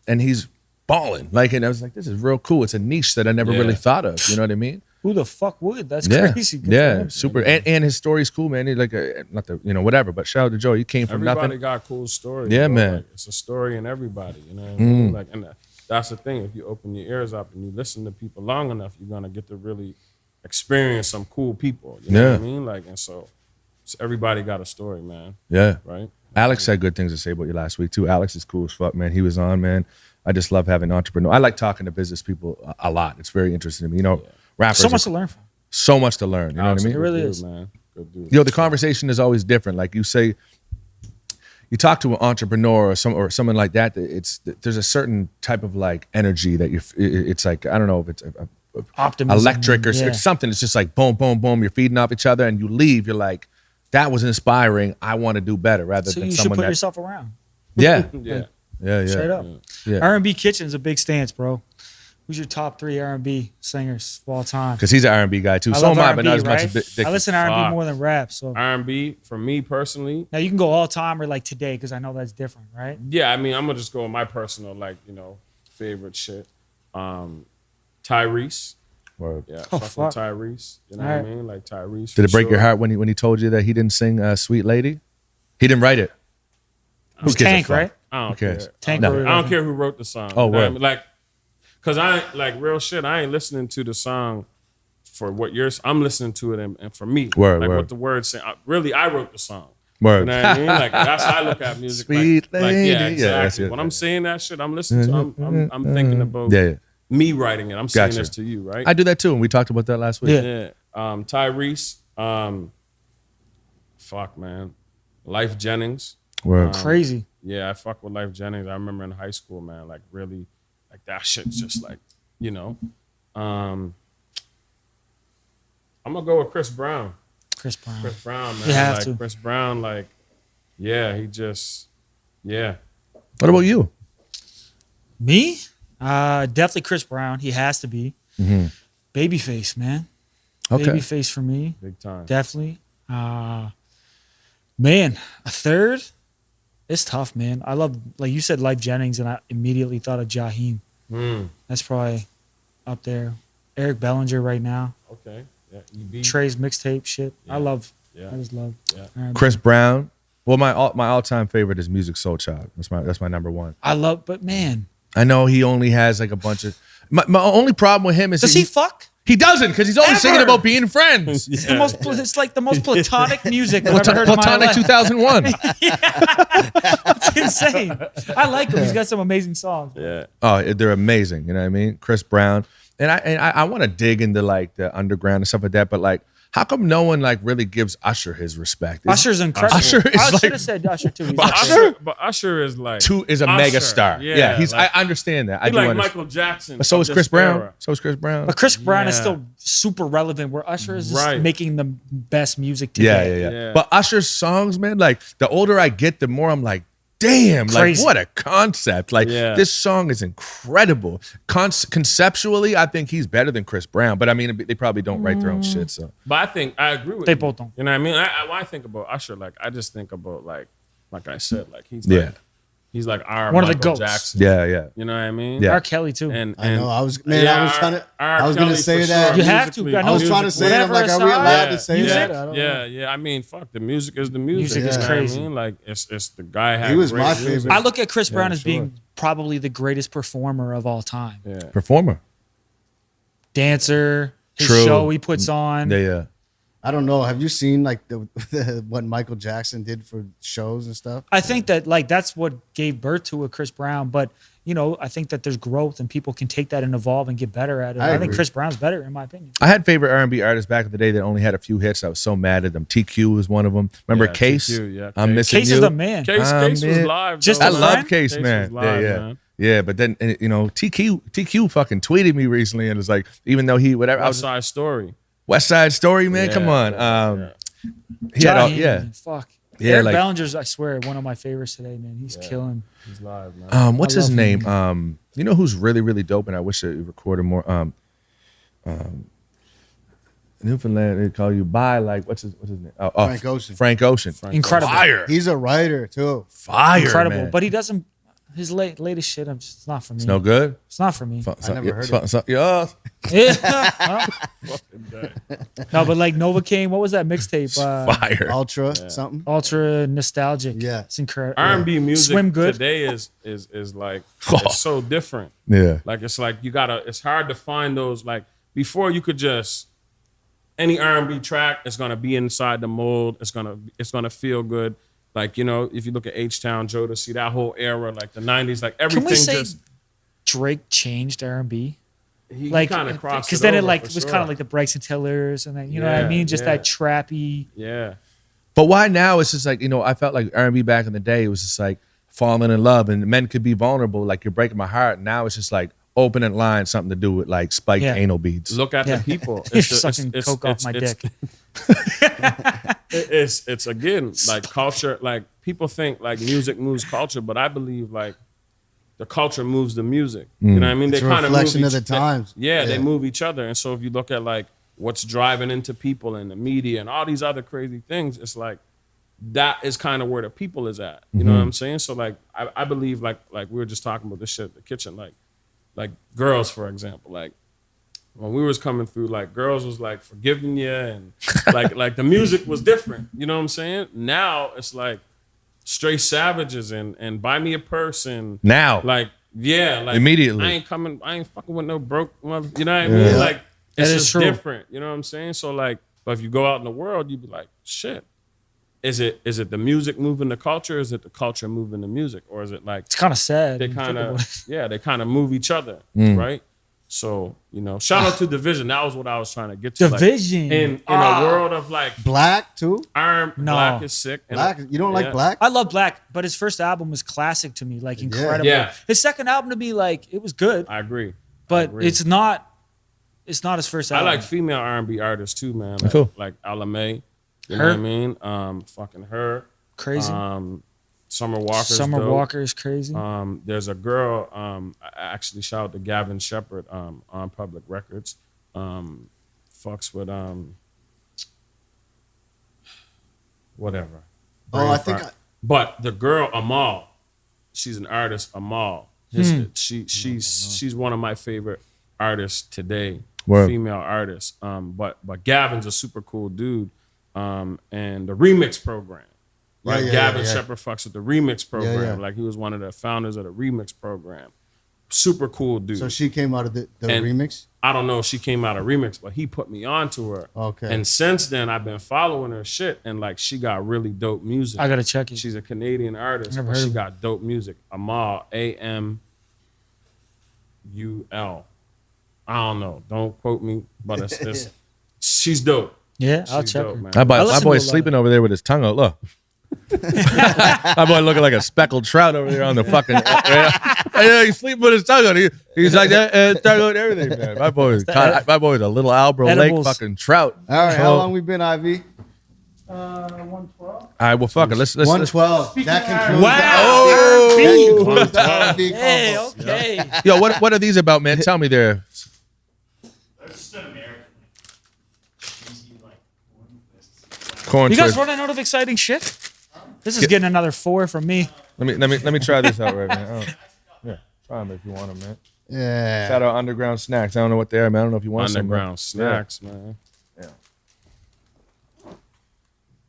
[SPEAKER 2] and he's balling. Like, and I was like, this is real cool. It's a niche that I never really thought of. You know what I mean?
[SPEAKER 5] Who the fuck would? That's crazy. Good for him.
[SPEAKER 2] Super. And his story's cool, man. He's like not the whatever. But shout out to Joe. He came from
[SPEAKER 3] everybody
[SPEAKER 2] nothing.
[SPEAKER 3] Got cool stories.
[SPEAKER 2] Yeah,
[SPEAKER 3] bro.
[SPEAKER 2] man.
[SPEAKER 3] Like, it's a story in everybody. You know what I mean? Like, and that's the thing. If you open your ears up and you listen to people long enough, you're gonna get to really experience some cool people. You know what I mean? Like, and so everybody got a story, man.
[SPEAKER 2] Yeah.
[SPEAKER 3] Right.
[SPEAKER 2] Alex had good things to say about you last week too. Alex is cool as fuck, man. He was on, man. I just love having entrepreneur. I like talking to business people a lot. It's very interesting to me. You know, rappers.
[SPEAKER 5] So much to learn from.
[SPEAKER 2] So much to learn. You know what I mean?
[SPEAKER 5] It really is,
[SPEAKER 3] man. Good dude.
[SPEAKER 2] Yo, the conversation is always different. Like you say, you talk to an entrepreneur or someone like that. There's a certain type of like energy that it's like, I don't know if it's
[SPEAKER 5] optimism,
[SPEAKER 2] electric or something. It's just like boom, boom, boom. You're feeding off each other, and you leave. You're like, that was inspiring. I want to do better. Rather
[SPEAKER 5] so
[SPEAKER 2] than
[SPEAKER 5] you
[SPEAKER 2] someone
[SPEAKER 5] should put yourself around.
[SPEAKER 2] Yeah,
[SPEAKER 3] Yeah.
[SPEAKER 5] Straight up.
[SPEAKER 2] Yeah.
[SPEAKER 5] R&B Kitchen is a big stance, bro. Who's your top 3 R&B singers of all time?
[SPEAKER 2] Because he's an R&B guy too.
[SPEAKER 5] I
[SPEAKER 2] So
[SPEAKER 5] love
[SPEAKER 2] am I,
[SPEAKER 5] R&B,
[SPEAKER 2] but not as much
[SPEAKER 5] right?
[SPEAKER 2] as Dick.
[SPEAKER 5] I listen to R&B
[SPEAKER 3] Fuck.
[SPEAKER 5] more than rap. So
[SPEAKER 3] R&B for me personally.
[SPEAKER 5] now you can go all time or like today because I know that's different, right?
[SPEAKER 3] Yeah, I mean, I'm gonna just go with my personal, like, favorite shit. Tyrese.
[SPEAKER 2] Word.
[SPEAKER 3] Yeah,
[SPEAKER 5] Oh,
[SPEAKER 3] fuck
[SPEAKER 5] fuck.
[SPEAKER 3] with Tyrese. You know
[SPEAKER 5] All
[SPEAKER 3] what I
[SPEAKER 5] right.
[SPEAKER 3] mean? Like Tyrese.
[SPEAKER 2] Did it
[SPEAKER 3] for
[SPEAKER 2] break your
[SPEAKER 3] sure.
[SPEAKER 2] heart when he told you that he didn't sing "Sweet Lady"? He didn't write it.
[SPEAKER 5] It was
[SPEAKER 2] gives a
[SPEAKER 5] Tank,
[SPEAKER 2] fuck?
[SPEAKER 5] right?
[SPEAKER 3] I don't
[SPEAKER 2] Who cares?
[SPEAKER 3] care.
[SPEAKER 5] Tank.
[SPEAKER 2] No.
[SPEAKER 5] wrote it,
[SPEAKER 3] I don't
[SPEAKER 5] think.
[SPEAKER 3] care who wrote the song.
[SPEAKER 2] Oh,
[SPEAKER 3] You know what I
[SPEAKER 2] word.
[SPEAKER 3] mean? Like, cause I ain't like real shit. I ain't listening to the song for what I'm listening to it and for me.
[SPEAKER 2] Word,
[SPEAKER 3] like
[SPEAKER 2] word.
[SPEAKER 3] what the words say. I wrote the song.
[SPEAKER 2] Word.
[SPEAKER 3] You know what I mean? Like that's how I look at music.
[SPEAKER 2] Sweet
[SPEAKER 3] like,
[SPEAKER 2] lady.
[SPEAKER 3] yeah,
[SPEAKER 2] Yeah,
[SPEAKER 3] exactly.
[SPEAKER 2] that's it.
[SPEAKER 3] When I'm saying that shit, I'm listening to. I'm thinking about
[SPEAKER 2] Yeah.
[SPEAKER 3] me writing it. I'm saying
[SPEAKER 2] Gotcha.
[SPEAKER 3] this to you, right?
[SPEAKER 2] I do that too, and we talked about that last week.
[SPEAKER 5] Yeah.
[SPEAKER 3] Yeah. Tyrese. Fuck, man. Life Jennings.
[SPEAKER 2] Word.
[SPEAKER 5] Crazy.
[SPEAKER 3] Yeah, I fuck with Life Jennings. I remember in high school, man, like really, like that shit's just like, I'm gonna go with Chris Brown.
[SPEAKER 5] Chris Brown.
[SPEAKER 3] Chris Brown, man.
[SPEAKER 5] You have
[SPEAKER 3] like
[SPEAKER 5] to.
[SPEAKER 3] Chris Brown, like, yeah, he just, yeah.
[SPEAKER 2] What about you?
[SPEAKER 5] Me? Definitely Chris Brown. He has to be. Babyface, man.
[SPEAKER 2] Okay.
[SPEAKER 5] Babyface for me.
[SPEAKER 3] Big time.
[SPEAKER 5] Definitely. Man, a third? It's tough, man. I love, like you said, Life Jennings, and I immediately thought of Jaheim. That's probably up there. Eric Bellinger right now.
[SPEAKER 3] Okay. Yeah. EB.
[SPEAKER 5] Trey's mixtape shit. I love.
[SPEAKER 3] Yeah.
[SPEAKER 5] I just love.
[SPEAKER 3] Yeah.
[SPEAKER 5] R&B.
[SPEAKER 2] Chris Brown. Well, my all-time favorite is Music Soul Child. That's my number one.
[SPEAKER 5] I love, but man,
[SPEAKER 2] I know he only has like a bunch of. My only problem with him is
[SPEAKER 5] does
[SPEAKER 2] that
[SPEAKER 5] he fuck?
[SPEAKER 2] he doesn't, because he's always
[SPEAKER 5] Ever.
[SPEAKER 2] singing about being friends.
[SPEAKER 5] It's the most. It's like the most platonic music I've ever heard in my
[SPEAKER 2] Platonic
[SPEAKER 5] life.
[SPEAKER 2] 2001.
[SPEAKER 5] It's insane. I like him. He's got some amazing songs.
[SPEAKER 3] Yeah.
[SPEAKER 2] Oh, they're amazing. You know what I mean? Chris Brown. And I want to dig into like the underground and stuff like that, but like, how come no one like really gives Usher his respect?
[SPEAKER 5] Usher's incredible.
[SPEAKER 2] Usher is
[SPEAKER 5] I
[SPEAKER 2] like-
[SPEAKER 5] should have said Usher too. He's
[SPEAKER 2] But
[SPEAKER 5] up
[SPEAKER 2] Usher-
[SPEAKER 5] there.
[SPEAKER 3] But Usher is like
[SPEAKER 2] Is a
[SPEAKER 3] Usher.
[SPEAKER 2] mega star. Yeah, he's.
[SPEAKER 3] like,
[SPEAKER 2] I understand that. I
[SPEAKER 3] he
[SPEAKER 2] do
[SPEAKER 3] like
[SPEAKER 2] understand.
[SPEAKER 3] Michael Jackson.
[SPEAKER 2] But so
[SPEAKER 3] of
[SPEAKER 2] is
[SPEAKER 3] this
[SPEAKER 2] Chris Brown.
[SPEAKER 3] era.
[SPEAKER 2] So is Chris Brown.
[SPEAKER 5] But Chris Brown is
[SPEAKER 3] Yeah.
[SPEAKER 5] still super relevant. Where Usher is just
[SPEAKER 3] Right.
[SPEAKER 5] making the best music
[SPEAKER 2] Yeah,
[SPEAKER 5] today.
[SPEAKER 2] yeah, yeah,
[SPEAKER 3] Yeah.
[SPEAKER 2] But Usher's songs, man, like the older I get, the more I'm like, damn,
[SPEAKER 5] Crazy.
[SPEAKER 2] like what a concept. Like
[SPEAKER 3] Yeah.
[SPEAKER 2] this song is incredible. Conceptually, I think he's better than Chris Brown. But I mean, they probably don't write their own shit. So
[SPEAKER 3] But I think I agree with
[SPEAKER 5] They
[SPEAKER 3] you.
[SPEAKER 5] both don't.
[SPEAKER 3] You know what I mean? When I think about Usher, like I just think about like I said, like he's
[SPEAKER 2] Yeah.
[SPEAKER 3] like he's like our
[SPEAKER 5] One of the
[SPEAKER 3] Michael
[SPEAKER 5] goats.
[SPEAKER 3] Jackson.
[SPEAKER 2] yeah, yeah.
[SPEAKER 3] You know what I mean?
[SPEAKER 2] Yeah.
[SPEAKER 5] R. Kelly too.
[SPEAKER 3] And
[SPEAKER 4] I know. I was
[SPEAKER 3] yeah,
[SPEAKER 4] trying to.
[SPEAKER 3] R.
[SPEAKER 4] I was gonna
[SPEAKER 3] Kelly
[SPEAKER 4] say
[SPEAKER 3] for
[SPEAKER 4] that.
[SPEAKER 3] sure,
[SPEAKER 5] You have to.
[SPEAKER 3] musically.
[SPEAKER 5] I know
[SPEAKER 4] I was trying to say that. I'm like, are we
[SPEAKER 5] Whatever
[SPEAKER 4] allowed
[SPEAKER 5] aside,
[SPEAKER 4] to say
[SPEAKER 5] music,
[SPEAKER 4] that?
[SPEAKER 5] I don't know.
[SPEAKER 3] Yeah. I mean, fuck, the music is the music.
[SPEAKER 5] Music is
[SPEAKER 3] you know what
[SPEAKER 5] crazy.
[SPEAKER 3] I mean? Like it's the guy had
[SPEAKER 4] He was
[SPEAKER 3] great
[SPEAKER 4] my
[SPEAKER 3] music.
[SPEAKER 4] favorite.
[SPEAKER 5] I look at Chris Brown as
[SPEAKER 3] sure.
[SPEAKER 5] being probably the greatest performer of all time.
[SPEAKER 3] Yeah.
[SPEAKER 2] Performer.
[SPEAKER 5] Dancer, his
[SPEAKER 2] True.
[SPEAKER 5] show he puts on.
[SPEAKER 2] Yeah.
[SPEAKER 4] I don't know. Have you seen like the what Michael Jackson did for shows and stuff?
[SPEAKER 5] I think that like that's what gave birth to a Chris Brown. But I think that there's growth and people can take that and evolve and get better at it.
[SPEAKER 4] I
[SPEAKER 5] I think
[SPEAKER 4] agree.
[SPEAKER 5] Chris Brown's better in my opinion.
[SPEAKER 2] I had favorite R&B artists back in the day that only had a few hits. I was so mad at them. TQ was one of them. Remember
[SPEAKER 3] Yeah,
[SPEAKER 2] Case?
[SPEAKER 3] TQ, yeah,
[SPEAKER 2] I'm
[SPEAKER 3] Case.
[SPEAKER 2] missing
[SPEAKER 5] Case
[SPEAKER 2] you.
[SPEAKER 5] is the man.
[SPEAKER 3] Case was
[SPEAKER 2] man.
[SPEAKER 3] live.
[SPEAKER 5] Just
[SPEAKER 3] though,
[SPEAKER 2] I
[SPEAKER 5] a
[SPEAKER 3] man.
[SPEAKER 2] love
[SPEAKER 5] friend?
[SPEAKER 2] Case,
[SPEAKER 3] Case
[SPEAKER 2] man.
[SPEAKER 3] was live,
[SPEAKER 2] yeah.
[SPEAKER 3] man.
[SPEAKER 2] Yeah, but then TQ fucking tweeted me recently and was like, even though he whatever, I
[SPEAKER 3] West
[SPEAKER 2] was
[SPEAKER 3] Side Story.
[SPEAKER 2] West Side Story, man.
[SPEAKER 3] Yeah,
[SPEAKER 2] come on.
[SPEAKER 3] yeah.
[SPEAKER 2] He had all,
[SPEAKER 5] Jaheim,
[SPEAKER 2] yeah.
[SPEAKER 5] Fuck.
[SPEAKER 2] Yeah,
[SPEAKER 5] Eric
[SPEAKER 2] like-
[SPEAKER 5] Bellinger's, I swear, one of my favorites today, man. He's killing.
[SPEAKER 3] He's live, man.
[SPEAKER 2] What's
[SPEAKER 5] I
[SPEAKER 2] his
[SPEAKER 5] love
[SPEAKER 2] name? You know who's really, really dope, and I wish I recorded more. Newfoundland, they call you by like what's his name? Oh,
[SPEAKER 4] Frank Ocean.
[SPEAKER 2] Frank Ocean.
[SPEAKER 5] Incredible.
[SPEAKER 2] Fire.
[SPEAKER 4] He's a writer too.
[SPEAKER 2] Fire.
[SPEAKER 5] Incredible.
[SPEAKER 2] man.
[SPEAKER 5] But he doesn't. his latest shit, it's not for me.
[SPEAKER 2] It's no good.
[SPEAKER 5] It's not for me.
[SPEAKER 4] I never heard it.
[SPEAKER 2] Yeah.
[SPEAKER 5] Yeah. No, but like Novocaine, what was that mixtape?
[SPEAKER 2] Fire.
[SPEAKER 4] Ultra something.
[SPEAKER 5] Ultra nostalgic.
[SPEAKER 4] Yeah.
[SPEAKER 5] It's incredible.
[SPEAKER 3] R&B music
[SPEAKER 5] Swim good.
[SPEAKER 3] today is like it's so different.
[SPEAKER 2] Yeah.
[SPEAKER 3] Like it's like it's hard to find those. Like before, you could just any R&B track is gonna be inside the mold. It's gonna feel good. Like, you know, if you look at H-Town, Jodeci, that whole era, like the 90s, like everything.
[SPEAKER 5] Can we say
[SPEAKER 3] just
[SPEAKER 5] Drake changed R&B?
[SPEAKER 3] he
[SPEAKER 5] Like,
[SPEAKER 3] kind of crossed
[SPEAKER 5] because then it like
[SPEAKER 3] for
[SPEAKER 5] was
[SPEAKER 3] sure.
[SPEAKER 5] kind of like the Bryson Tillers, and then you know what I
[SPEAKER 3] Yeah,
[SPEAKER 5] mean, just
[SPEAKER 3] yeah.
[SPEAKER 5] that trappy.
[SPEAKER 3] Yeah.
[SPEAKER 2] But why now? It's just like, you know, I felt like R&B back in the day, it was just like falling in love, and men could be vulnerable. Like, you're breaking my heart. Now it's just like opening line, something to do with like spiked anal beads.
[SPEAKER 3] Look at
[SPEAKER 5] Yeah.
[SPEAKER 3] the people.
[SPEAKER 5] You're sucking coke off my dick.
[SPEAKER 3] It's again like culture. Like people think like music moves culture, but I believe like the culture moves the music. You know what I mean?
[SPEAKER 4] It's a
[SPEAKER 3] kinda
[SPEAKER 4] reflection
[SPEAKER 3] move
[SPEAKER 4] of the times.
[SPEAKER 3] They move each other. And so if you look at like what's driving into people and the media and all these other crazy things, it's like that is kind of where the people is at. You know what I'm saying? So like I believe like we were just talking about this shit at the kitchen, like girls, for example, like when we was coming through, like girls was like forgiving you and like the music was different. You know what I'm saying? Now it's like straight savages and buy me a purse and
[SPEAKER 2] Now.
[SPEAKER 3] like
[SPEAKER 2] Immediately.
[SPEAKER 3] I ain't fucking with no broke mother. You know what I mean? Like it's
[SPEAKER 5] That is
[SPEAKER 3] just
[SPEAKER 5] true.
[SPEAKER 3] different. You know what I'm saying? So like, but if you go out in the world, you'd be like, shit. Is it the music moving the culture? Or is it the culture moving the music? Or is it like
[SPEAKER 5] It's kind of sad.
[SPEAKER 3] they
[SPEAKER 5] when you
[SPEAKER 3] kind
[SPEAKER 5] think about
[SPEAKER 3] of
[SPEAKER 5] it.
[SPEAKER 3] they kind of move each other, right? So, you know, shout out to Division. That was what I was trying to get to.
[SPEAKER 5] Division.
[SPEAKER 3] Like, in a world of like
[SPEAKER 4] Black too.
[SPEAKER 3] Black is sick. And
[SPEAKER 4] Black. You don't like Black?
[SPEAKER 5] I love Black, but his first album was classic to me, like incredible.
[SPEAKER 3] Yeah.
[SPEAKER 5] His second album to me, like it was good,
[SPEAKER 3] I agree.
[SPEAKER 5] but it's not his first
[SPEAKER 3] I
[SPEAKER 5] album.
[SPEAKER 3] like female R&B artists too, man.
[SPEAKER 2] Cool.
[SPEAKER 3] Like Ella Mai. You
[SPEAKER 5] Her.
[SPEAKER 3] know what I mean? Fucking her.
[SPEAKER 5] Crazy.
[SPEAKER 3] Summer Walker's
[SPEAKER 5] Summer
[SPEAKER 3] dope.
[SPEAKER 5] Walker is crazy.
[SPEAKER 3] There's a girl, I actually shout out to Gavin Shepard on Public Records. Fucks with whatever.
[SPEAKER 4] Oh, I think.
[SPEAKER 3] But the girl Amal, she's an artist. Amal, she's one of my favorite artists today.
[SPEAKER 2] Word.
[SPEAKER 3] Female artist. But Gavin's a super cool dude. And the remix program. Right, Gavin Shepard fucks with the remix program.
[SPEAKER 4] Yeah.
[SPEAKER 3] Like he was one of the founders of the remix program. Super cool dude.
[SPEAKER 4] So she came out of the
[SPEAKER 3] And
[SPEAKER 4] remix.
[SPEAKER 3] I don't know if she came out of remix, but he put me on to her.
[SPEAKER 4] Okay.
[SPEAKER 3] And since then, I've been following her shit, and like she got really dope music.
[SPEAKER 5] I gotta check it.
[SPEAKER 3] She's a Canadian artist,
[SPEAKER 5] Never
[SPEAKER 3] but
[SPEAKER 5] heard
[SPEAKER 3] she
[SPEAKER 5] of
[SPEAKER 3] got dope music. Amal, AMUL. I don't know. Don't quote me, but it's she's dope.
[SPEAKER 5] Yeah, I'll
[SPEAKER 3] She's
[SPEAKER 5] check
[SPEAKER 3] dope,
[SPEAKER 5] her.
[SPEAKER 3] man.
[SPEAKER 2] My
[SPEAKER 5] I listen to a
[SPEAKER 2] boy's
[SPEAKER 5] lot
[SPEAKER 2] sleeping over there with his tongue out. Look. My boy looking like a speckled trout over there on the fucking. Yeah, he's sleeping with his tongue out. He's like that, tongue out and everything, man. My boy is a little Albro
[SPEAKER 5] Edibles.
[SPEAKER 2] Lake fucking trout.
[SPEAKER 4] All right. How long we been, Ivy?
[SPEAKER 6] 112.
[SPEAKER 2] All right, well, fuck it. Let's
[SPEAKER 4] 112. That concludes
[SPEAKER 5] Wow.
[SPEAKER 4] the R&B. That concludes the R&B
[SPEAKER 5] Hey,
[SPEAKER 4] combo.
[SPEAKER 5] okay.
[SPEAKER 2] Yo, what are these about, man? Tell me there. Corn
[SPEAKER 5] You guys
[SPEAKER 2] twist.
[SPEAKER 5] running out of exciting shit? This is getting another 4 from me.
[SPEAKER 2] Let me try this out right now. Yeah, try them if you want them, man.
[SPEAKER 4] Yeah.
[SPEAKER 2] Shout out Underground Snacks. I don't know what they are, man. I don't know if you want
[SPEAKER 3] Underground
[SPEAKER 2] some. man.
[SPEAKER 3] snacks, man.
[SPEAKER 2] Yeah.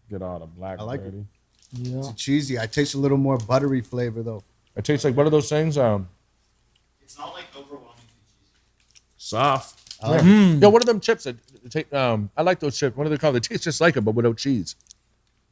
[SPEAKER 3] Get all the black.
[SPEAKER 4] I like it.
[SPEAKER 3] dirty.
[SPEAKER 5] Yeah.
[SPEAKER 4] It's cheesy. I taste a little more buttery flavor though.
[SPEAKER 2] It tastes like, what are those things?
[SPEAKER 7] It's not like overwhelmingly cheesy.
[SPEAKER 3] Soft.
[SPEAKER 2] Yo, what are them chips that take? I like those chips. What are they called? They taste just like them, but without cheese.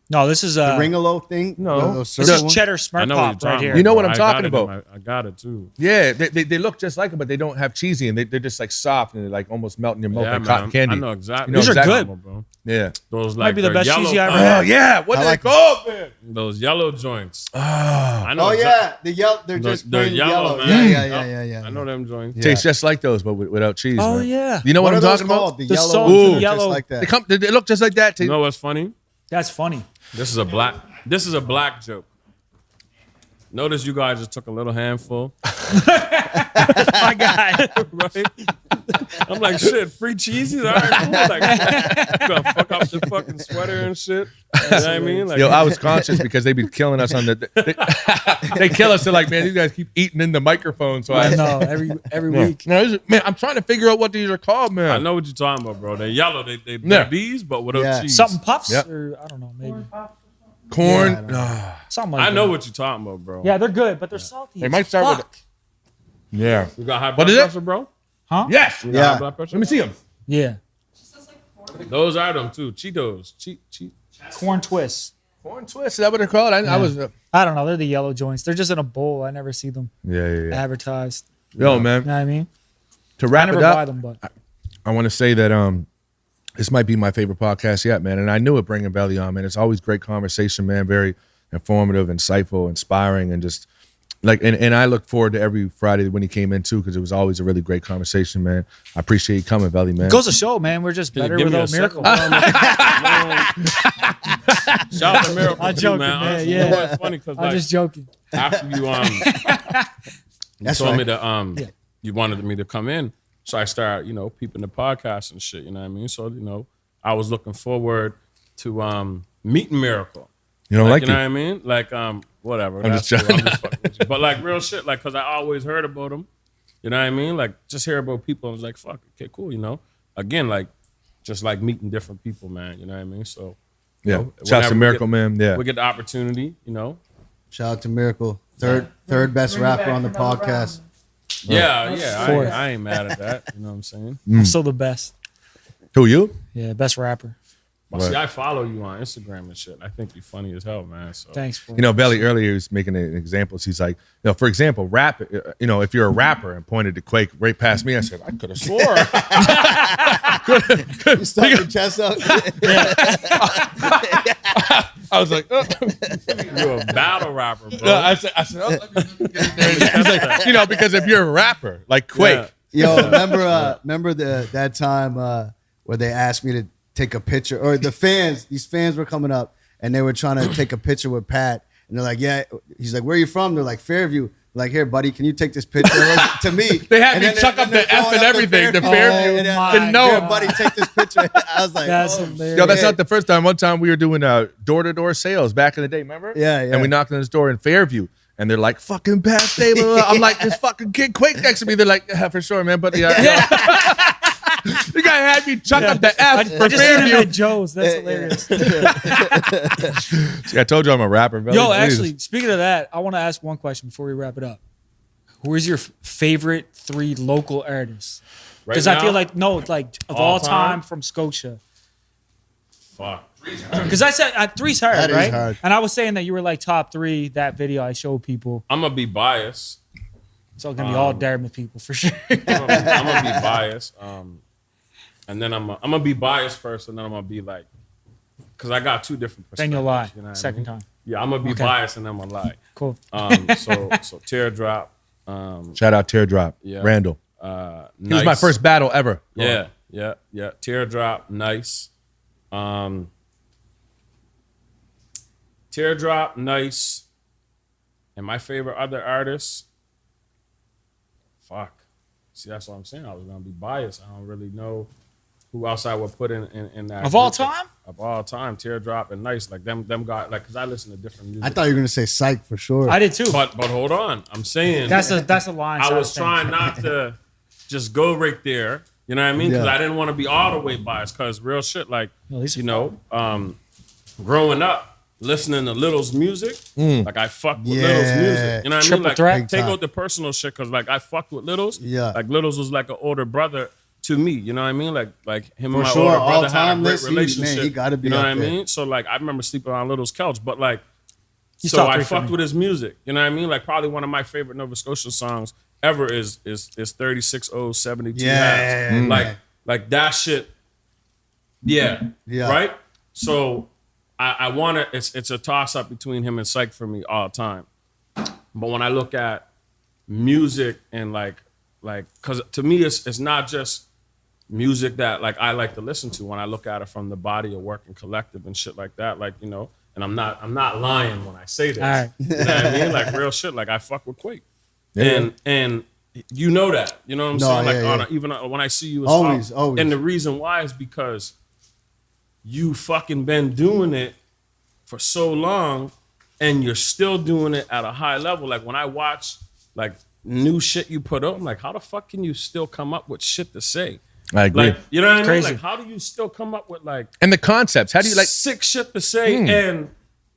[SPEAKER 5] No, this is
[SPEAKER 4] The Ringolo thing.
[SPEAKER 2] No.
[SPEAKER 4] Those
[SPEAKER 5] this
[SPEAKER 4] circle
[SPEAKER 5] is
[SPEAKER 4] ones?
[SPEAKER 5] cheddar
[SPEAKER 3] I
[SPEAKER 5] smart
[SPEAKER 3] know what you're
[SPEAKER 5] pop right
[SPEAKER 3] talking
[SPEAKER 5] here.
[SPEAKER 3] about.
[SPEAKER 2] You know what I'm
[SPEAKER 3] I got
[SPEAKER 2] talking
[SPEAKER 3] it in
[SPEAKER 2] about.
[SPEAKER 3] I got it too.
[SPEAKER 2] Yeah, they look just like them, but they don't have cheesy, and they're just like soft and they're like almost melt in your mouth
[SPEAKER 3] Yeah,
[SPEAKER 2] like
[SPEAKER 3] man.
[SPEAKER 2] cotton candy.
[SPEAKER 3] I know exactly.
[SPEAKER 2] You know
[SPEAKER 5] These are
[SPEAKER 2] exactly.
[SPEAKER 5] good.
[SPEAKER 3] Bro.
[SPEAKER 2] Yeah.
[SPEAKER 3] Those
[SPEAKER 5] Might
[SPEAKER 3] like
[SPEAKER 5] be the
[SPEAKER 3] they're
[SPEAKER 5] best
[SPEAKER 3] yellow,
[SPEAKER 5] cheesy I ever
[SPEAKER 2] Oh
[SPEAKER 5] had.
[SPEAKER 2] yeah, what
[SPEAKER 4] I
[SPEAKER 2] are
[SPEAKER 4] like
[SPEAKER 2] they called, man?
[SPEAKER 3] Those yellow joints.
[SPEAKER 2] Ah,
[SPEAKER 3] I know.
[SPEAKER 4] Oh yeah, the yellow. They're
[SPEAKER 3] They're-
[SPEAKER 4] just
[SPEAKER 3] they're
[SPEAKER 4] plain
[SPEAKER 3] yellow,
[SPEAKER 4] yellow.
[SPEAKER 3] man.
[SPEAKER 4] Yeah.
[SPEAKER 3] I know them joints.
[SPEAKER 4] Yeah.
[SPEAKER 2] tastes just like those, but without cheese.
[SPEAKER 5] Oh,
[SPEAKER 2] man.
[SPEAKER 5] yeah.
[SPEAKER 2] You know what,
[SPEAKER 4] What are
[SPEAKER 2] I'm
[SPEAKER 4] those
[SPEAKER 2] talking
[SPEAKER 4] called?
[SPEAKER 2] about?
[SPEAKER 4] The
[SPEAKER 5] The
[SPEAKER 4] yellow.
[SPEAKER 5] salted
[SPEAKER 4] ones are
[SPEAKER 5] yellow.
[SPEAKER 4] Just like that.
[SPEAKER 2] They look just like that.
[SPEAKER 3] You know what's funny?
[SPEAKER 5] That's funny.
[SPEAKER 3] This is a black joke. Notice you guys just took a little handful,
[SPEAKER 5] My God.
[SPEAKER 3] right? I'm like, shit, free cheesies? All right, cool. Like, gonna fuck up the fucking sweater and shit. You know what I mean? Like,
[SPEAKER 2] Yo, I was conscious because they be killing us on they kill us. They're like, man, these guys keep eating in the microphone. So I
[SPEAKER 5] know every week.
[SPEAKER 2] No, man, I'm trying to figure out what these are called, man.
[SPEAKER 3] I know what you're talking about, bro. They're yellow. They're bees, but without cheese.
[SPEAKER 5] Something puffs
[SPEAKER 2] Yep.
[SPEAKER 5] or I don't know, maybe
[SPEAKER 2] Corn.
[SPEAKER 5] something like that.
[SPEAKER 3] I know what you're talking about, bro.
[SPEAKER 5] Yeah, they're good, but they're salty.
[SPEAKER 2] They might start with yeah.
[SPEAKER 3] You got high
[SPEAKER 2] What
[SPEAKER 3] blood
[SPEAKER 2] is it?
[SPEAKER 3] pressure, bro?
[SPEAKER 5] Huh?
[SPEAKER 2] Yes.
[SPEAKER 3] You got high blood pressure?
[SPEAKER 2] Let me see them.
[SPEAKER 5] Yeah.
[SPEAKER 3] Those are them too. Cheetos.
[SPEAKER 5] Corn twists.
[SPEAKER 2] Corn twist. Is that what they're called? I was.
[SPEAKER 5] I don't know. They're the yellow joints. They're just in a bowl. I never see them
[SPEAKER 2] Yeah.
[SPEAKER 5] advertised.
[SPEAKER 2] Yo, man.
[SPEAKER 5] You know what I mean?
[SPEAKER 2] To
[SPEAKER 5] I
[SPEAKER 2] wrap
[SPEAKER 5] never
[SPEAKER 2] it up,
[SPEAKER 5] buy them, but
[SPEAKER 2] I want to say that this might be my favorite podcast yet, man. And I knew it bringing Velly on, man. It's always great conversation, man. Very informative, insightful, inspiring, and just like and I look forward to every Friday when he came in too, because it was always a really great conversation, man. I appreciate you coming, Velly, man.
[SPEAKER 5] it goes to show, man. We're just better
[SPEAKER 3] Give me
[SPEAKER 5] without
[SPEAKER 3] a
[SPEAKER 5] Miracle.
[SPEAKER 3] Shout out to Miracle,
[SPEAKER 5] I'm
[SPEAKER 3] too,
[SPEAKER 5] joking,
[SPEAKER 3] man.
[SPEAKER 5] man.
[SPEAKER 3] Honestly,
[SPEAKER 5] Yeah.
[SPEAKER 3] you know, it's funny because
[SPEAKER 5] I'm just joking.
[SPEAKER 3] after you
[SPEAKER 4] That's
[SPEAKER 3] told me
[SPEAKER 4] right.
[SPEAKER 3] to you wanted me to come in, so I started peeping the podcast and shit. You know what I mean? So I was looking forward to meeting Miracle.
[SPEAKER 2] You don't like
[SPEAKER 3] you know
[SPEAKER 2] it?
[SPEAKER 3] what I mean? Like whatever.
[SPEAKER 2] I'm
[SPEAKER 3] That's
[SPEAKER 2] just
[SPEAKER 3] cool.
[SPEAKER 2] joking.
[SPEAKER 3] I'm just fucking with you. But like real shit, like because I always heard about him. You know what I mean? Like just hear about people. I was like, fuck, okay, cool. Again, like just like meeting different people, man. You know what I mean? So
[SPEAKER 2] Yeah. Shout out to Miracle, man. Yeah.
[SPEAKER 3] we get the opportunity.
[SPEAKER 4] Shout out to Miracle, third best rapper on the podcast.
[SPEAKER 3] Yeah.
[SPEAKER 5] Fourth.
[SPEAKER 3] I ain't mad at that. You know what I'm saying?
[SPEAKER 5] I'm still the best.
[SPEAKER 2] Who you?
[SPEAKER 5] Yeah, best rapper.
[SPEAKER 3] But see, I follow you on Instagram and shit. I think you're funny as hell, man. So
[SPEAKER 5] Thanks for
[SPEAKER 2] Velly earlier was making an example. He's like, for example, rap. If you're a rapper and pointed to Quake right past me, I said, I could have swore.
[SPEAKER 4] You stuck your chest up.
[SPEAKER 2] I was like,
[SPEAKER 3] you're a battle rapper, bro.
[SPEAKER 2] no, I said, oh, let me get in there. He's like, because if you're a rapper like Quake,
[SPEAKER 4] Yo, remember that time where they asked me to take a picture, or these fans were coming up and they were trying to take a picture with Pat, and they're like, yeah. He's like, where are you from? They're like, Fairview. Like, here, buddy, can you take this picture? To me,
[SPEAKER 2] they had
[SPEAKER 4] And
[SPEAKER 2] me
[SPEAKER 4] then
[SPEAKER 2] chuck up the F and everything. The Fairview.
[SPEAKER 4] and then,
[SPEAKER 5] my
[SPEAKER 2] know
[SPEAKER 4] here,
[SPEAKER 2] him.
[SPEAKER 4] buddy, take this picture. I was like,
[SPEAKER 5] That's
[SPEAKER 4] oh.
[SPEAKER 5] hilarious.
[SPEAKER 2] Yo, that's not the first time. One time we were doing door-to-door sales back in the day, remember?
[SPEAKER 4] Yeah.
[SPEAKER 2] And we knocked on this door in Fairview. And they're like, fucking PatStay. Blah, blah, blah. I'm like, this fucking kid Quake next to me. They're like, yeah, for sure, man. But the guy had me chuck up the F for
[SPEAKER 5] I just seen him
[SPEAKER 2] Fairview.
[SPEAKER 5] at Joe's. That's hilarious.
[SPEAKER 2] See, I told you I'm a rapper. Velly.
[SPEAKER 5] Yo,
[SPEAKER 2] Jesus.
[SPEAKER 5] actually, speaking of that, I want to ask one question before we wrap it up. Who is your favorite 3 local artists?
[SPEAKER 3] Right
[SPEAKER 5] Because I feel
[SPEAKER 3] now?
[SPEAKER 5] like of
[SPEAKER 3] All
[SPEAKER 5] all
[SPEAKER 3] time?
[SPEAKER 5] time from Scotia.
[SPEAKER 3] Fuck.
[SPEAKER 5] Because I said 3's hard,
[SPEAKER 4] That is
[SPEAKER 5] right?
[SPEAKER 4] hard.
[SPEAKER 5] And I was saying that you were like top 3 that video I showed people.
[SPEAKER 3] I'm gonna be biased.
[SPEAKER 5] It's all gonna be all Dartmouth people for sure.
[SPEAKER 3] I'm gonna be biased. And then I'm gonna be biased first, and then I'm gonna be like, because I got 2 different perspectives.
[SPEAKER 5] Then you'll lie
[SPEAKER 3] you know what I
[SPEAKER 5] second
[SPEAKER 3] mean?
[SPEAKER 5] time.
[SPEAKER 3] Yeah, I'm gonna be
[SPEAKER 5] Okay.
[SPEAKER 3] biased, and then I'm gonna lie.
[SPEAKER 5] Cool.
[SPEAKER 3] So Teardrop.
[SPEAKER 2] Shout out Teardrop.
[SPEAKER 3] Yeah.
[SPEAKER 2] Randall.
[SPEAKER 3] Nice.
[SPEAKER 2] He was my first battle ever.
[SPEAKER 3] Yeah. Teardrop, nice. Teardrop, nice. And my favorite other artists, fuck. See, that's what I'm saying. I was gonna be biased. I don't really know who else I would put in that.
[SPEAKER 5] Of all
[SPEAKER 3] group.
[SPEAKER 5] time?
[SPEAKER 3] Of all time, Teardrop and nice. Like them got like, cause I listen to different music.
[SPEAKER 4] I thought you were gonna say Psych for sure.
[SPEAKER 5] I did too.
[SPEAKER 3] But hold on, I'm saying
[SPEAKER 5] That's a line.
[SPEAKER 3] I
[SPEAKER 5] side
[SPEAKER 3] was
[SPEAKER 5] of things.
[SPEAKER 3] trying not to just go right there. You know what I mean? Because
[SPEAKER 4] Yeah.
[SPEAKER 3] I didn't want to be all the way biased. Because real shit, like
[SPEAKER 5] Well, at least
[SPEAKER 3] growing up listening to Little's music, like I fucked with
[SPEAKER 4] Yeah.
[SPEAKER 3] Little's music. You know what I mean?
[SPEAKER 5] Triple
[SPEAKER 3] Like
[SPEAKER 5] threat.
[SPEAKER 4] Big
[SPEAKER 3] take
[SPEAKER 4] time.
[SPEAKER 3] out the personal shit because like I fucked with Little's.
[SPEAKER 4] Yeah.
[SPEAKER 3] Like Little's was like an older brother to me. You know what I mean? Like him
[SPEAKER 4] For
[SPEAKER 3] and my
[SPEAKER 4] sure,
[SPEAKER 3] older
[SPEAKER 4] all
[SPEAKER 3] brother had a
[SPEAKER 4] time
[SPEAKER 3] great
[SPEAKER 4] list,
[SPEAKER 3] relationship.
[SPEAKER 4] man, he gotta be
[SPEAKER 3] you know
[SPEAKER 4] up
[SPEAKER 3] what I
[SPEAKER 4] there.
[SPEAKER 3] mean? So like I remember sleeping on Little's couch, but like
[SPEAKER 5] He's
[SPEAKER 3] so
[SPEAKER 5] top
[SPEAKER 3] I
[SPEAKER 5] 3 for
[SPEAKER 3] fucked
[SPEAKER 5] me.
[SPEAKER 3] with his music. You know what I mean? Like probably one of my favorite Nova Scotia songs ever is 36072
[SPEAKER 4] Yeah.
[SPEAKER 3] Hats. Like that shit. Yeah.
[SPEAKER 4] Yeah.
[SPEAKER 3] Right? So I want to, it's a toss up between him and Psych for me all the time. But when I look at music and like, cause to me it's not just music that like I like to listen to when I look at it from the body of work and collective and shit like that. Like, and I'm not lying when I say this.
[SPEAKER 5] All right.
[SPEAKER 3] You know what I mean? Like real shit. Like I fuck with Quake.
[SPEAKER 2] Yeah.
[SPEAKER 3] And You know that. You know what I'm
[SPEAKER 4] No,
[SPEAKER 3] saying?
[SPEAKER 4] yeah,
[SPEAKER 3] Like
[SPEAKER 4] yeah.
[SPEAKER 3] even when I see you, as
[SPEAKER 4] Always,
[SPEAKER 3] well.
[SPEAKER 4] always.
[SPEAKER 3] And the reason why is because you fucking been doing it for so long, and you're still doing it at a high level. Like when I watch like new shit you put up, I'm like, how the fuck can you still come up with shit to say?
[SPEAKER 2] I agree.
[SPEAKER 3] Like, you know what I mean?
[SPEAKER 5] Crazy.
[SPEAKER 3] Like, how do you still come up with like
[SPEAKER 2] And the concepts. How do you like?
[SPEAKER 3] sick shit to say? And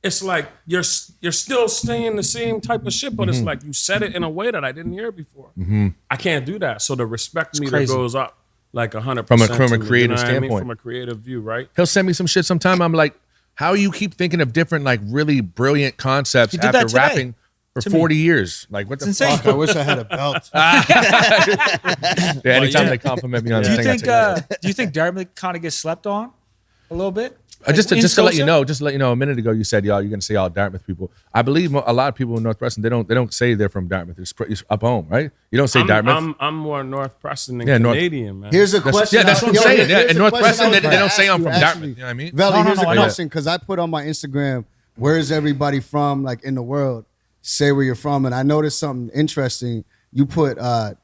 [SPEAKER 3] it's like you're still saying the same type of shit, but it's like you said it in a way that I didn't hear before. I can't do that. So the respect meter
[SPEAKER 5] crazy.
[SPEAKER 3] goes up like 100%
[SPEAKER 2] From a
[SPEAKER 3] to me,
[SPEAKER 2] creative
[SPEAKER 3] you know what I mean?
[SPEAKER 2] standpoint.
[SPEAKER 3] From a creative view, right?
[SPEAKER 2] He'll send me some shit sometime. I'm like, how you keep thinking of different, like, really brilliant concepts
[SPEAKER 5] You did
[SPEAKER 2] after
[SPEAKER 5] that today
[SPEAKER 2] rapping for
[SPEAKER 5] to me.
[SPEAKER 2] 40 years? Like, what the
[SPEAKER 5] It's insane.
[SPEAKER 2] fuck?
[SPEAKER 4] I wish I had a belt.
[SPEAKER 2] Yeah, anytime
[SPEAKER 3] yeah.
[SPEAKER 2] they compliment me on
[SPEAKER 5] Do
[SPEAKER 2] the
[SPEAKER 5] you
[SPEAKER 2] thing, I
[SPEAKER 5] think?
[SPEAKER 2] take it.
[SPEAKER 5] Do you think Dartmouth kind of gets slept on a little bit?
[SPEAKER 2] Just to
[SPEAKER 5] in
[SPEAKER 2] let you
[SPEAKER 5] Scotia?
[SPEAKER 2] know, a minute ago you said y'all you're gonna say all Dartmouth people. I believe a lot of people in North Preston they don't say they're from Dartmouth. It's up home, right? You don't say Dartmouth.
[SPEAKER 3] I'm more North Preston than
[SPEAKER 2] Yeah, North-
[SPEAKER 3] Canadian, man.
[SPEAKER 4] Here's a question.
[SPEAKER 2] that's what I'm
[SPEAKER 4] Yo,
[SPEAKER 2] saying. Yeah,
[SPEAKER 4] here's
[SPEAKER 2] in
[SPEAKER 4] a
[SPEAKER 2] North
[SPEAKER 4] question
[SPEAKER 2] Preston,
[SPEAKER 4] I was
[SPEAKER 2] they
[SPEAKER 4] gonna
[SPEAKER 2] don't say
[SPEAKER 4] ask
[SPEAKER 2] I'm
[SPEAKER 4] you,
[SPEAKER 2] from
[SPEAKER 4] actually.
[SPEAKER 2] Dartmouth. You know what I mean?
[SPEAKER 4] Velly,
[SPEAKER 5] No,
[SPEAKER 4] here's
[SPEAKER 5] I
[SPEAKER 4] a
[SPEAKER 5] know.
[SPEAKER 4] question because I put on my Instagram, where is everybody from, like in the world? Say where you're from. And I noticed something interesting. You put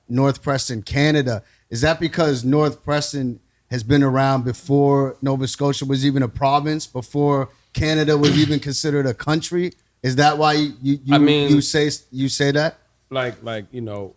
[SPEAKER 4] North Preston, Canada. Is that because North Preston has been around before Nova Scotia was even a province, before Canada was even considered a country? Is that why you say that?
[SPEAKER 3] Like you know,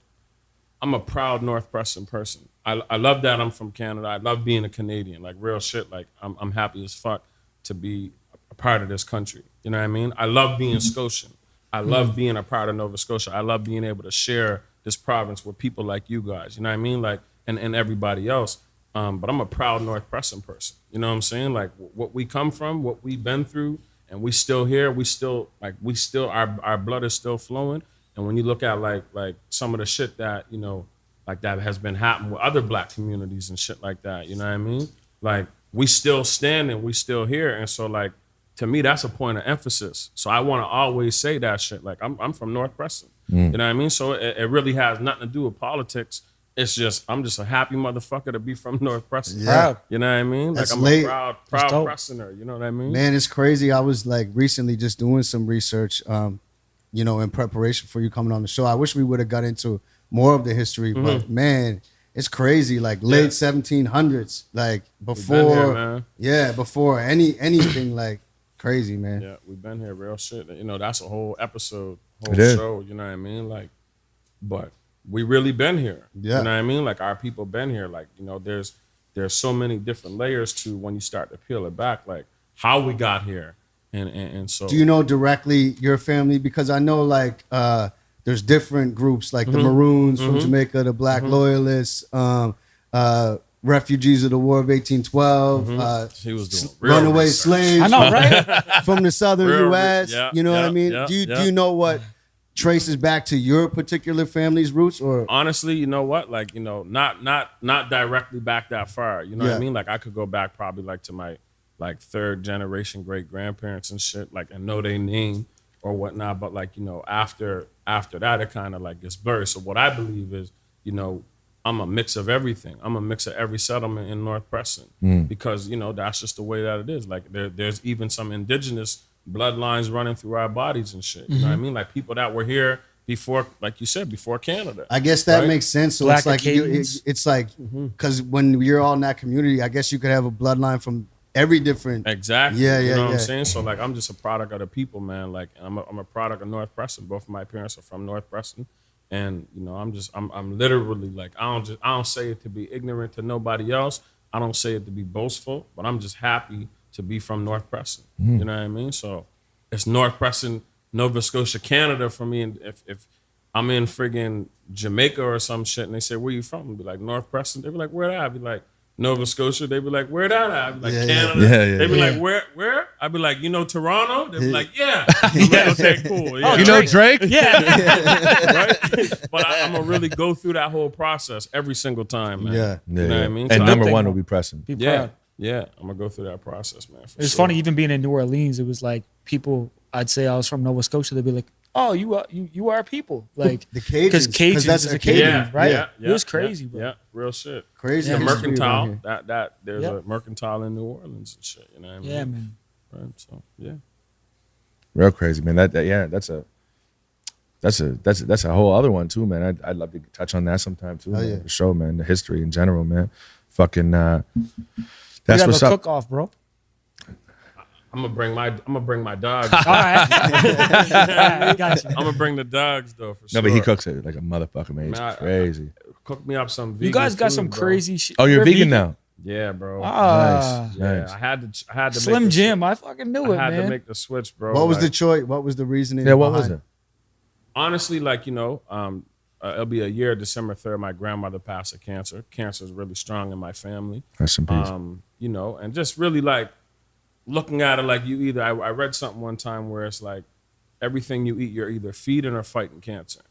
[SPEAKER 3] I'm a proud North Preston person. I love that I'm from Canada. I love being a Canadian. Like real shit. Like I'm happy as fuck to be a part of this country. You know what I mean? I love being Scotian. I love being a part of Nova Scotia. I love being able to share this province with people like you guys. You know what I mean? Like and everybody else. But I'm a proud North Preston person. You know what I'm saying? Like what we come from, what we've been through, and we still here. We still our blood is still flowing. And when you look at like some of the shit that like that has been happening with other black communities and shit like that, you know what I mean? Like we still stand and we still here. And so like to me, that's a point of emphasis. So I want to always say that shit. Like I'm from North Preston. You know what I mean? So it really has nothing to do with politics. It's just I'm just a happy motherfucker to be from North Preston.
[SPEAKER 4] Yeah.
[SPEAKER 3] You know what I mean?
[SPEAKER 4] That's
[SPEAKER 3] like I'm
[SPEAKER 4] late.
[SPEAKER 3] a proud
[SPEAKER 5] dope.
[SPEAKER 3] Pressoner. You know what I mean?
[SPEAKER 4] Man, it's crazy. I was like recently just doing some research, in preparation for you coming on the show. I wish we would have got into more of the history, but man, it's crazy. Like late 1700s, like before, before anything, like crazy, man.
[SPEAKER 3] Yeah, we've been here, real shit. That's a whole episode, whole
[SPEAKER 2] It is.
[SPEAKER 3] show. You know what I mean? Like, but we really been here.
[SPEAKER 4] Yeah.
[SPEAKER 3] You know what I mean? Like our people been here. Like, there's so many different layers to when you start to peel it back, like how we got here. And so
[SPEAKER 4] Do you know directly your family? Because I know like there's different groups like the Maroons from Jamaica, the Black Loyalists, refugees of the War of 1812,
[SPEAKER 3] he was doing real
[SPEAKER 4] runaway
[SPEAKER 3] research.
[SPEAKER 4] slaves
[SPEAKER 5] I know, right?
[SPEAKER 4] from the southern
[SPEAKER 3] Real
[SPEAKER 4] U.S.
[SPEAKER 3] yeah,
[SPEAKER 4] you know what I
[SPEAKER 3] yeah,
[SPEAKER 4] mean?
[SPEAKER 3] yeah,
[SPEAKER 4] Do
[SPEAKER 3] yeah.
[SPEAKER 4] you know what traces back to your particular family's roots? Or
[SPEAKER 3] Honestly, you know what? Like, not directly back that far. You know what
[SPEAKER 4] Yeah.
[SPEAKER 3] I mean? Like I could go back probably like to my like third generation great grandparents and shit, like and know their name or whatnot. But like, after that it kind of like gets blurred. So what I believe is, I'm a mix of everything. I'm a mix of every settlement in North Preston because, that's just the way that it is. Like there's even some indigenous bloodlines running through our bodies and shit. You know what I mean? Like people that were here before, like you said, before Canada.
[SPEAKER 4] I guess that
[SPEAKER 3] Right?
[SPEAKER 4] makes sense. So
[SPEAKER 5] Black
[SPEAKER 4] it's like
[SPEAKER 5] Acadians.
[SPEAKER 4] it's like because when you're all in that community, I guess you could have a bloodline from every different.
[SPEAKER 3] Exactly.
[SPEAKER 4] Yeah,
[SPEAKER 3] You
[SPEAKER 4] yeah,
[SPEAKER 3] know what
[SPEAKER 4] yeah.
[SPEAKER 3] I'm saying? So like I'm just a product of the people, man. Like I'm a product of North Preston. Both of my parents are from North Preston. And I'm literally like I don't say it to be ignorant to nobody else. I don't say it to be boastful, but I'm just happy to be from North Preston. You know what I mean? So it's North Preston, Nova Scotia, Canada for me. And if I'm in friggin' Jamaica or some shit and they say, where you from? I'd be like, North Preston. They'd be like, where that? I'd be like, Nova Scotia. They'd be like, where that at? I'd be like,
[SPEAKER 4] Yeah,
[SPEAKER 3] Canada.
[SPEAKER 2] yeah.
[SPEAKER 3] They'd be like, where? I'd be like, Toronto? They'd be like, yeah. I'd be like, okay, cool. Yeah.
[SPEAKER 2] You know Drake?
[SPEAKER 5] Yeah.
[SPEAKER 3] Right? But I'm gonna really go through that whole process every single time, man.
[SPEAKER 4] Yeah.
[SPEAKER 3] You know what I mean?
[SPEAKER 2] And
[SPEAKER 3] So
[SPEAKER 2] number
[SPEAKER 3] I-
[SPEAKER 2] one will be Preston.
[SPEAKER 5] Be
[SPEAKER 3] yeah,
[SPEAKER 5] proud.
[SPEAKER 3] yeah. I'm gonna go through that process, man. for
[SPEAKER 5] It's
[SPEAKER 3] sure.
[SPEAKER 5] funny, even being in New Orleans, it was like people. I'd say I was from Nova Scotia. They'd be like, "Oh, you are people." Like
[SPEAKER 4] The Cajuns,
[SPEAKER 5] because
[SPEAKER 4] 'cause
[SPEAKER 5] Cajuns
[SPEAKER 4] that's
[SPEAKER 5] is a
[SPEAKER 4] Acadian,
[SPEAKER 5] Cajun, right?
[SPEAKER 3] Yeah,
[SPEAKER 5] It was
[SPEAKER 3] yeah,
[SPEAKER 5] crazy,
[SPEAKER 3] yeah,
[SPEAKER 5] bro.
[SPEAKER 3] yeah, real shit.
[SPEAKER 4] Crazy
[SPEAKER 3] The
[SPEAKER 4] history around
[SPEAKER 3] mercantile,
[SPEAKER 4] here.
[SPEAKER 3] that there's
[SPEAKER 5] Yeah.
[SPEAKER 3] a mercantile in New Orleans and shit. You know what I mean?
[SPEAKER 5] Yeah, man.
[SPEAKER 3] Right. So yeah.
[SPEAKER 2] Real crazy, man. That's a that's a whole other one too, man. I'd love to touch on that sometime too, man, for sure, man. The history in general, man. Fucking that's what's up.
[SPEAKER 5] Cook off, bro.
[SPEAKER 3] I'm gonna bring my dogs.
[SPEAKER 5] All right. I got you.
[SPEAKER 3] I'm gonna bring the dogs though for sure.
[SPEAKER 2] No, but he cooks it like a motherfucker, man. It's crazy.
[SPEAKER 3] Cook me up some vegan
[SPEAKER 5] You guys got
[SPEAKER 3] food,
[SPEAKER 5] some
[SPEAKER 3] bro.
[SPEAKER 5] crazy shit.
[SPEAKER 2] Oh, you're vegan now?
[SPEAKER 3] Yeah, bro.
[SPEAKER 2] Nice.
[SPEAKER 3] Yeah,
[SPEAKER 2] Nice.
[SPEAKER 3] I had to
[SPEAKER 5] Slim
[SPEAKER 3] make the
[SPEAKER 5] Jim. I fucking knew it,
[SPEAKER 3] I had
[SPEAKER 5] man.
[SPEAKER 3] to make the switch, bro.
[SPEAKER 4] What was
[SPEAKER 3] Like,
[SPEAKER 4] the choice? What was the reasoning?
[SPEAKER 2] Yeah, what was
[SPEAKER 4] behind
[SPEAKER 2] it?
[SPEAKER 3] honestly, like, it'll be a year, December 3rd. My grandmother passed of cancer. Cancer is really strong in my family.
[SPEAKER 2] Rest in peace.
[SPEAKER 3] And just really like looking at it like I read something one time where it's like everything you eat, you're either feeding or fighting cancer.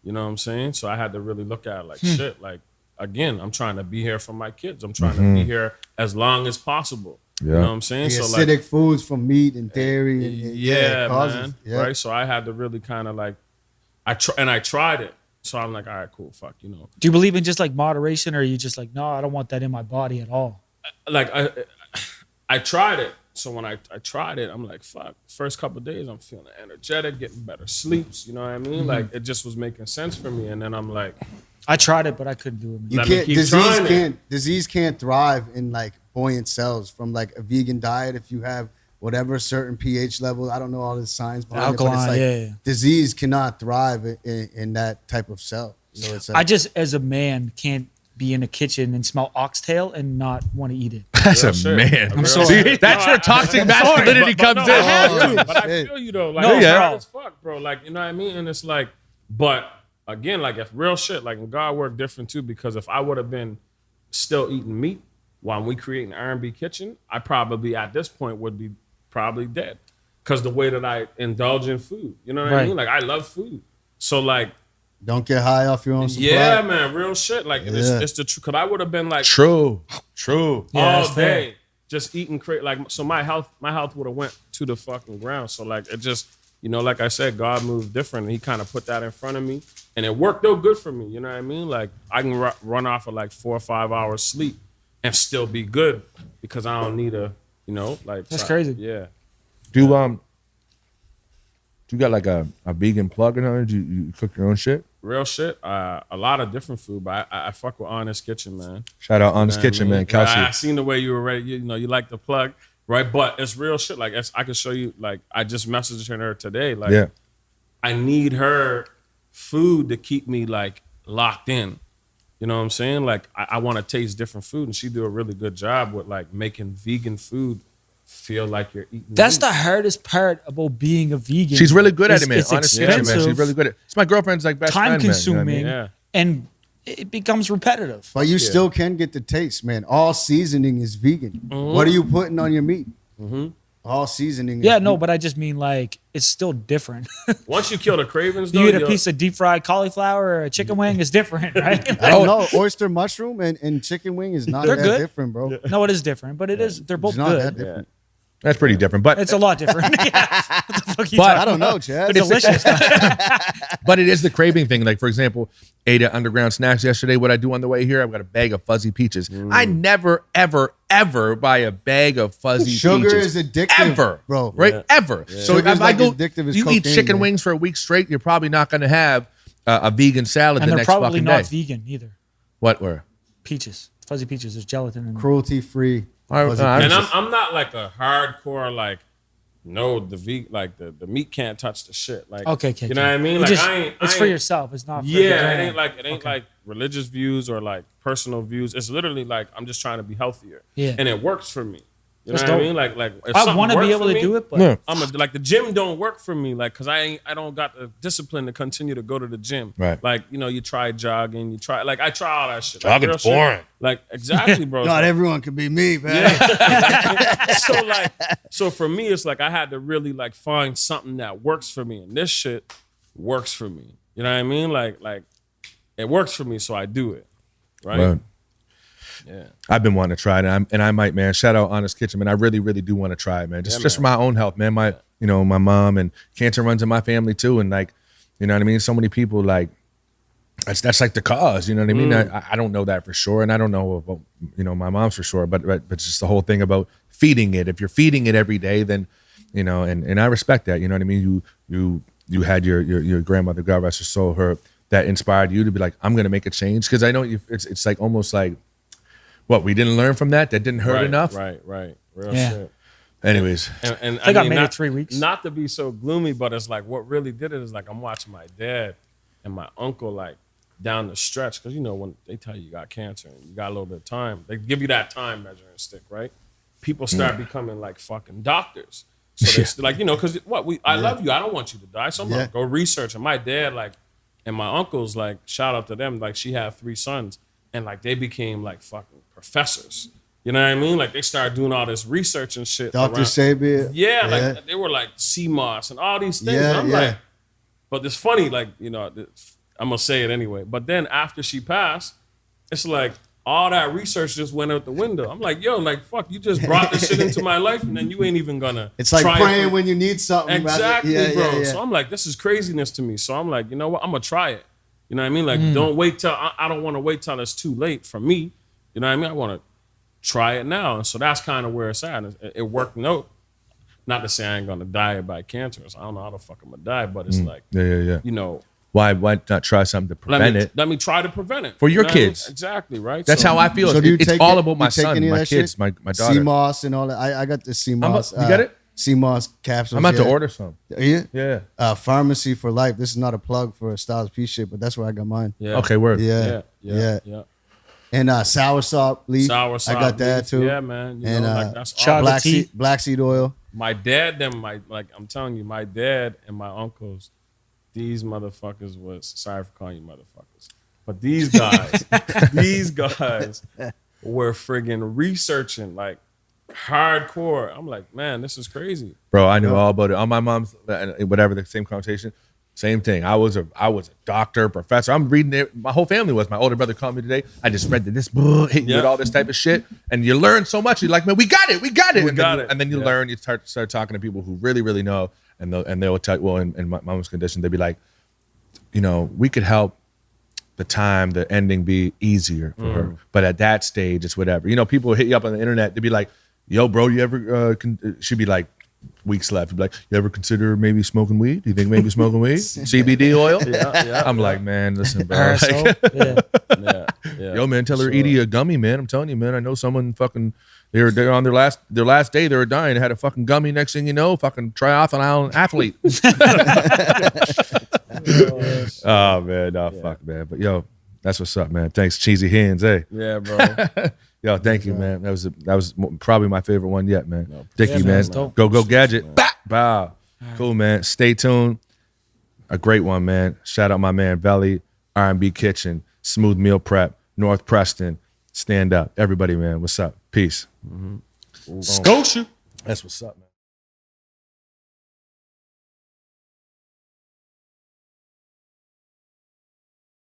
[SPEAKER 3] You know what I'm saying? So I had to really look at it like shit. Like, again, I'm trying to be here for my kids. I'm trying to be here as long as possible. You know what I'm saying?
[SPEAKER 4] The
[SPEAKER 3] So
[SPEAKER 4] acidic foods from meat and dairy and
[SPEAKER 3] yeah,
[SPEAKER 4] causes.
[SPEAKER 3] man.
[SPEAKER 4] Yeah.
[SPEAKER 3] Right. So I had to really kind of like, I tried it. So I'm like, all right, cool, fuck,
[SPEAKER 5] Do you believe in just like moderation, or are you just like, no, I don't want that in my body at all?
[SPEAKER 3] Like I tried it. So when I tried it, I'm like, fuck. First couple of days, I'm feeling energetic, getting better sleeps. You know what I mean? Like it just was making sense for me. And then I'm like,
[SPEAKER 5] I tried it, but I couldn't do it. Man.
[SPEAKER 4] You
[SPEAKER 3] Let me
[SPEAKER 4] can't
[SPEAKER 3] keep trying
[SPEAKER 4] disease can't thrive in like buoyant cells from like a vegan diet if you have whatever certain pH level. I don't know all the science behind it, but
[SPEAKER 5] Alkaline,
[SPEAKER 4] it's like disease cannot thrive in that type of cell. So it's like,
[SPEAKER 5] I just, as a man, can't be in a kitchen and smell oxtail and not want to eat it.
[SPEAKER 2] That's
[SPEAKER 3] real
[SPEAKER 2] a
[SPEAKER 3] shit.
[SPEAKER 2] man.
[SPEAKER 3] I'm
[SPEAKER 5] sorry.
[SPEAKER 2] See, that's where toxic masculinity comes in.
[SPEAKER 3] I have to. But I
[SPEAKER 4] shit.
[SPEAKER 3] feel you though. Like,
[SPEAKER 5] No,
[SPEAKER 3] it's
[SPEAKER 5] yeah.
[SPEAKER 3] hard as fuck, bro. Like, you know what I mean? And it's like, but again, like if real shit, like God worked different too, because if I would have been still eating meat while we creating R&B Kitchen, I probably at this point would be probably dead. Because the way that I indulge in food. You know what I mean? Like I love food. So like,
[SPEAKER 4] don't get high off your own supply.
[SPEAKER 3] yeah, man, real shit. Like it's the truth. Cause I would have been like
[SPEAKER 2] True.
[SPEAKER 3] all
[SPEAKER 5] that's fair.
[SPEAKER 3] day just eating like so my health would have went to the fucking ground. So like it just, like I said, God moved different and he kind of put that in front of me and it worked out good for me. You know what I mean? Like I can run off of like 4 or 5 hours sleep and still be good because I don't need
[SPEAKER 5] That's crazy.
[SPEAKER 3] Yeah.
[SPEAKER 2] Do you got like a vegan plug or something? Do you cook your own shit?
[SPEAKER 3] Real shit. A lot of different food, but I fuck with Honest Kitchen, man.
[SPEAKER 2] Shout out Honest Kitchen, man. Kelsey.
[SPEAKER 3] I seen the way you were ready. You like the plug, right? But it's real shit. Like I can show you. Like I just messaged her today. Like
[SPEAKER 2] Yeah.
[SPEAKER 3] I need her food to keep me like locked in. You know what I'm saying? Like I want to taste different food, and she do a really good job with like making vegan food feel like you're eating.
[SPEAKER 5] That's
[SPEAKER 3] meat.
[SPEAKER 5] the hardest part about being a vegan.
[SPEAKER 2] She's really good at it, man.
[SPEAKER 5] It's
[SPEAKER 2] Honest Kitchen, man.
[SPEAKER 5] expensive,
[SPEAKER 2] She's really good at it. It's my girlfriend's like best
[SPEAKER 5] time
[SPEAKER 2] friend, man. You know what I
[SPEAKER 5] consuming,
[SPEAKER 2] mean?
[SPEAKER 3] Yeah.
[SPEAKER 5] and it becomes repetitive.
[SPEAKER 4] But you still can get the taste, man. All seasoning is vegan. What are you putting on your meat? All seasoning is
[SPEAKER 5] Yeah, no,
[SPEAKER 4] vegan.
[SPEAKER 5] but I just mean like it's still different.
[SPEAKER 3] Once you kill the cravings, though,
[SPEAKER 5] You eat a
[SPEAKER 3] you'll-
[SPEAKER 5] piece of deep fried cauliflower or a chicken wing is different, right?
[SPEAKER 4] I don't know. Oyster mushroom and chicken wing is not
[SPEAKER 5] They're
[SPEAKER 4] that
[SPEAKER 5] good.
[SPEAKER 4] different, bro.
[SPEAKER 5] No, it is different, but it is. They're both
[SPEAKER 4] It's not that
[SPEAKER 5] good.
[SPEAKER 4] different.
[SPEAKER 2] That's pretty different. But
[SPEAKER 5] It's a lot different. Yeah. What the fuck you
[SPEAKER 2] But-
[SPEAKER 5] talking
[SPEAKER 4] I don't know,
[SPEAKER 5] about?
[SPEAKER 4] Chad.
[SPEAKER 5] They're delicious.
[SPEAKER 2] But it is the craving thing. Like, for example, ate at Underground Snacks yesterday. What I do on the way here, I've got a bag of fuzzy peaches. I never, ever, ever buy a bag of fuzzy
[SPEAKER 4] Sugar
[SPEAKER 2] peaches.
[SPEAKER 4] is addictive,
[SPEAKER 2] Ever.
[SPEAKER 4] bro.
[SPEAKER 2] Right? Ever. So
[SPEAKER 4] Sugar's
[SPEAKER 2] if I
[SPEAKER 4] like
[SPEAKER 2] go,
[SPEAKER 4] addictive as
[SPEAKER 2] you eat
[SPEAKER 4] cocaine,
[SPEAKER 2] chicken
[SPEAKER 4] man.
[SPEAKER 2] wings for a week straight, you're probably not going to have a vegan salad
[SPEAKER 5] And
[SPEAKER 2] the
[SPEAKER 5] they're
[SPEAKER 2] next
[SPEAKER 5] probably
[SPEAKER 2] fucking
[SPEAKER 5] not
[SPEAKER 2] day.
[SPEAKER 5] vegan either.
[SPEAKER 2] What were?
[SPEAKER 5] Peaches, fuzzy peaches. There's gelatin in them.
[SPEAKER 4] Cruelty free.
[SPEAKER 2] I-
[SPEAKER 4] fuzzy
[SPEAKER 2] I-
[SPEAKER 3] And
[SPEAKER 4] peaches.
[SPEAKER 3] I'm not like a hardcore like. No, the the meat can't touch the shit. Like,
[SPEAKER 5] Okay,
[SPEAKER 3] you know what I mean?
[SPEAKER 5] You
[SPEAKER 3] Like,
[SPEAKER 5] just-
[SPEAKER 3] I ain't.
[SPEAKER 5] it's
[SPEAKER 3] I
[SPEAKER 5] for
[SPEAKER 3] ain't-
[SPEAKER 5] yourself. It's not. For the
[SPEAKER 3] Yeah,
[SPEAKER 5] brand.
[SPEAKER 3] it ain't like religious views or like personal views. It's literally like I'm just trying to be healthier.
[SPEAKER 5] Yeah.
[SPEAKER 3] and it works for me. You
[SPEAKER 5] That's
[SPEAKER 3] know what
[SPEAKER 5] dope.
[SPEAKER 3] I mean? Like if
[SPEAKER 5] I
[SPEAKER 3] something
[SPEAKER 5] want to be
[SPEAKER 3] work
[SPEAKER 5] able
[SPEAKER 3] for
[SPEAKER 5] to
[SPEAKER 3] me,
[SPEAKER 5] do it, but
[SPEAKER 2] Yeah.
[SPEAKER 3] like the gym don't work for me, like because I don't got the discipline to continue to go to the gym.
[SPEAKER 2] Right.
[SPEAKER 3] Like you try jogging, I try all that shit.
[SPEAKER 2] Jogging's
[SPEAKER 3] real shit.
[SPEAKER 2] boring.
[SPEAKER 3] Like exactly, bro.
[SPEAKER 4] Not
[SPEAKER 3] So-
[SPEAKER 4] everyone can be me, man.
[SPEAKER 3] so for me, it's like I had to really like find something that works for me, and this shit works for me. You know what I mean? Like it works for me, so I do it. Right?
[SPEAKER 2] Right.
[SPEAKER 3] Yeah.
[SPEAKER 2] I've been wanting to try it, and I might, man. Shout out Honest Kitchen, man. I really, really do want to try it, man. Just for my own health, man. My mom and cancer runs in my family too, and like, you know what I mean. So many people like, that's like the cause, you know what I mean. I don't know that for sure, and I don't know about my mom's for sure, but it's just the whole thing about feeding it. If you're feeding it every day, then and I respect that. You know what I mean. you had your grandmother, God rest her soul, her that inspired you to be like, I'm gonna make a change? Because I know it's like almost like what we didn't learn from that didn't hurt enough.
[SPEAKER 3] Right. Real
[SPEAKER 5] Yeah.
[SPEAKER 3] shit.
[SPEAKER 2] Anyways,
[SPEAKER 3] And
[SPEAKER 5] I think I
[SPEAKER 3] mean,
[SPEAKER 5] made
[SPEAKER 3] not,
[SPEAKER 5] it 3 weeks.
[SPEAKER 3] Not to be so gloomy, but it's like what really did it is like I'm watching my dad and my uncle like down the stretch, because you know when they tell you got cancer and you got a little bit of time, they give you that time measuring stick, right? People start becoming like fucking doctors. So they like, you know, because I love you, I don't want you to die, so I'm gonna go research. And my dad like, and my uncles like, shout out to them, like she had 3 sons, and like they became like fucking professors. You know what I mean? Like they started doing all this research and shit.
[SPEAKER 4] Dr. Sabia.
[SPEAKER 3] Yeah, like they were like CMOS and all these things. And I'm like, but it's funny, like, you know, I'm gonna say it anyway. But then after she passed, it's like all that research just went out the window. I'm like, yo, like fuck, you just brought this shit into my life, and then you ain't even gonna.
[SPEAKER 4] It's like praying when you need something.
[SPEAKER 3] Exactly, bro. So I'm like, this is craziness to me. So I'm like, you know what? I'm gonna try it. You know what I mean? Like, don't wait till I don't want to wait till it's too late for me. You know what I mean? I want to try it now. And so that's kind of where it's at. It worked. No, not to say I ain't gonna die by cancer. So I don't know how the fuck I'm gonna die, but it's like, you know,
[SPEAKER 2] why not try something to prevent it?
[SPEAKER 3] Let me try to prevent it
[SPEAKER 2] for your
[SPEAKER 3] know
[SPEAKER 2] kids.
[SPEAKER 3] Exactly, right.
[SPEAKER 2] That's how I feel.
[SPEAKER 4] So
[SPEAKER 2] it's all about my son, my kids, my daughter.
[SPEAKER 4] CMOS and all that. I got the CMOS.
[SPEAKER 2] You got it?
[SPEAKER 4] CMOS capsules.
[SPEAKER 2] I'm about to order some.
[SPEAKER 4] Yeah. Pharmacy for Life. This is not a plug for Styles P shit, but that's where I got mine.
[SPEAKER 3] Yeah.
[SPEAKER 2] Okay, word.
[SPEAKER 3] Yeah.
[SPEAKER 4] And soursop leaf.
[SPEAKER 3] Soursop
[SPEAKER 4] I got that
[SPEAKER 3] leaf.
[SPEAKER 4] too.
[SPEAKER 3] Yeah, man. You
[SPEAKER 4] and
[SPEAKER 3] know, like that's all.
[SPEAKER 4] black seed oil.
[SPEAKER 3] My dad, I'm telling you, my dad and my uncles, these motherfuckers was, sorry for calling you motherfuckers, but these guys were friggin' researching like hardcore. I'm like, man, this is crazy.
[SPEAKER 2] Bro, I knew all about it. On my mom's, whatever, the same conversation, same thing. I was a doctor, professor. I'm reading it. My whole family was. My older brother called me today. I just read this book, hitting you with all this type of shit. And you learn so much. You're like, man, we got it. And then you learn, you start talking to people who really, really know. And they'll tell you, well, in my mom's condition, they'd be like, you know, we could help the ending be easier for her. But at that stage, it's whatever. You know, people hit you up on the internet. They'd be like, yo, bro, you ever, she'd be like, weeks left. You'd be like, you ever consider maybe smoking weed? Do you think maybe smoking weed? CBD oil? I'm like, man, listen, bro. Yo, man, tell her eat a gummy, man. I'm telling you, man. I know someone fucking, they're on their last day. They were dying. They had a fucking gummy. Next thing you know, fucking triathlon athlete. Oh man, fuck, man. But yo, that's what's up, man. Thanks, Cheesy Hands, hey.
[SPEAKER 3] Yeah, bro.
[SPEAKER 2] Yo, thank you, man. That was probably my favorite one yet, man.
[SPEAKER 3] No,
[SPEAKER 2] Dickie, man. Go Gadget. Bow. Cool, man. Stay tuned. A great one, man. Shout out my man Velly, R&B Kitchen, Smooth Meal Prep, North Preston. Stand up. Everybody, man. What's up? Peace.
[SPEAKER 5] Scotia.
[SPEAKER 2] That's what's up, man.